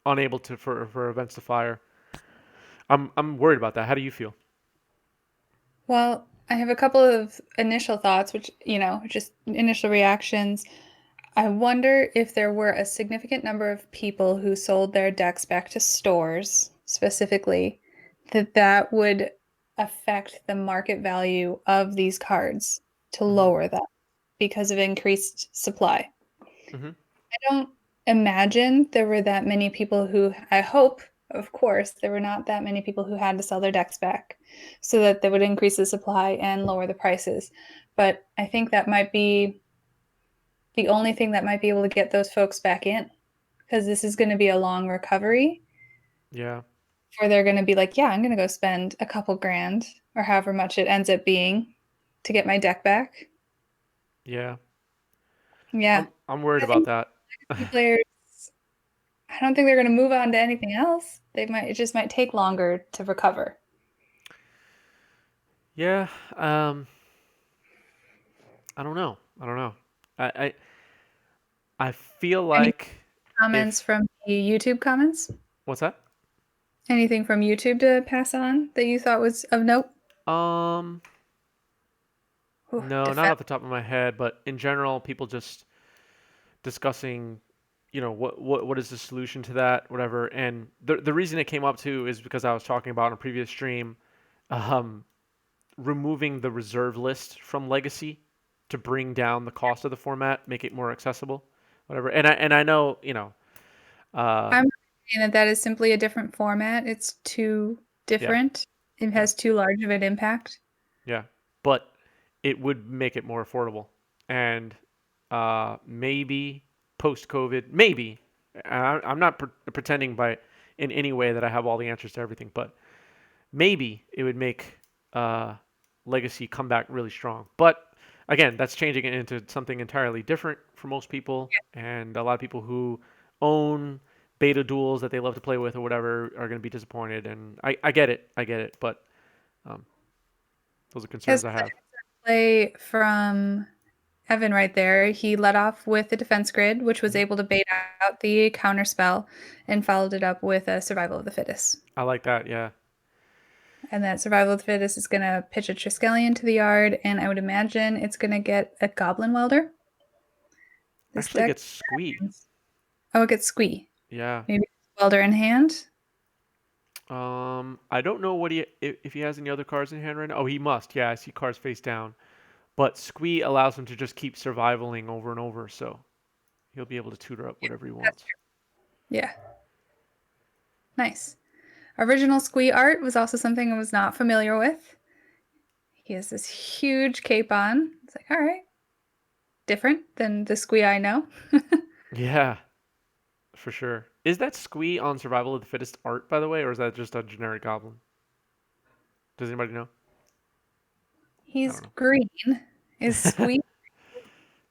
unable to for events to fire? I'm worried about that. How do you feel? Well, I have a couple of initial thoughts, which, just initial reactions. I wonder if there were a significant number of people who sold their decks back to stores specifically, that would affect the market value of these cards to Hmm. lower that because of increased supply. Hmm. I don't imagine there were that many people who, I hope, of course, there were not that many people who had to sell their decks back so that they would increase the supply and lower the prices. But I think that might be the only thing that might be able to get those folks back in because this is going to be a long recovery Yeah, where they're going to be like, yeah, I'm going to go spend a couple grand or however much it ends up being to get my deck back. yeah. Yeah. I'm worried I about think that. players, I don't think they're going to move on to anything else. It just might take longer to recover. Yeah. Um. I don't know. I don't know. I I feel Any like comments if from the YouTube comments? what's that? Anything from YouTube to pass on that you thought was of note? Um. Ooh, No, not defense. off the top of my head, but in general, people just discussing, what is the solution to that, whatever. And the reason it came up too is because I was talking about in a previous stream, um, removing the reserve list from Legacy to bring down the cost of the format, make it more accessible, whatever. And I know, uh, I'm saying that is simply a different format. It's too yeah, different. It yeah, has too large of an impact. yeah, but it would make it more affordable. And maybe post COVID, maybe. I'm not pretending by in any way that I have all the answers to everything, but maybe it would make uh, Legacy come back really strong. But again, that's changing it into something entirely different for most people, and a lot of people who own beta duels that they love to play with or whatever are going to be disappointed. And I get it, I get it, but um, those are As concerns I have. play from Evan right there, he led off with the defense grid, which was Hmm. able to bait out the counter spell and followed it up with a survival of the fittest. I like that. Yeah. and that Survival of the Fittest is going to pitch a Triskelion to the yard, and I would imagine it's going to get a Goblin Welder. This Actually deck. gets Squee. Oh, it gets Squee. Yeah. Maybe Welder in hand. I don't know what if he has any other cards in hand right now. Oh, he must. Yeah, I see cards face down. But Squee allows him to just keep survivaling over and over, so he'll be able to tutor up whatever he wants. Yeah. Nice. Original Squee art was also something I was not familiar with. He has this huge cape on. It's like, all right. Different than the Squee I know. Yeah, for sure. Is that Squee on Survival of the Fittest art, by the way, or is that just a generic goblin? Does anybody know? He's know. green. Is Squee?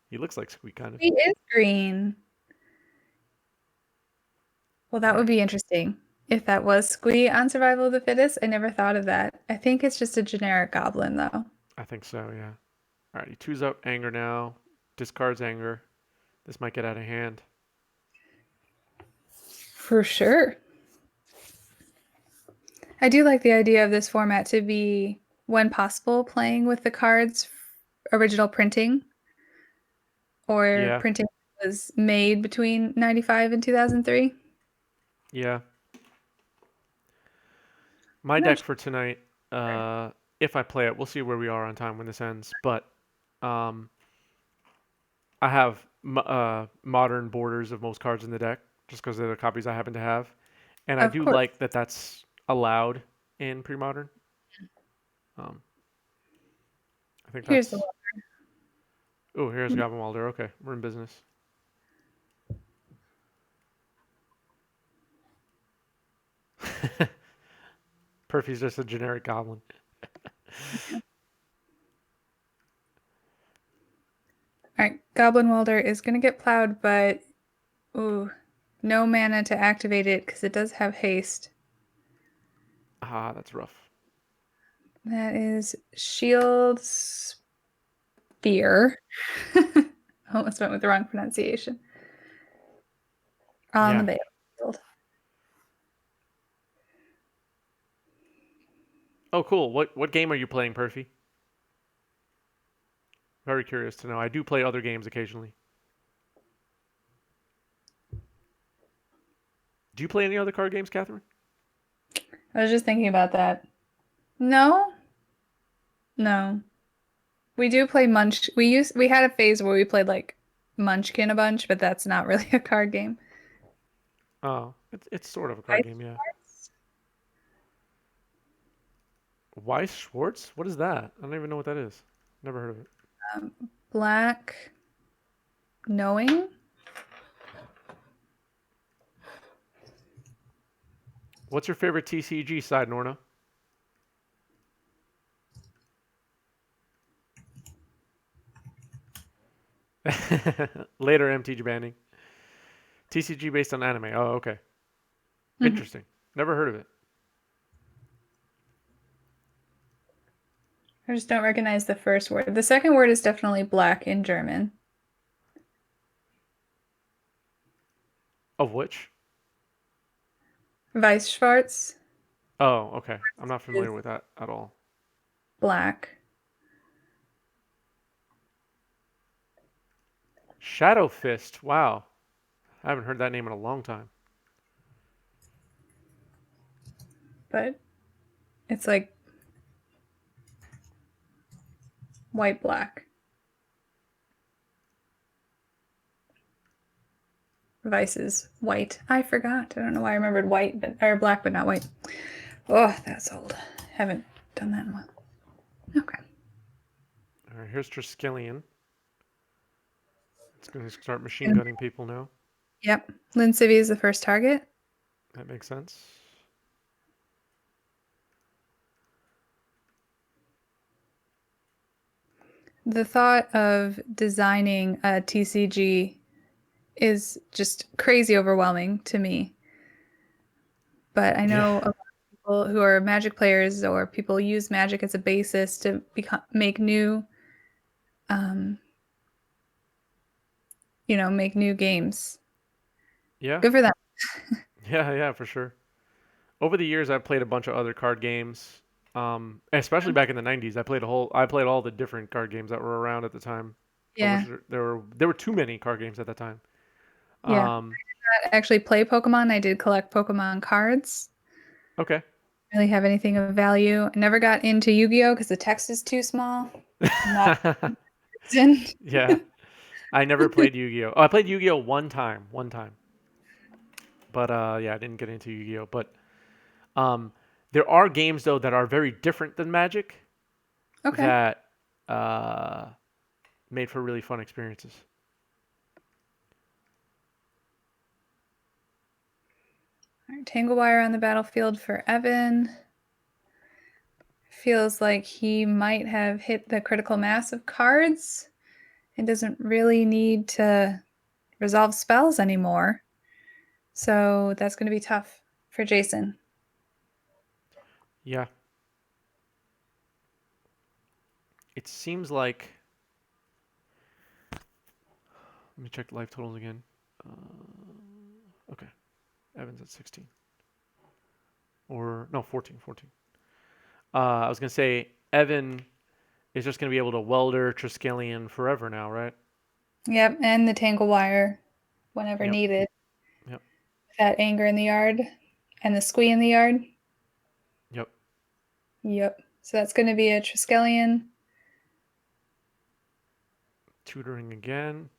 He looks like Squee, kind of. He is green. Well, that would be interesting. If that was Squee on Survival of the Fittest, I never thought of that. I think it's just a generic goblin, though. I think so, yeah. All right, he twos up Anger now. Discards Anger. This might get out of hand. For sure. I do like the idea of this format to be, when possible, playing with the cards original printing or printing was made between 95 and 2003. Yeah. My deck for tonight, if I play it, we'll see where we are on time when this ends, but I have modern borders of most cards in the deck, just because they're the copies I happen to have. And I do like that that's allowed in Premodern. I think Here's that's... Oh, here's Goblin Welder. Okay, we're in business. Perfy's just a generic goblin. Alright, Goblin Welder is going to get plowed, but ooh, no mana to activate it because it does have haste. Ah, that's rough. That is Shield Spear. Almost went with the wrong pronunciation. On the battlefield. Oh, cool. What game are you playing, Perfy? Very curious to know. I do play other games occasionally. Do you play any other card games, Catherine? I was just thinking about that. No. We do play Munch. We had a phase where we played like Munchkin a bunch, but that's not really a card game. Oh, it's sort of a card game, yeah. Weiss Schwartz? What is that? I don't even know what that is. Never heard of it. Black Knowing? What's your favorite TCG side, Norna? Later MTG banning. TCG based on anime. Oh, okay. Interesting. Never heard of it. I just don't recognize the first word. The second word is definitely black in German. Of which? Weißschwarz. Oh, okay. I'm not familiar with that at all. Black. Shadow Fist. Wow. I haven't heard that name in a long time. But it's like white-black. Vice is white. I forgot. I don't know why I remembered white, or black, but not white. Oh, that's old. Haven't done that in a while. Okay. All right, here's Triskelion. It's going to start machine gunning people now. Yep. Lynn Civvy is the first target. That makes sense. The thought of designing a TCG is just crazy overwhelming to me. But I know a lot of people who are Magic players or people use Magic as a basis to make new, make new games. Yeah. Good for them. Yeah, for sure. Over the years, I've played a bunch of other card games. Especially back in the '90s. I played all the different card games that were around at the time. I wish Yeah. there were too many card games at that time. Yeah. Um, I did not actually play Pokemon. I did collect Pokemon cards. okay. Really have anything of value. I never got into Yu-Gi-Oh because the text is too small. Not interested. Yeah, I never played Yu-Gi-Oh. Oh, I played Yu-Gi-Oh one time. But yeah, I didn't get into Yu-Gi-Oh. But um, there are games though that are very different than Magic Okay. that uh, made for really fun experiences. All right, Tanglewire on the battlefield for Evan. Feels like he might have hit the critical mass of cards and doesn't really need to resolve spells anymore. So that's going to be tough for Jason. Yeah, it seems like. Let me check the life totals again. Okay, Evan's at 16 or no 14, 14. I was gonna say Evan is just gonna be able to welder Triskelion forever now, right? Yep, and the Tanglewire whenever Yep. needed. Yep. That anger in the yard and the squee in the yard. Yep. Yep. So that's going to be a Triskelion. Tutoring again.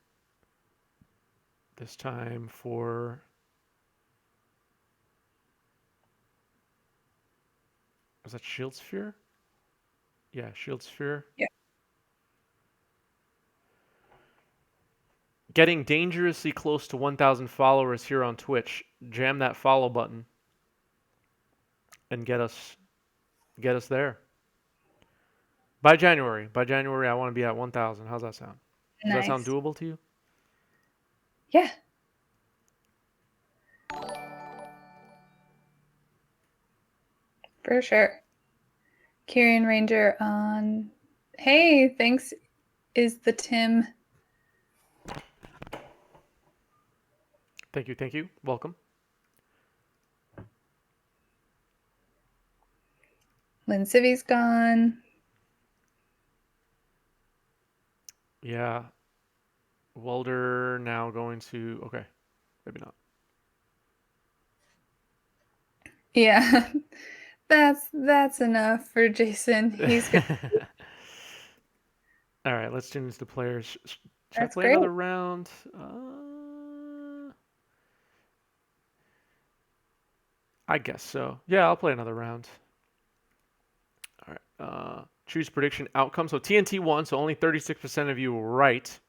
This time for was that Shield Sphere? Yeah, Shield Sphere. Yeah. Getting dangerously close to 1,000 followers here on Twitch. Jam that follow button and get us there. By January. By January, I want to be at 1,000. How's that sound? Does that sound Nice. doable to you? Yeah. For sure. Kyrian Ranger on. Hey, thanks. Is the Tim. Thank you. Thank you. Welcome. Lynn Civi's gone. Yeah. Welder now going to. Okay. Maybe not. Yeah. That's enough for Jason. He's good. All right. Let's tune into the players. Should I That's play great. another round? I guess so. Yeah, I'll play another round. All right. Choose prediction outcome. So TNT won, so only 36% of you were right.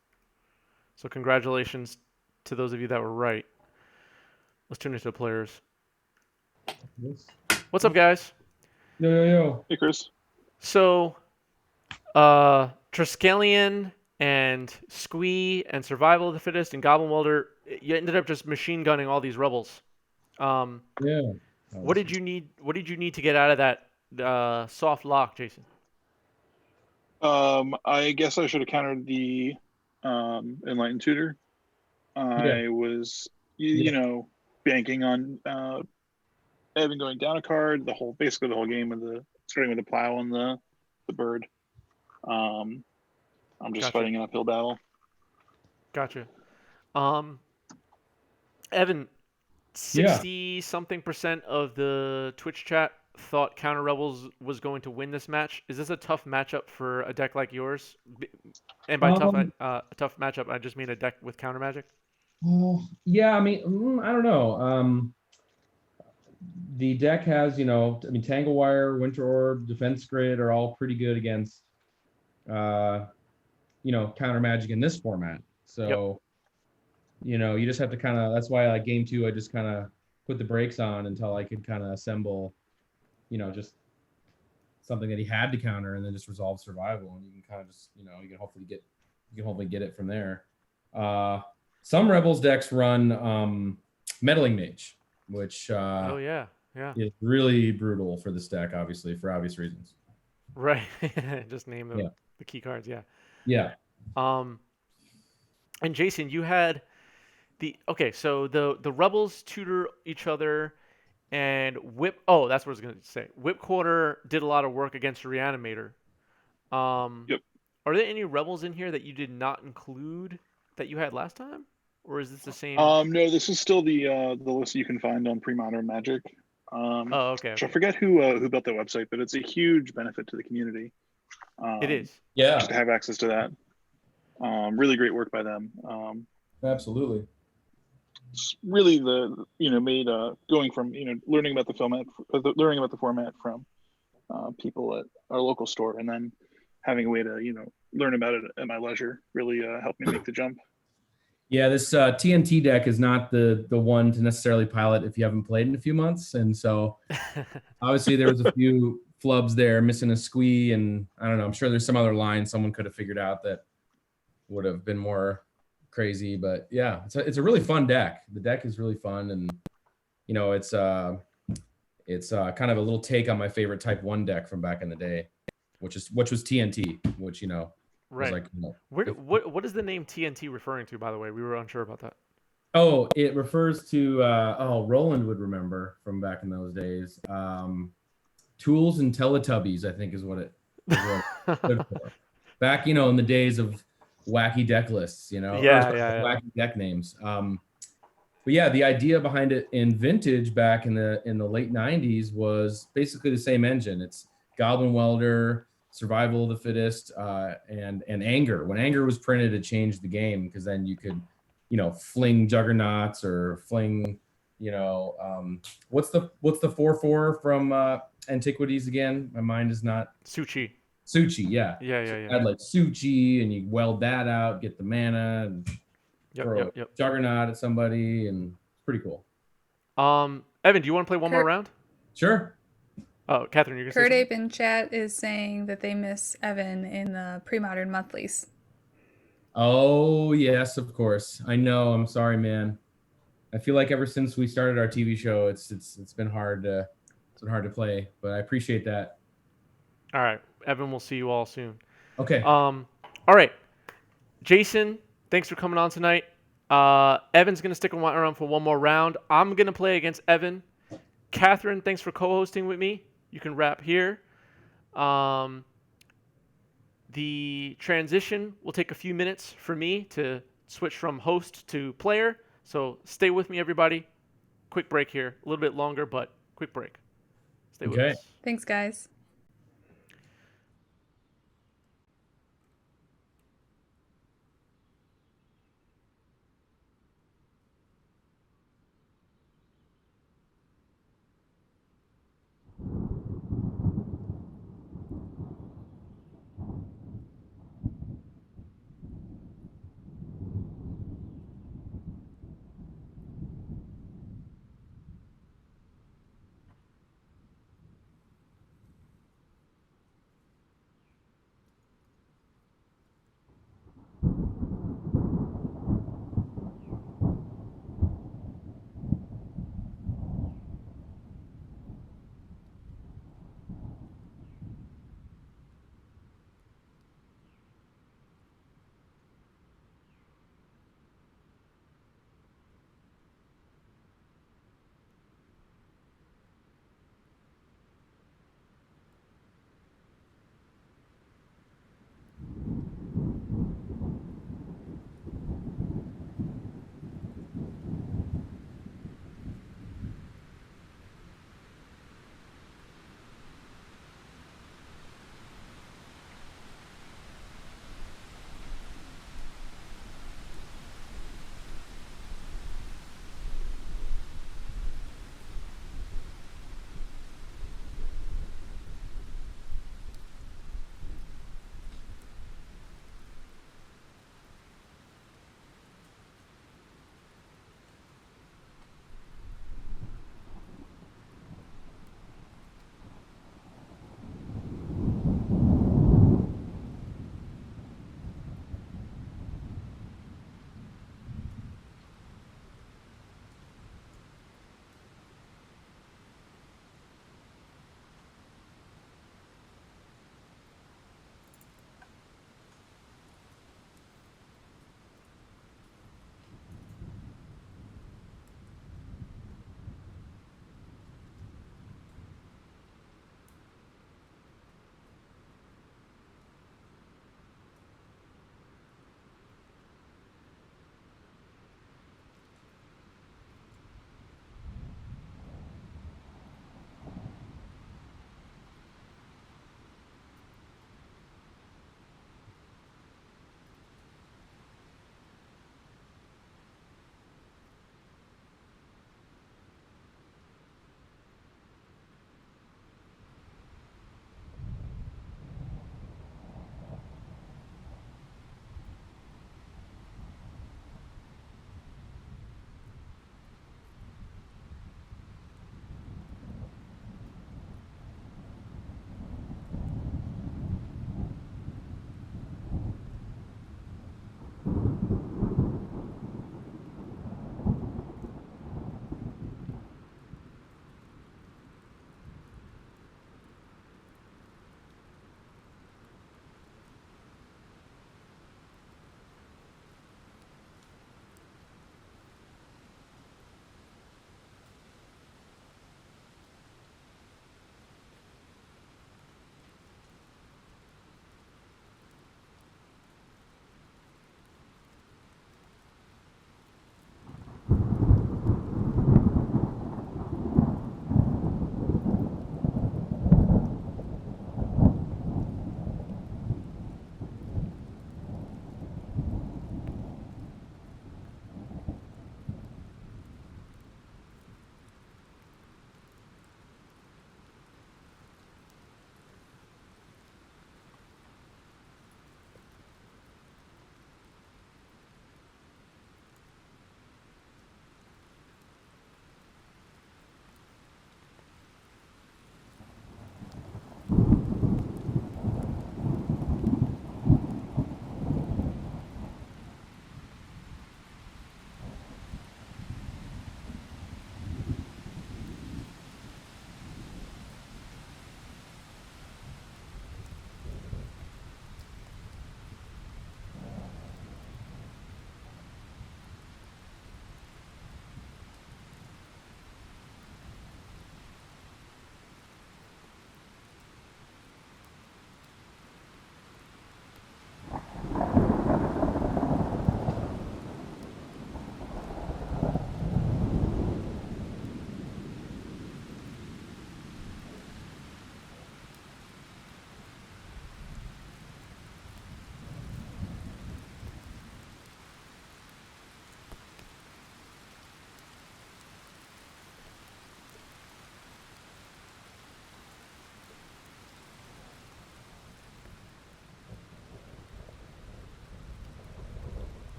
So congratulations to those of you that were right. Let's tune into the players. Yes. What's up, guys? Yo, yo, yo. Hey, Chris. So, Triskelion and Squee and Survival of the Fittest and Goblin Welder, you ended up just machine gunning all these rebels. Yeah. What did you need? What did you need to get out of that soft lock, Jason? I guess I should have countered the Enlightened Tutor. Yeah. I was, Yeah. banking on Evan going down a card, basically the whole game with starting with the plow and the bird. I'm just Gotcha. fighting an uphill battle. Gotcha. Evan, 60 something percent of the Twitch chat thought Counter Rebels was going to win this match. Is this a tough matchup for a deck like yours? And by tough matchup, I just mean a deck with counter magic. Yeah, I mean, I don't know. The deck has, Tanglewire, Winter Orb, Defense Grid are all pretty good against, counter magic in this format. So, you just have to kind of, that's why like game two, I just kind of put the brakes on until I could kind of assemble, just something that he had to counter and then just resolve survival. And you can kind of just, you can hopefully get it from there. Some Rebels decks run Meddling Mage, which Oh yeah. is really brutal for this deck, obviously, for obvious reasons. Right. Just name Yeah. the key cards. Yeah. Yeah. And Jason, you had so the rebels tutor each other, and Whip. Oh, that's what I was gonna say. Whip Quarter did a lot of work against Reanimator. Um, Yep. are there any rebels in here that you did not include that you had last time, or is this the same? No, this is still the list you can find on Premodern Magic. Oh, okay, Which I okay. forget who built that website, but it's a huge benefit to the community. It is. Just to have access to that. Really great work by them. Absolutely. It's really made going from learning about the format from people at our local store, and then having a way to learn about it at my leisure really helped me make the jump. Yeah, this TNT deck is not the one to necessarily pilot if you haven't played in a few months, and so obviously there was a few flubs there, missing a squee, and I don't know. I'm sure there's some other line someone could have figured out that would have been more crazy, but yeah, it's a really fun deck. The deck is really fun, and it's kind of a little take on my favorite Type 1 deck from back in the day, which was TNT, which was Right. like What is the name TNT referring to? By the way, we were unsure about that. Oh, it refers to Roland would remember from back in those days. Tools and Teletubbies, I think, is what it stood for. Back, in the days of wacky deck lists, wacky deck names. But yeah, the idea behind it in Vintage back in the late '90s was basically the same engine. It's Goblin Welder, Survival of the Fittest, and Anger. When Anger was printed, it changed the game because then you could, fling Juggernauts or fling, what's the 4/4 from Antiquities again? My mind is not. Suchi. Suchi, yeah. Yeah. So you had like Suchi, and you weld that out, get the mana, and throw a Juggernaut at somebody, and it's pretty cool. Evan, do you want to play one more round? Sure. Oh, Catherine, you're gonna say Kurt something? Ape in chat is saying that they miss Evan in the Premodern monthlies. Oh yes, of course. I know. I'm sorry, man. I feel like ever since we started our TV show, it's been hard to play, but I appreciate that. All right, Evan, we'll see you all soon. Okay. All right, Jason, thanks for coming on tonight. Evan's gonna stick around for one more round. I'm gonna play against Evan. Catherine, thanks for co-hosting with me. You can wrap here. The transition will take a few minutes for me to switch from host to player. So stay with me, everybody. Quick break here. A little bit longer, but quick break. Stay with us. Thanks, guys.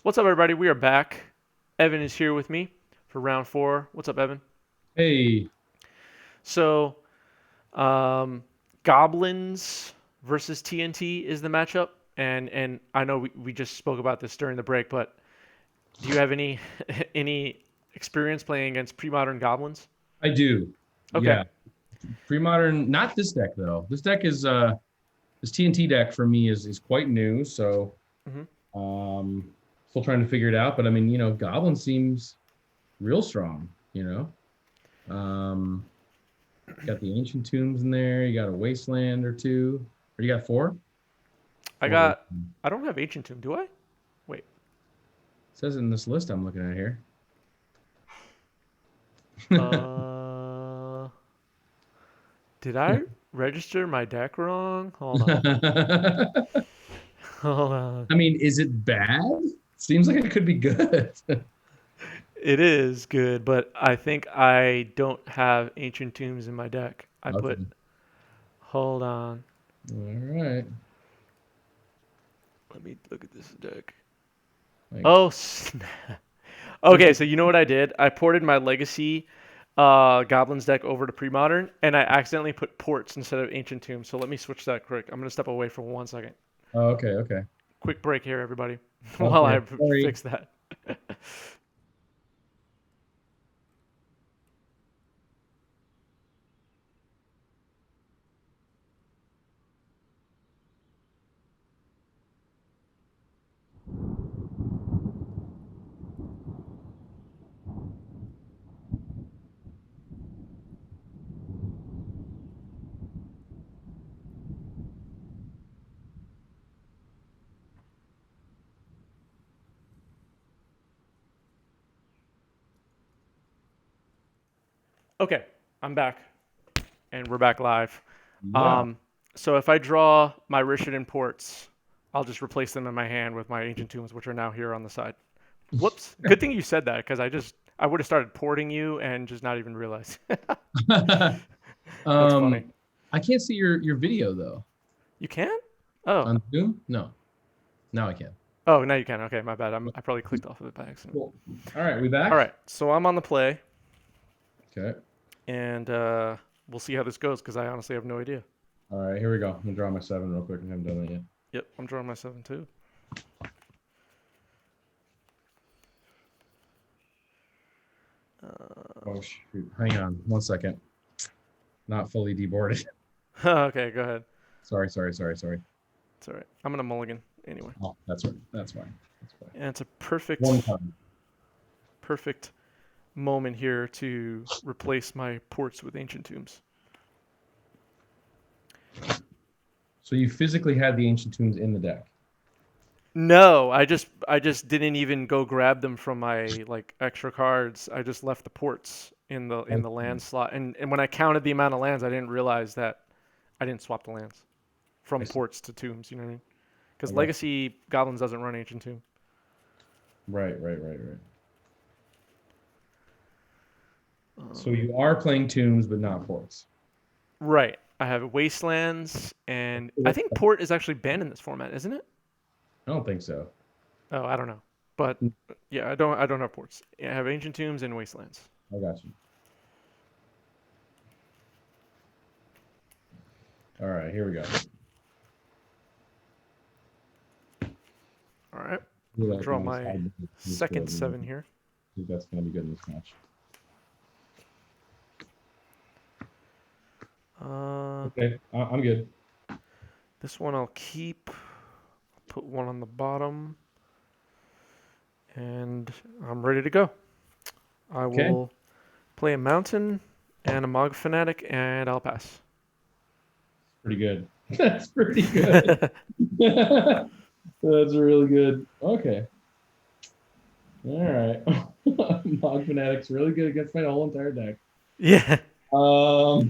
What's up, everybody? We are back. Evan is here with me for round 4. What's up, Evan? Hey, So, Goblins versus TNT is the matchup, and I know we just spoke about this during the break, but do you have any any experience playing against pre-modern Goblins? I do. Okay. Yeah. Premodern, not this deck though. This deck is this TNT deck for me is quite new, so hmm still trying to figure it out. But I mean, Goblin seems real strong, Got the ancient tombs in there, you got a wasteland or two. Or you got four? I Four got. wasteland. I don't have Ancient Tomb, do I? Wait. It says it in this list I'm looking at here. Uh, did I register my deck wrong? Hold on. Hold on. I mean, is it bad? Seems like it could be good. It is good, but I think I don't have Ancient Tombs in my deck. I Okay. put. Hold on. All right. Let me look at this deck. Like, Oh, snap. Okay, so you know what I did? I ported my Legacy Goblins deck over to Premodern, and I accidentally put ports instead of Ancient Tombs. So let me switch that quick. I'm going to step away for 1 second. oh, okay. Quick break here, everybody, while Okay. I Sorry. fix that. Okay, I'm back, and we're back live. Yeah. So if I draw my Rishadan ports, I'll just replace them in my hand with my Ancient Tombs, which are now here on the side. Whoops. Good thing you said that, because I would have started porting you and just not even realized. That's funny. I can't see your video though. You can? Oh. On Zoom? No. Now I can. Oh, now you can. Okay, my bad. I probably clicked off of it by accident. Cool. All right, we back? All right, so I'm on the play, Okay. and we'll see how this goes, because I honestly have no idea. All right, here we go. I'm gonna draw my 7 real quick. I haven't done that yet. Yep, I'm drawing my 7 too. Oh shoot. Hang on 1 second. Not fully deboarded. Okay, go ahead. Sorry. It's all right. I'm going to mulligan anyway. Oh, that's right. That's fine. And it's a perfect, One time. perfect moment here to replace my ports with Ancient Tombs. So you physically had the ancient tombs in the deck. No, I just didn't even go grab them from my like extra cards. I just left the ports in the land slot. And when I counted the amount of lands, I didn't realize that I didn't swap the lands from ports to tombs, you know what I mean? Because Okay. Legacy Goblins doesn't run Ancient Tomb. Right. So you are playing tombs, but not ports. Right. I have Wastelands, and I think Port is actually banned in this format, isn't it? I don't think so. Oh, I don't know. But yeah, I don't have ports. Yeah, I have Ancient Tombs and Wastelands. I got you. All right, here we go. All right. Ooh, Draw that's my nice. second 7 here. I think that's going to be good in this match. Okay, I'm good. This one I'll keep. Put 1 on the bottom. And I'm ready to go. I will play a Mountain and a Mog Fanatic, and I'll pass. Pretty good. That's pretty good. That's really good. Okay. All right. Mog Fanatic's really good against my whole entire deck. Yeah. All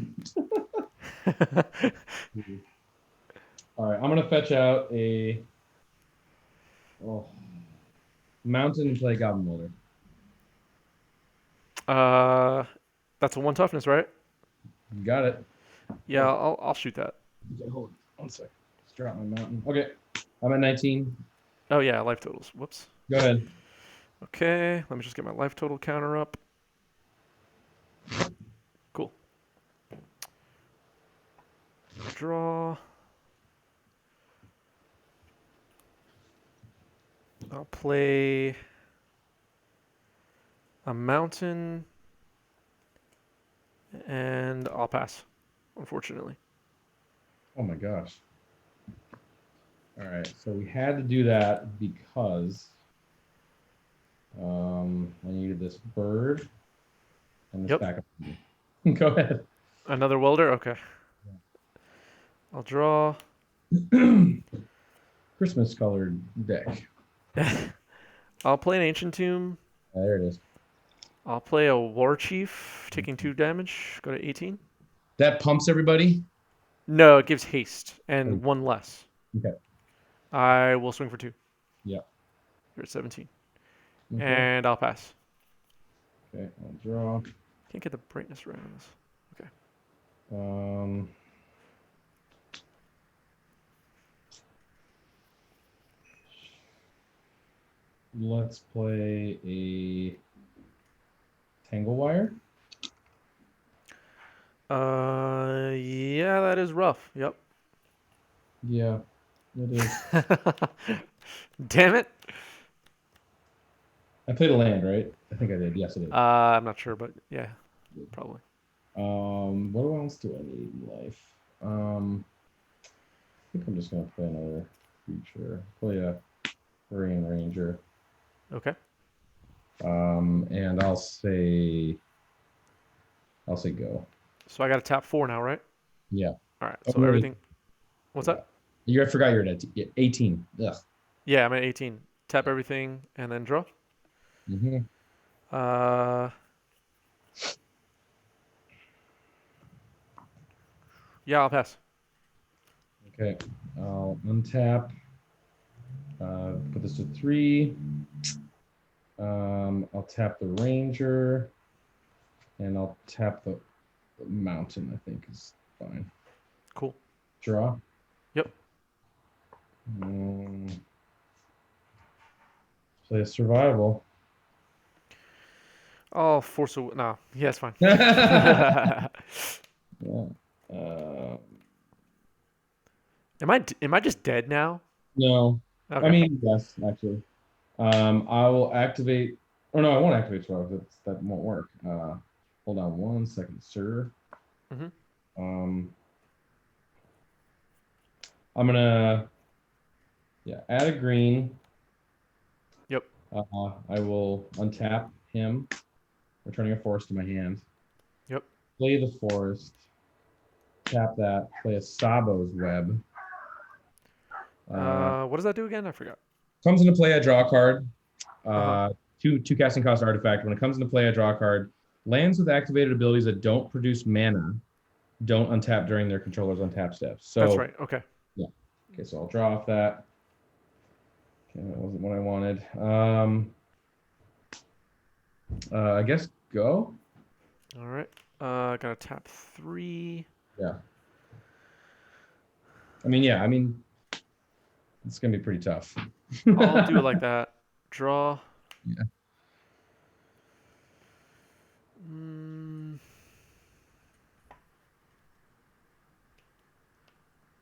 right, I'm gonna fetch out a Mountain and play Goblin Welder. That's a 1 toughness, right? You got it. Yeah, I'll shoot that. Okay, hold on 1 sec. Let's drop my Mountain. Okay, I'm at 19. Oh yeah, life totals. Whoops. Go ahead. Okay, let me just get my life total counter up. Cool. Draw. I'll play a mountain, and I'll pass, unfortunately. Oh my gosh. All right, so we had to do that because I needed this bird and this Yep. backup. Go ahead. Another welder? Okay. I'll draw. Christmas colored deck. I'll play an Ancient Tomb. There it is. I'll play a War Chief, taking 2 damage. Go to 18. That pumps everybody. No, it gives haste Oh. and 1 less. Okay. I will swing for 2. Yeah. You're at 17. Okay. And I'll pass. Okay, I'll draw. Can't get the brightness right on this. Okay. Let's play a Tangle Wire. Yeah, that is rough. Yep. Yeah, it is. Damn it. I played a land, right? I think I did. Yes, I did. I'm not sure, but yeah, probably. What else do I need in life? I think I'm just gonna play another creature. Play a Hurrying Ranger. Okay. And I'll say go. So I got to tap 4 now, right? Yeah. All right. Oh, So wait. everything. What's Yeah. that? I forgot you're at 18. Ugh. Yeah, I'm at 18. Tap everything and then draw. Mm-hmm. Yeah, I'll pass. Okay. I'll untap. Put this to 3. I'll tap the Ranger, and I'll tap the Mountain. I think is fine. Cool. Draw. Yep. Play a Survival. I'll force a. No. Yeah, it's fine. Yeah. Am I just dead now? No. Okay. I mean, yes, actually. I will activate. Oh no, I won't activate Survival. That won't work. Hold on 1 second, sir. Mhm. I'm gonna add a green. Yep. I will untap him, returning a forest to my hand. Yep. Play the forest. Tap that. Play a Sabo's Web. What does that do again? I forgot. Comes into play, I draw a card. Uh-huh. Two casting cost artifact. When it comes into play, I draw a card. Lands with activated abilities that don't produce mana don't untap during their controller's untap steps. So That's right. Okay. Yeah. Okay, so I'll draw off that. Okay, that wasn't what I wanted. I guess go. All right. Gotta tap 3. Yeah. I mean, it's gonna be pretty tough. I'll do it like that. Draw. Yeah.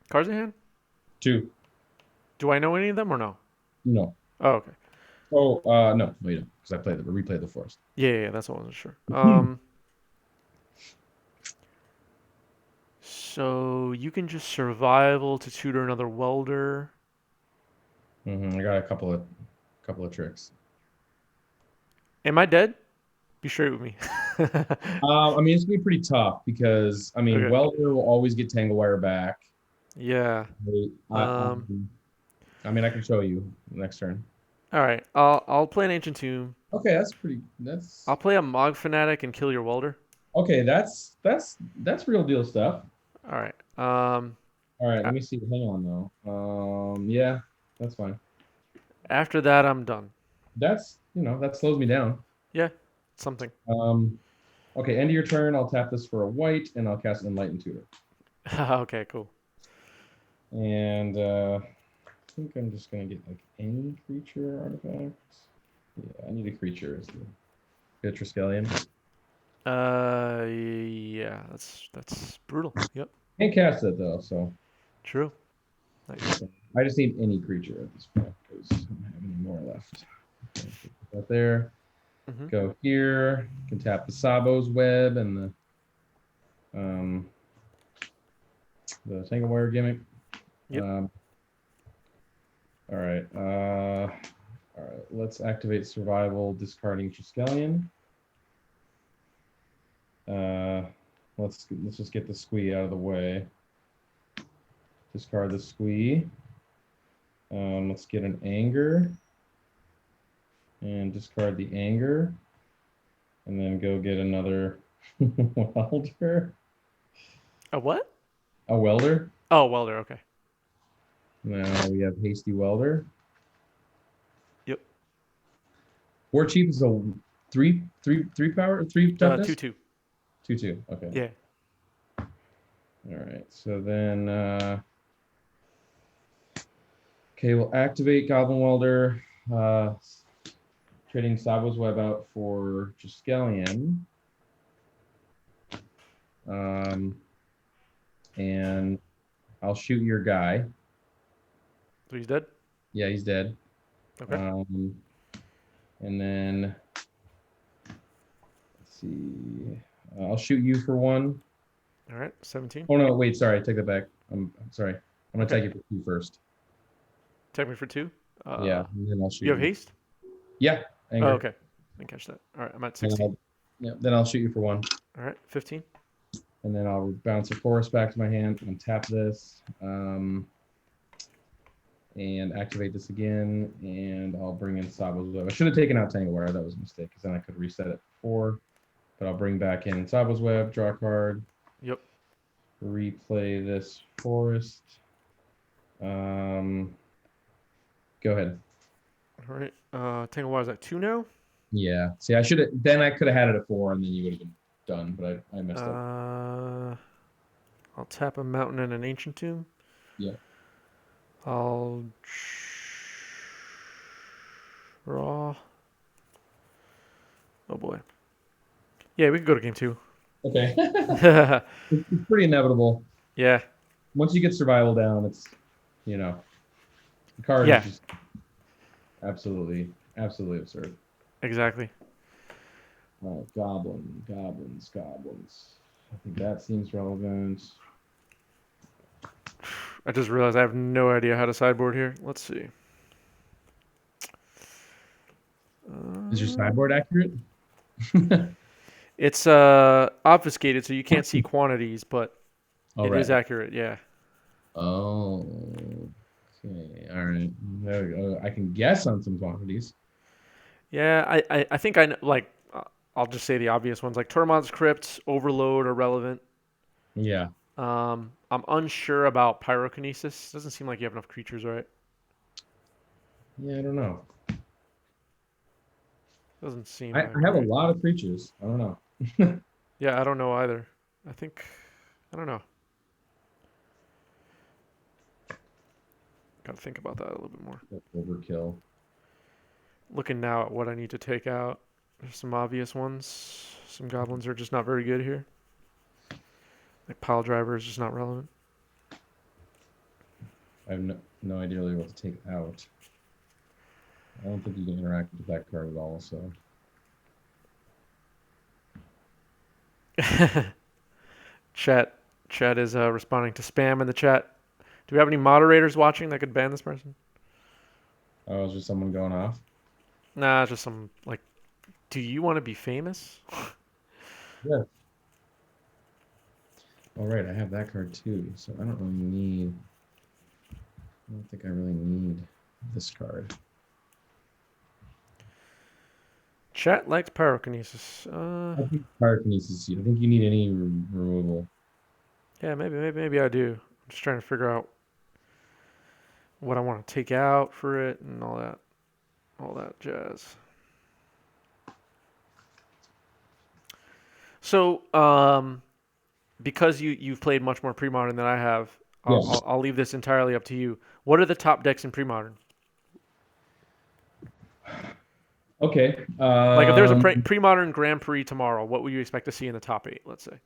Cards in hand? 2. Do I know any of them or no? No. Oh, okay. Oh, no, you don't, because I replayed the forest. Yeah, that's what I wasn't sure. So you can just survival to tutor another welder. I got a couple of tricks. Am I dead? Be straight with me. I mean, it's gonna be pretty tough because Okay. Welder will always get Tangle Wire back. Yeah. I mean, I can show you next turn. All right. I'll play an Ancient Tomb. Okay, I'll play a Mog Fanatic and kill your welder. Okay, that's real deal stuff. All right. All right, let me see. Hang on though. Yeah, that's fine. After that, I'm done. That slows me down. Yeah, something. Okay, end of your turn. I'll tap this for a white, and I'll cast Enlighten Tutor. Okay, cool. And think I'm just gonna get like any creature artifacts. Yeah, I need a creature. Get a Triskelion. Yeah, that's brutal. Yep, Can't cast it though, so true. Nice. I just need any creature at this point because I don't have any more left. Okay, put that there. Hmm. Go here. Can tap the Sabo's web and the Tangle Wire gimmick. Yep. All right. All right. Let's activate Survival, discarding Triskelion. Let's just get the Squee out of the way. Discard the Squee. Let's get an Anger. And discard the Anger. And then go get another Welder. A what? A Welder. Oh, Welder. Okay. Now we have Hasty Welder. Yep. War Chief is a three power, three toughness? 2/2. 2/2. Okay. Yeah. All right. So then, okay, we'll activate Goblin Welder, trading Sabo's Web out for Triskelion. And I'll shoot your guy. So he's dead. Yeah, he's dead. Okay. And then let's see. I'll shoot you for 1. All right. 17. Oh no, wait, sorry, take that back. I'm sorry. I'm gonna take you for 2 first. Take me for 2. Yeah, and then I'll shoot You have haste? Yeah. Anger. Oh, okay. I didn't catch that. All right. I'm at 16. Yeah, then I'll shoot you for 1. All right. 15. And then I'll bounce a forest back to my hand and tap this. And activate this again, and I'll bring in Sabo's Web. I should have taken out Tangle Wire. That was a mistake, because then I could reset it before. But I'll bring back in Sabo's Web, draw a card. Yep. Replay this forest. Go ahead. All right. Tangle Wire's at 2 now. Yeah. See, I should have. Then I could have had it at 4, and then you would have been done. But I messed up. I'll tap a mountain and an ancient tomb. Yeah. I'll draw. Oh boy. Yeah, we can go to game 2. Okay. Yeah. It's pretty inevitable. Once you get survival down, it's the card is just absolutely absurd. Exactly. Goblins. I think that seems relevant. I just realized I have no idea how to sideboard here. Let's see. Is your sideboard accurate? It's obfuscated, so you can't see quantities, but it is accurate. Yeah. Oh. Okay. All right. There we go. I can guess on some quantities. Yeah, I think I know, like I'll just say the obvious ones like Tormod's Crypt, Overload are relevant. Yeah. I'm unsure about Pyrokinesis. Doesn't seem like you have enough creatures, right? Yeah, I don't know. Doesn't seem. I have a lot of creatures. I don't know. Yeah, I don't know either. I don't know. Gotta think about that a little bit more. Overkill. Looking now at what I need to take out. There's some obvious ones. Some goblins are just not very good here. Like Pile Driver is just not relevant. I have no idea really what to take out. I don't think you can interact with that card at all, so. Chat is responding to spam in the chat. Do we have any moderators watching that could ban this person? Oh, is there someone going off? Nah, just some like. Do you want to be famous? Yeah. All right, I have that card too, so I don't really need. I don't think I really need this card. Chat likes Pyrokinesis. I think Pyrokinesis. I think you need any removal. Yeah, maybe I do. I'm just trying to figure out what I want to take out for it and all that jazz. So, because you've played much more Premodern than I have, Yeah. I'll leave this entirely up to you. What are the top decks in Premodern? Okay. Like if there's a Premodern Grand Prix tomorrow, what would you expect to see in the top 8? Let's say.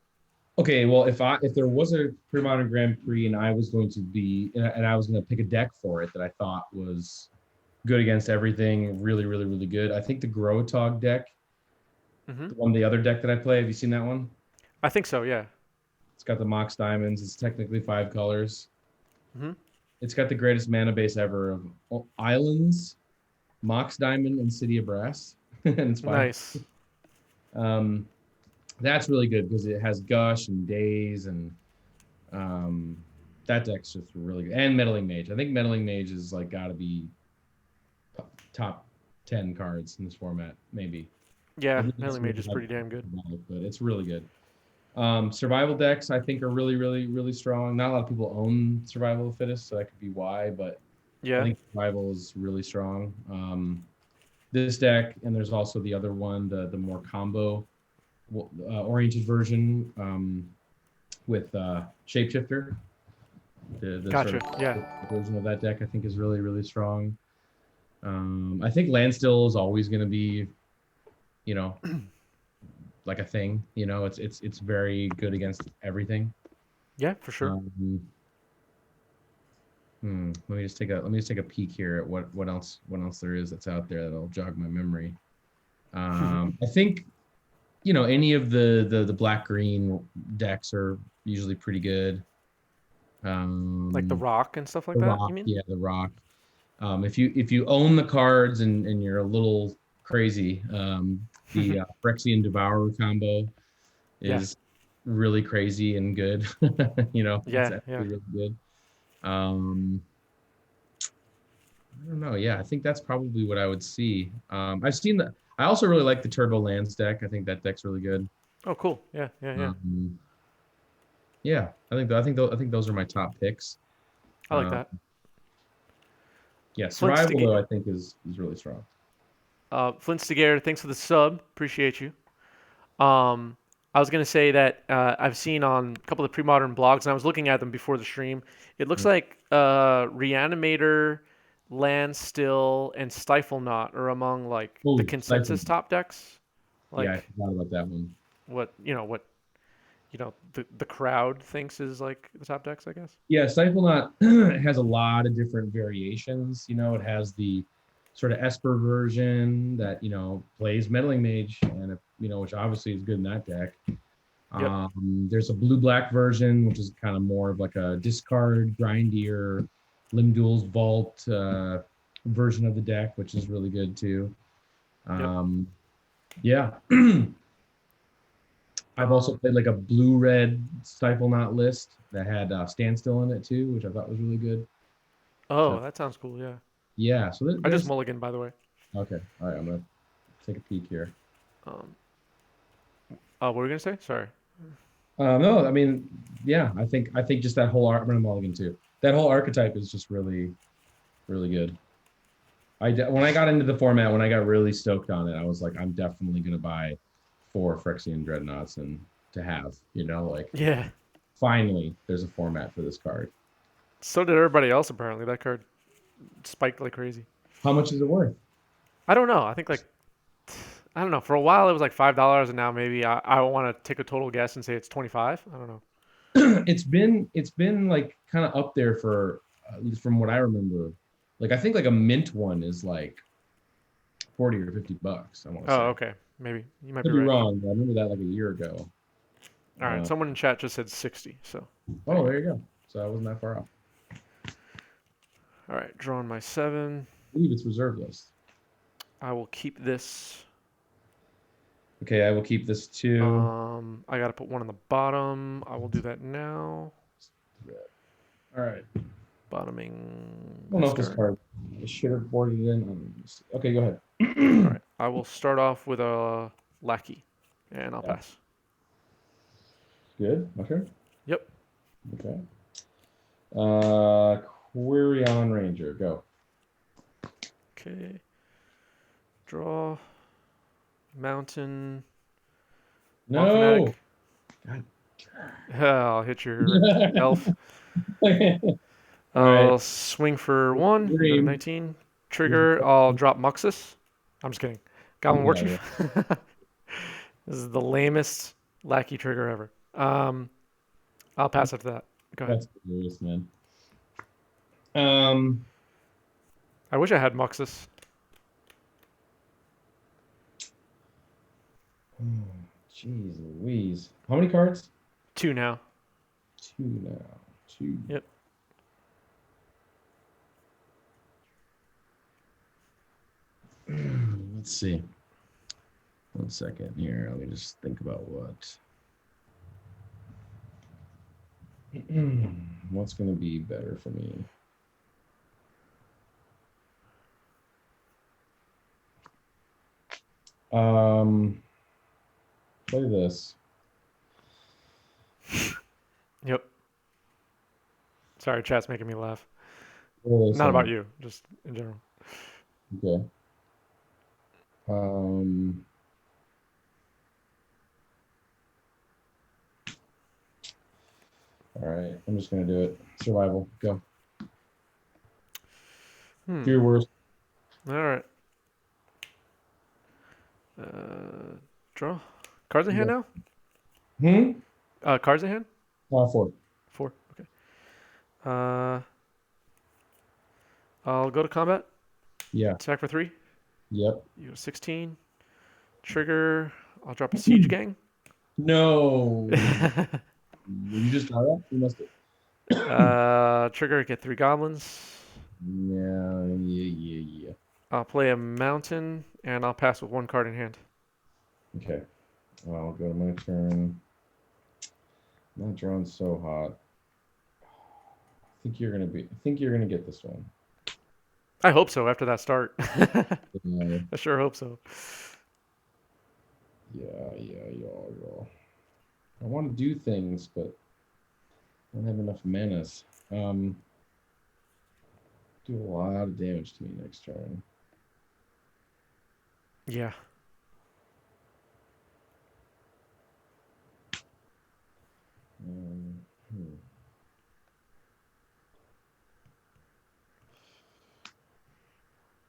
Okay. Well, if there was a Premodern Grand Prix and I was going to be and I was going to pick a deck for it that I thought was good against everything, really, really, really good. I think the Grotog deck, the other deck that I play. Have you seen that one? I think so. Yeah. It's got the Mox Diamonds. It's technically 5 colors. Mm-hmm. It's got the greatest mana base ever of Islands, Mox Diamond, and City of Brass. And it's 5. Nice. That's really good because it has Gush and Daze, and that deck's just really good. And Meddling Mage. I think Meddling Mage is like got to be top 10 cards in this format, maybe. Yeah, Meddling Mage is pretty damn good. But it's really good. Survival decks, I think, are really, really, really strong. Not a lot of people own Survival of the Fittest, so that could be why. But yeah, I think Survival is really strong. This deck, and there's also the other one, the more combo oriented version with Shapeshifter. The gotcha. Sort of Yeah, version of that deck, I think, is really, really strong. I think Landstill is always going to be, like a thing. It's very good against everything. Yeah, for sure. Let me just take a peek here at what else there is that's out there that'll jog my memory. I think any of the black green decks are usually pretty good. Like the Rock and stuff like the that. Rock, You mean? yeah, the Rock. If you own the cards and you're a little crazy, the Phyrexian Devourer combo is really crazy and good. It's actually really good. I don't know. Yeah, I think that's probably what I would see. I've seen that. I also really like the Turbo Lands deck. I think that deck's really good. Oh, cool. Yeah. Yeah, I think those are my top picks. I like that. Yeah, Survival though I think is really strong. Flint Stigator, thanks for the sub. Appreciate you. I was gonna say that I've seen on a couple of Premodern blogs, and I was looking at them before the stream. It looks like Reanimator, Landstill, and Stifle Knot are among the consensus top decks. Yeah, I forgot about that one. What the crowd thinks is like the top decks, I guess. Yeah, Stifle Knot has a lot of different variations. It has the sort of Esper version that plays Meddling Mage, and which obviously is good in that deck. Yep. There's a blue-black version, which is kind of more of like a discard, grindier, Limdul's Vault version of the deck, which is really good too. Yeah. I've also played like a blue-red Stifle Knot list that had Standstill in it too, which I thought was really good. Oh, that sounds cool. Yeah. Yeah. So I just mulligan, by the way. Okay. All right. I'm gonna take a peek here. What were you gonna say? Sorry. No, I mean, yeah. I think just that whole I'm gonna mulligan too. That whole archetype is just really, really good. When I got into the format, when I got really stoked on it, I was like, I'm definitely gonna buy 4 Phyrexian Dreadnoughts and to have, Yeah. Finally, there's a format for this card. So did everybody else apparently. That card spiked like crazy. How much is it worth? I don't know. I think I don't know. For a while it was like $5, and now maybe I want to take a total guess and say it's 25. I don't know. It's been like kind of up there for at least from what I remember. Like I think like a mint one is like $40 or $50. I want to say. Oh, okay. Maybe you might Could be be right. wrong, but I remember that like a year ago. All right. Someone in chat just said 60. So. Oh, there you go. So I wasn't that far off. All right. Drawing my 7. I believe it's reserve list. I will keep this. Okay, I will keep this too. I got to put one on the bottom. I will do that now. All right. Bottoming. I don't know if this card. I should have boarded it in. Okay, go ahead. All right. I will start off with a Lackey, and I'll pass. Good. Okay. Yep. Okay. Quirion Ranger, go. Okay. Draw. Mountain. No. God. I'll hit your elf. All I'll right. swing for 1. Go to Dream. 19. Trigger. I'll drop Muxus. I'm just kidding. Goblin War Yeah, Chief. This is the lamest lackey trigger ever. I'll pass after that. Go ahead. that's hilarious, man. Um, I wish I had Muxus. Jeez Louise. How many cards? 2 now. 2 now. 2. Yep. Let's see. 1 second here. Let me just think about what's going to be better for me. Play this. Yep. Sorry, chat's making me laugh. What are they Not about saying? you, just in general. Okay. All right. I'm just going to do it. Survival. Go. Do your worst. All right. Draw. Cards in hand now? Cards in hand? 4. 4. Okay. I'll go to combat. Yeah. Attack for 3. Yep. You go 16. Trigger. I'll drop a Siege Gang. No. You just got that? You must have. Trigger. Get 3 goblins. Yeah. I'll play a mountain, and I'll pass with 1 card in hand. Okay. I'll go to my turn. Not drawing so hot. I think you're gonna get this one. I hope so after that start. Yeah. I sure hope so. Y'all. I want to do things, but I don't have enough manas. Do a lot of damage to me next turn. Yeah.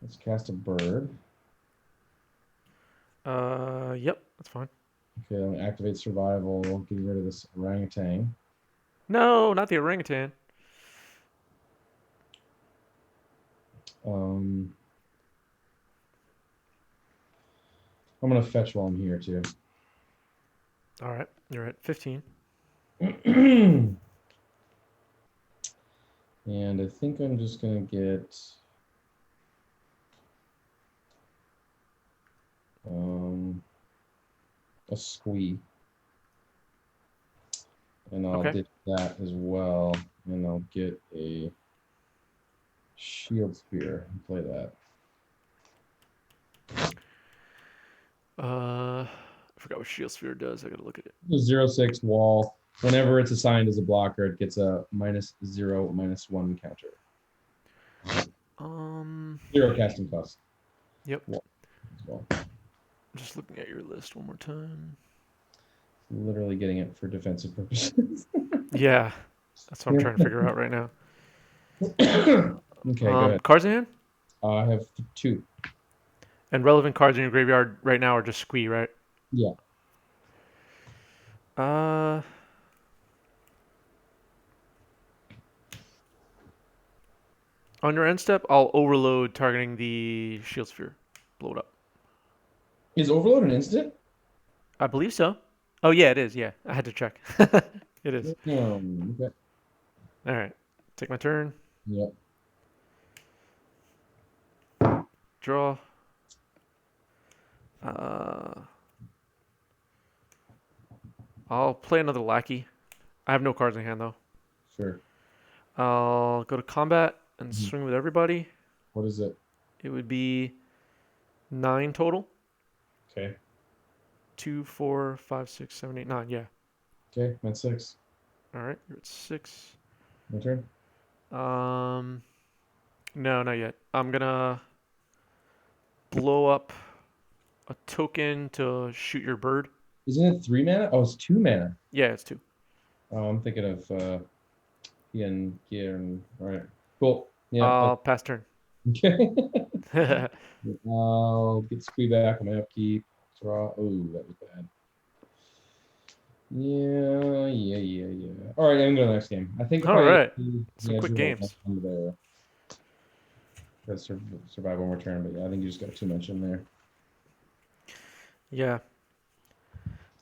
Let's cast a bird. Yep, that's fine. Okay, I'm gonna activate survival, getting rid of this orangutan. No, not the orangutan. I'm gonna fetch while I'm here too. All right, you're at 15. And I think I'm just gonna get a squee. And I'll Okay. ditch that as well. And I'll get a shield spear and play that. I forgot what Shield Sphere does. I gotta look at it. The 0/6 wall. Whenever it's assigned as a blocker, it gets a -0/-1 counter. 0 casting cost. Yep. Well, Just looking at your list one more time. literally getting it for defensive purposes. Yeah, that's what I'm trying to figure out right now. Okay, go ahead. Cards in hand? I have 2. And relevant cards in your graveyard right now are just squee, right? Yeah. On your end step, I'll overload targeting the Shield Sphere. Blow it up. Is Overload an instant? I believe so. Oh, yeah, it is. Yeah, I had to check. It is. Okay. All right. Take my turn. Yep. Draw. I'll play another lackey. I have no cards in hand, though. Sure. I'll go to combat and swing with everybody. What is it? It would be 9 total. Okay. 2, 4, 5, 6, 7, 8, 9. Yeah. Okay, I'm at 6. All right. You're at 6. My turn? No, not yet. I'm gonna blow up a token to shoot your bird. Isn't it 3 mana? Oh, it's 2 mana. Yeah, it's 2. Oh, I'm thinking of All right. Cool. Yeah. I'll pass turn. Okay. I'll get Squee back on my upkeep. Draw. Oh, that was bad. Yeah. All right, I'm going to the next game. I think if All right. Some yeah, quick drew games. one there. Survive one more turn, but yeah, I think you just got 2 mention there. Yeah.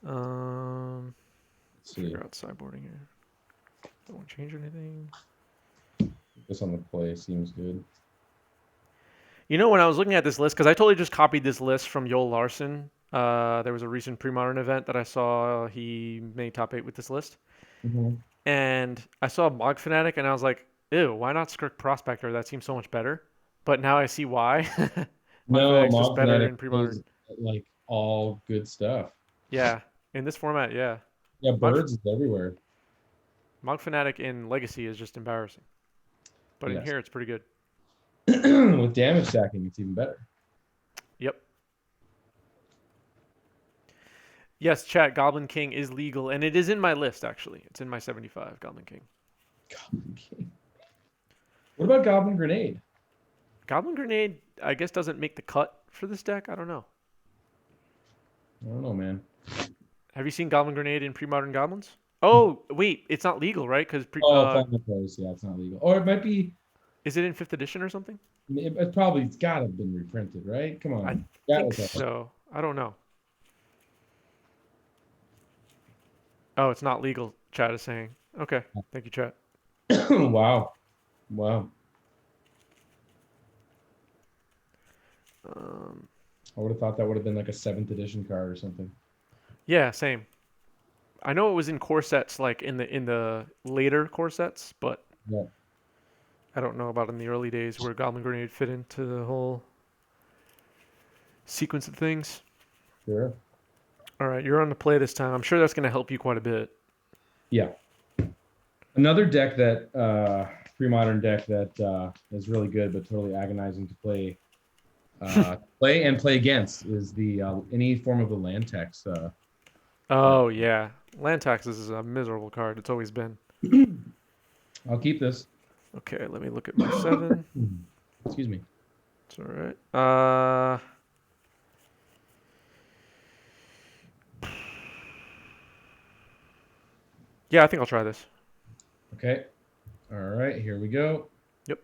Let's see. Figure out sideboarding here. Don't want to change anything. This on the play seems good. You know, when I was looking at this list, because I totally just copied this list from Joel Larson. There was a recent Premodern event that I saw. He made top 8 with this list. Mm-hmm. And I saw Mog Fanatic, and I was like, ew, why not Skirk Prospector? That seems so much better. But now I see why. Mog No, Fanatic's just Mob better Fanatic in Premodern. is like all good stuff. Yeah, in this format, yeah. Yeah, Mog, birds is everywhere. Mog Fanatic in Legacy is just embarrassing. But in Yes. here, it's pretty good. With damage stacking, it's even better. Yep. Yes, chat, Goblin King is legal, and it is in my list, actually. It's in my 75, Goblin King. Goblin King. What about Goblin Grenade? Goblin Grenade, I guess, doesn't make the cut for this deck. I don't know. I don't know, man. Have you seen Goblin Grenade in Premodern Goblins? Oh, wait, it's not legal, right? Because Platinum Pros, yeah, it's not legal. Or it might be. Is it in 5th edition or something? It's got to have been reprinted, right? Come on. I think so. I don't know. Oh, it's not legal, chat is saying. Okay, thank you, chat. Wow. I would have thought that would have been like a 7th edition card or something. Yeah, same. I know it was in core sets, like in the later core sets, but Yeah. I don't know about in the early days where Goblin Grenade fit into the whole sequence of things. Sure. All right, you're on the play this time. I'm sure that's going to help you quite a bit. Yeah. Another deck that Premodern deck that is really good but totally agonizing to play play against is the any form of the land tax. Oh yeah, land taxes is a miserable card. It's always been. I'll keep this. Okay, let me look at my 7. Excuse me. It's all right. Yeah, I think I'll try this. Okay. All right, here we go. Yep.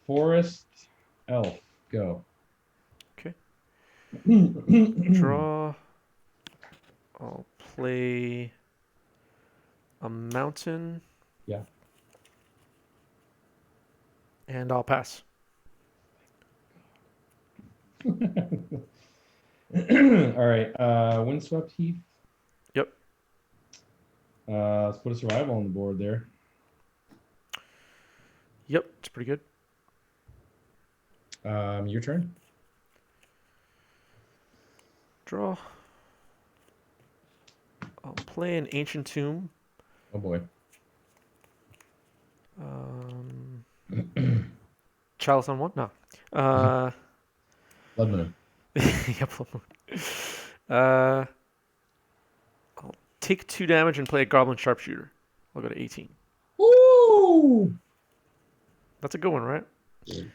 Forest Elf, go. Okay. Draw. I'll play a mountain. Yeah. And I'll pass. All right. Windswept Heath. Yep. Let's put a survival on the board there. Yep, it's pretty good. Your turn. Draw. I'll play an Ancient Tomb. Oh boy. Chalice on 1? No. Blood Moon. Yep. I'll take 2 damage and play a Goblin Sharpshooter. I'll go to 18. Woo! That's a good one, right? Good.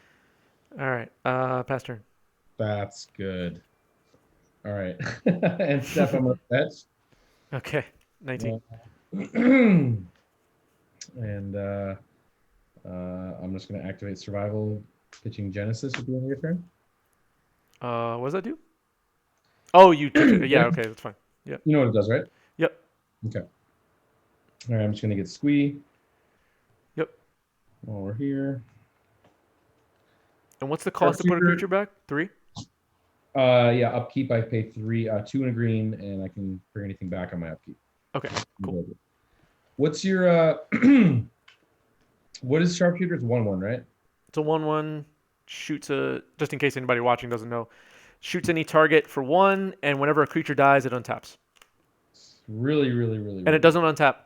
All right. Pass turn. That's good. All right. And Steph, I'm going to fetch. Okay. 19. And I'm just going to activate Survival, pitching Genesis at the end of your turn. What does that do? Oh, you took it. Yeah, okay, that's fine. Yep. You know what it does, right? Yep. Okay. All right, I'm just going to get Squee. Yep. While we're here. And what's the cost to put a creature back? 3? Yeah, upkeep, I pay 3, 2 and a green, and I can bring anything back on my upkeep. Okay, cool. What's your what is Sharpshooter? It's 1/1, right? It's a 1/1, shoots a, just in case anybody watching doesn't know, shoots any target for 1, and whenever a creature dies, it untaps. It's really. And it doesn't untap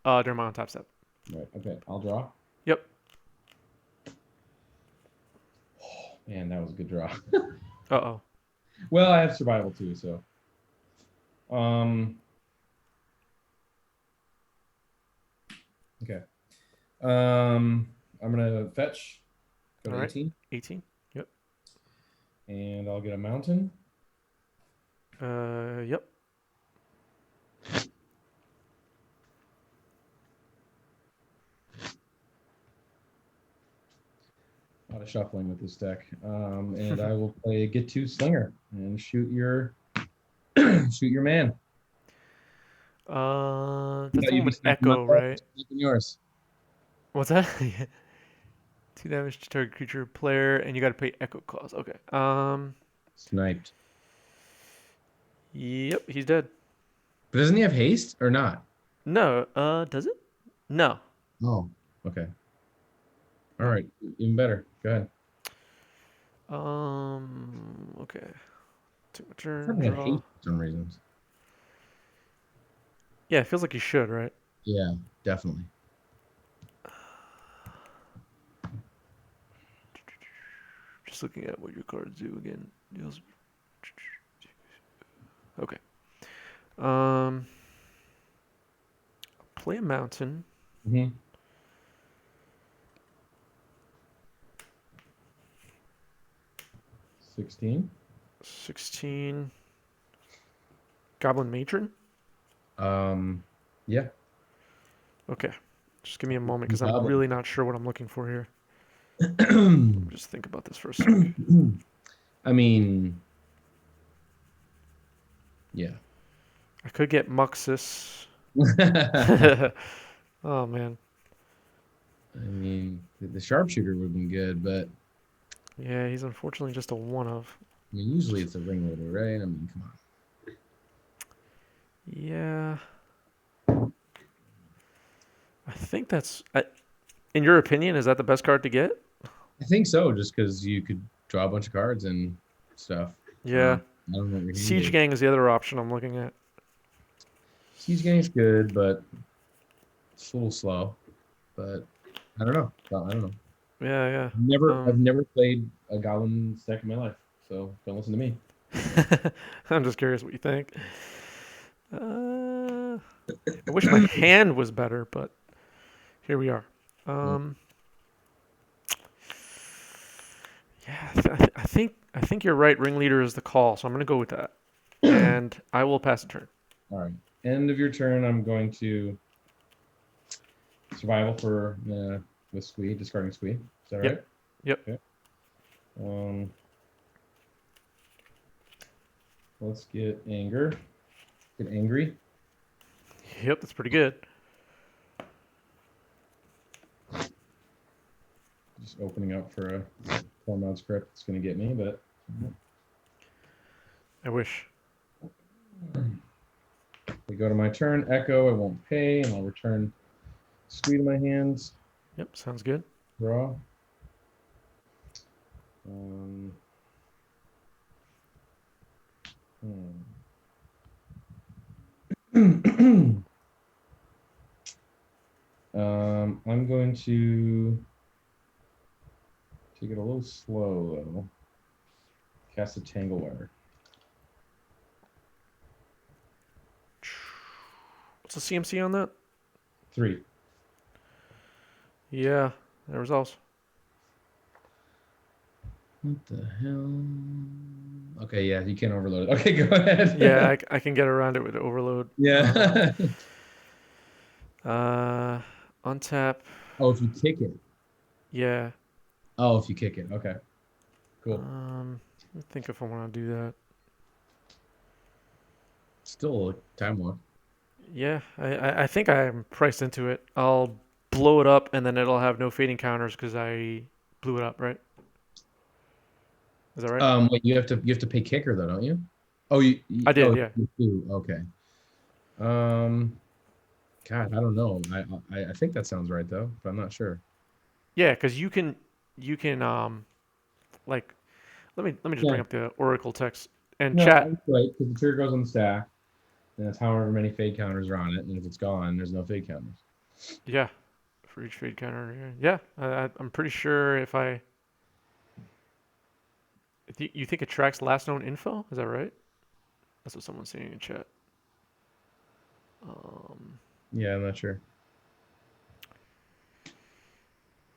during my untap step. Right, okay, I'll draw. Yep. Oh, man, that was a good draw. Uh-oh. Well, I have survival too, so. I'm gonna fetch. Go to All right. 18, 18. Yep. and I'll get a mountain. Yep. A lot of shuffling with this deck. And I will play Get to Slinger and shoot your shoot your man. That's Thought the you'd one be with sniping my Echo, ball, right? sniping yours. What's that? 2 damage to target creature player, and you got to pay Echo cost. Okay. Sniped. Yep, he's dead. But doesn't he have haste or not? No. Does it? No. Oh, okay. All No. right, even better. Go ahead. Okay. Took my I turn. thought he had Draw. haste for some reasons. Yeah, it feels like you should, right? Yeah, definitely. Just looking at what your cards do again. Deals. Okay. Play a mountain. Mm-hmm. 16. 16. Goblin Matron. Yeah. Okay. Just give me a moment because I'm Goblin. really not sure what I'm looking for here. Just think about this for a sec. I mean, yeah. I could get Muxus. Oh man. I mean, the sharpshooter would have been good, but Yeah, he's unfortunately just a one of. I mean, usually it's a ringleader, right? I mean, come on. Yeah. I think that's. In your opinion, is that the best card to get? I think so, just because you could draw a bunch of cards and stuff. Yeah. I don't know what your hand Siege is. Gang is the other option I'm looking at. Siege Gang's good, but it's a little slow. But I don't know. I don't know. Yeah, yeah. I've never played a Goblin deck in my life, so don't listen to me. I'm just curious what you think. I wish my hand was better, but here we are. Yeah, I think you're right. Ringleader is the call, so I'm gonna go with that, and I will pass a turn. All right. End of your turn. I'm going to survival for with Squee, discarding Squee. Is that Yep. right? Yep. Okay. Let's get anger. Get angry. Yep, that's pretty good. Just opening up for a 4-mod script. It's going to get me, but I wish. we go to my turn. Echo. I won't pay, and I'll return Squee to my hands. Yep, sounds good. Draw. I'm going to take it a little slow though. Cast a Tangle Wire. What's the CMC on that? 3. Yeah, that resolves. What the hell? Okay, yeah, you can't overload it. Okay, go ahead. Yeah, I can get around it with overload. Yeah. Untap. Oh, if you kick it. Yeah. Oh, if you kick it. Okay. Cool. Let me think if I want to do that. Still a time walk. Yeah, I think I'm priced into it. I'll blow it up, and then it'll have no fading counters because I blew it up, right? Is that right? Wait, you have to pay kicker though, don't you? Oh, I did, oh, yeah. you do. Okay. God, I don't know. I think that sounds right though, but I'm not sure. Yeah, because you can like let me just bring Yeah. up the Oracle text and No, chat. that's right, because the trigger goes on the stack, and it's however many fade counters are on it, and if it's gone, there's no fade counters. Yeah, for each fade counter. Yeah, I'm pretty sure if I. You think it tracks last known info? Is that right? That's what someone's saying in chat. Yeah, I'm not sure.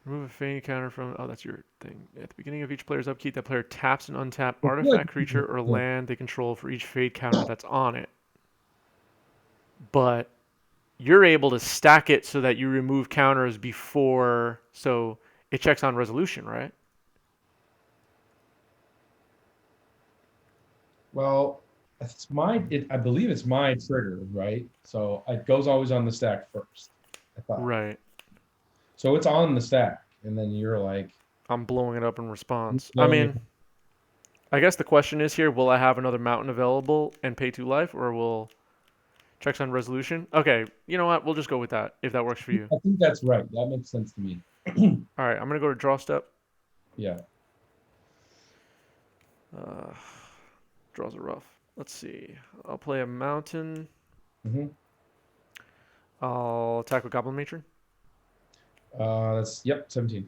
Remove a fade counter from. Oh, that's your thing. At the beginning of each player's upkeep, that player taps an untapped I feel like artifact, creature, or land they control for each fade counter that's on it. But you're able to stack it so that you remove counters before, so it checks on resolution, right? Well, I believe it's my trigger, right? So it goes always on the stack first. I thought. Right. So it's on the stack, and then you're like I'm blowing it up in response. I blowing it. mean, I guess the question is here, will I have another mountain available and pay 2 life, or will checks on resolution? Okay, you know what? We'll just go with that, if that works for you. I think that's right. That makes sense to me. All right, I'm going to go to draw step. Yeah. Draws are rough. Let's see. I'll play a mountain. Mm-hmm. I'll attack with Goblin Matron. That's 17.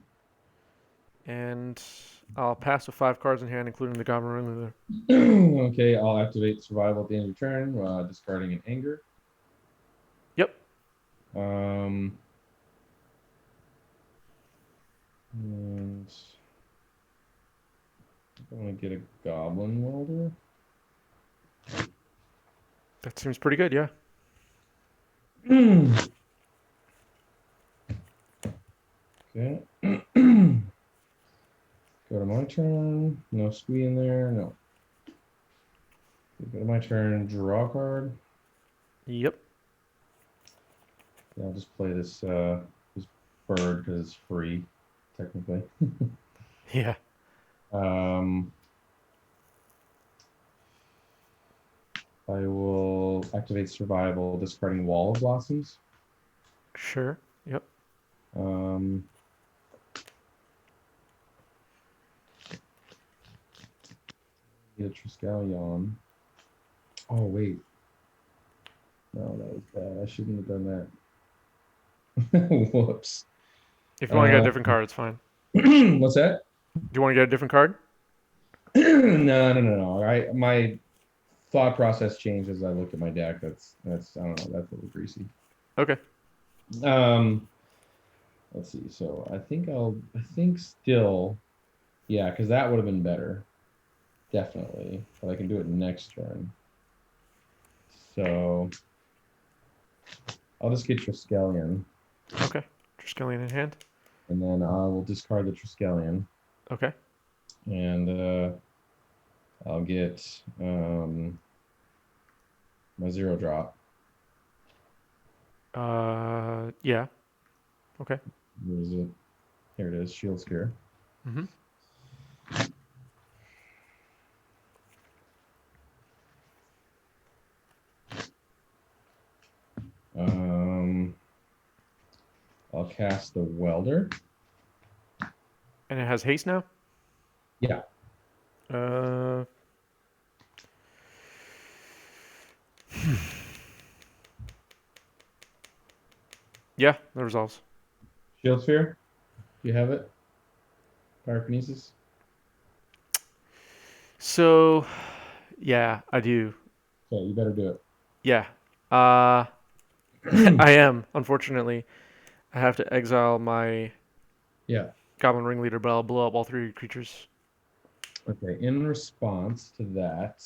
And I'll pass with 5 cards in hand, including the Goblin Ringleader. Okay, I'll activate survival at the end of your turn, discarding an anger. Yep. And I want to get a Goblin Welder. That seems pretty good, yeah. Okay. Go to my turn. No squee in there. No. Go to my turn. Draw a card. Yep. Yeah, I'll just play this bird because it's free, technically. Yeah. I will activate survival, discarding Wall of Blossoms. Sure. Yep. Get a Triskelion. Oh wait. No, that was bad. I shouldn't have done that. Whoops. If you want to get a different card, it's fine. What's that? Do you want to get a different card? No. My thought process changed as I looked at my deck. That's I don't know. That's a little greasy. Okay. Let's see. So I think still, yeah, because that would have been better. Definitely. But I can do it next turn. So I'll just get Triskelion. Okay. Triskelion in hand. And then I will discard the Triskelion. Okay. And I'll get my 0-drop. Yeah. Okay. Where is it? Here it is, Shield Sphere. Mm-hmm. I'll cast the Welder. And it has haste now? Yeah. Yeah, that resolves. Shield Sphere. Do you have it? Pyrokinesis. So, yeah, I do. Okay, you better do it. Yeah. I am, unfortunately. I have to exile my Goblin Ringleader, but I'll blow up all 3 creatures. Okay, in response to that,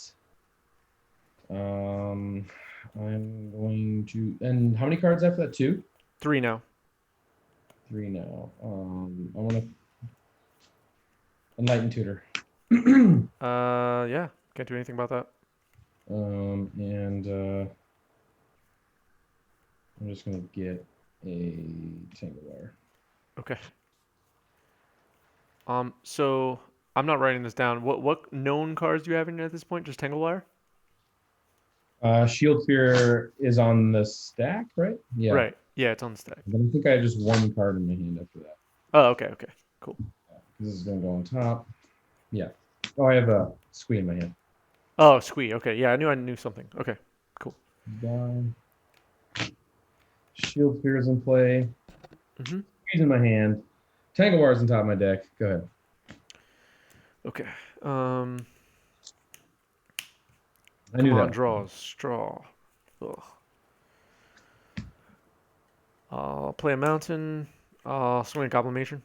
I'm going to. And how many cards after that? 2? 3 now. 3 now. I want to. Enlighten Tutor. Yeah, can't do anything about that. And I'm just gonna get a Tanglewire. Okay. So I'm not writing this down. What known cards do you have in at this point? Just Tanglewire? Shield Sphere is on the stack, right? Yeah. Right. Yeah, it's on the stack. But I think I have just 1 card in my hand after that. Oh, okay, cool. This is gonna go on top. Yeah. Oh, I have a squee in my hand. Oh, squee. Okay, yeah, I knew something. Okay, cool. Down. Shield Sphere is in play. Mm-hmm. Squeeze in my hand. Tanglewire is on top of my deck. Go ahead. Okay. I knew that. Draws. Straw. Ugh. I'll play a mountain. I'll swing a Goblin Matron.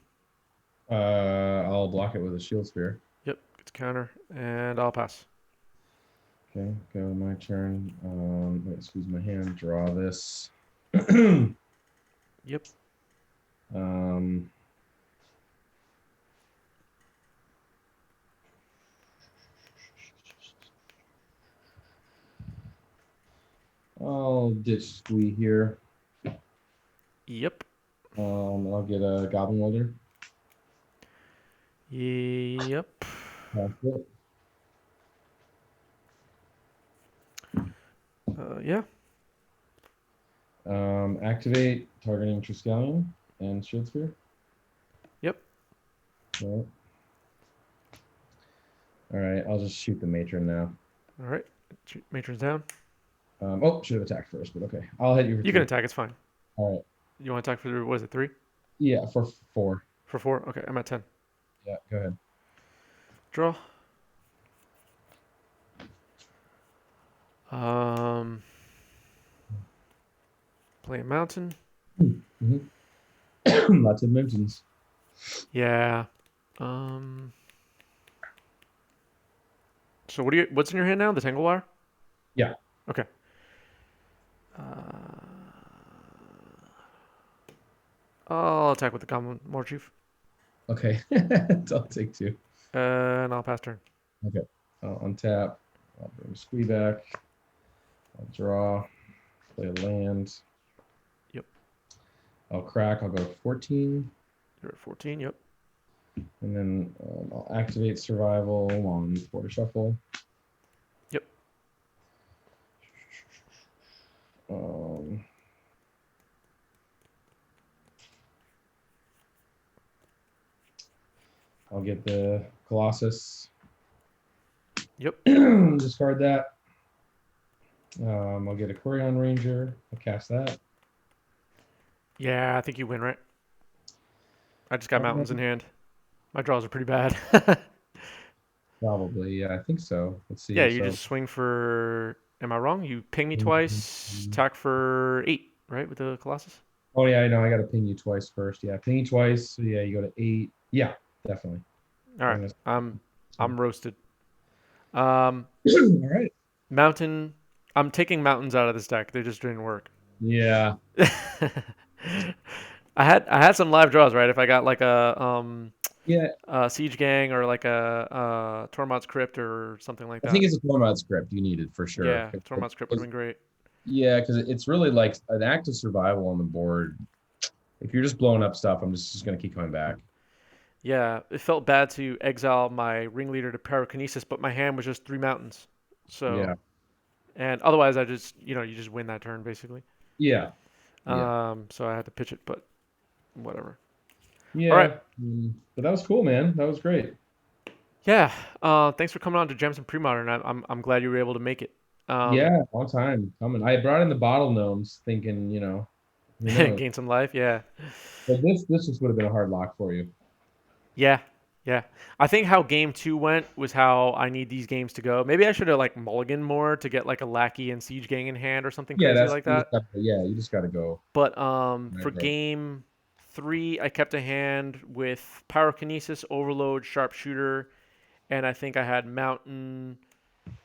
I'll block it with a shield sphere. Yep, it's counter, and I'll pass. Okay, go my turn. Wait, squeeze my hand, draw this. Yep. um, I'll ditch squee here. Yep. I'll get a Goblin Welder. Yep. Pass it. Yeah. Activate targeting Triskelion and Shield Sphere. Yep. All right, I'll just shoot the matron now. All right. Matron's down. Oh, should have attacked first, but okay. I'll hit you for You 3. can attack. It's fine. All right. You want to attack for, what is it, 3? Yeah, for 4. For 4? Okay, I'm at 10. Yeah, go ahead. Draw. Play a mountain. Lots of mountains. Yeah. So what's in your hand now? The Tangle Wire? Yeah. Okay. I'll attack with the Goblin War Chief. Okay. I'll take 2. And I'll pass turn. Okay. I'll untap. I'll bring squee back. I'll draw. Play a land. Yep. I'll crack. I'll go 14. You're at 14. Yep. And then I'll activate survival on Border Shuffle. Yep. I'll get the Colossus. Yep. Discard that. I'll get a Quirion Ranger. I'll cast that. Yeah, I think you win, right? I just got mountains in hand. My draws are pretty bad. Probably, yeah, I think so. Let's see. Yeah, you so, just swing for. Am I wrong? You ping me twice, attack for 8, right, with the Colossus? Oh yeah, I know. I got to ping you twice first. Yeah, ping you twice. So yeah, you go to 8. Yeah, definitely. All right, I'm roasted. All right. Mountain. I'm taking mountains out of this deck. They just didn't work. Yeah. I had some live draws, right? If I got like a Siege Gang or like a Tormod's Crypt or something like that. I think it's a Tormod script you needed for sure. Yeah, Tormod's Crypt would have been great. Yeah, because it's really like an active survival on the board. If you're just blowing up stuff, I'm just going to keep coming back. Yeah, it felt bad to exile my ringleader to pyrokinesis, but my hand was just 3 mountains. So yeah. And otherwise, I just you just win that turn basically. Yeah. So I had to pitch it, but whatever. Yeah. All right. But that was cool, man. That was great. Yeah. Thanks for coming on to Gems and Premodern. I'm glad you were able to make it. Yeah, long time coming. I brought in the bottle gnomes, thinking, gain some life. Yeah. But this just would have been a hard lock for you. Yeah. Yeah. I think how game 2 went was how I need these games to go. Maybe I should have like mulliganed more to get like a Lackey and Siege Gang in hand or something crazy like that. You just got to go. But for game 3, I kept a hand with Pyrokinesis, Overload, Sharpshooter, and I think I had Mountain.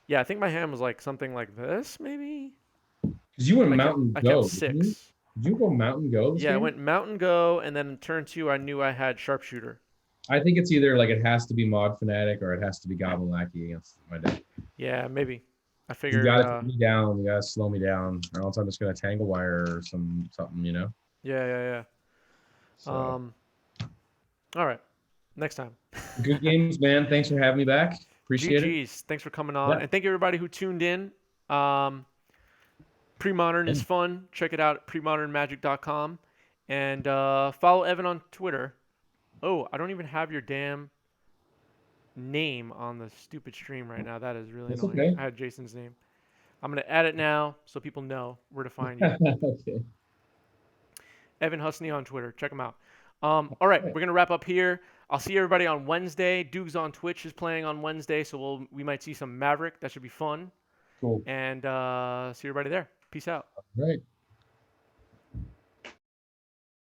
Yeah, I think my hand was like something like this, maybe. Because you went Mountain Go. I kept 6. Did you go Mountain Go? Yeah, I went Mountain Go, and then in turn 2, I knew I had Sharpshooter. I think it's either like it has to be Mod Fanatic or it has to be Goblin Lackey against my deck. Yeah, maybe. I figured. You gotta put me down. You gotta slow me down, or else I'm just gonna Tangle Wire or something, Yeah. So. All right. Next time. Good games, man. Thanks for having me back. Appreciate it. Thanks for coming on, and thank you everybody who tuned in. Premodern is fun. Check it out at premodernmagic.com, and follow Evan on Twitter. Oh, I don't even have your damn name on the stupid stream right now. That is really annoying. Okay. I had Jason's name. I'm going to add it now so people know where to find you. Okay. Evan Husney on Twitter. Check him out. All right, we're going to wrap up here. I'll see everybody on Wednesday. Dukes on Twitch is playing on Wednesday, so we might see some Maverick. That should be fun. Cool. And see everybody there. Peace out. All right.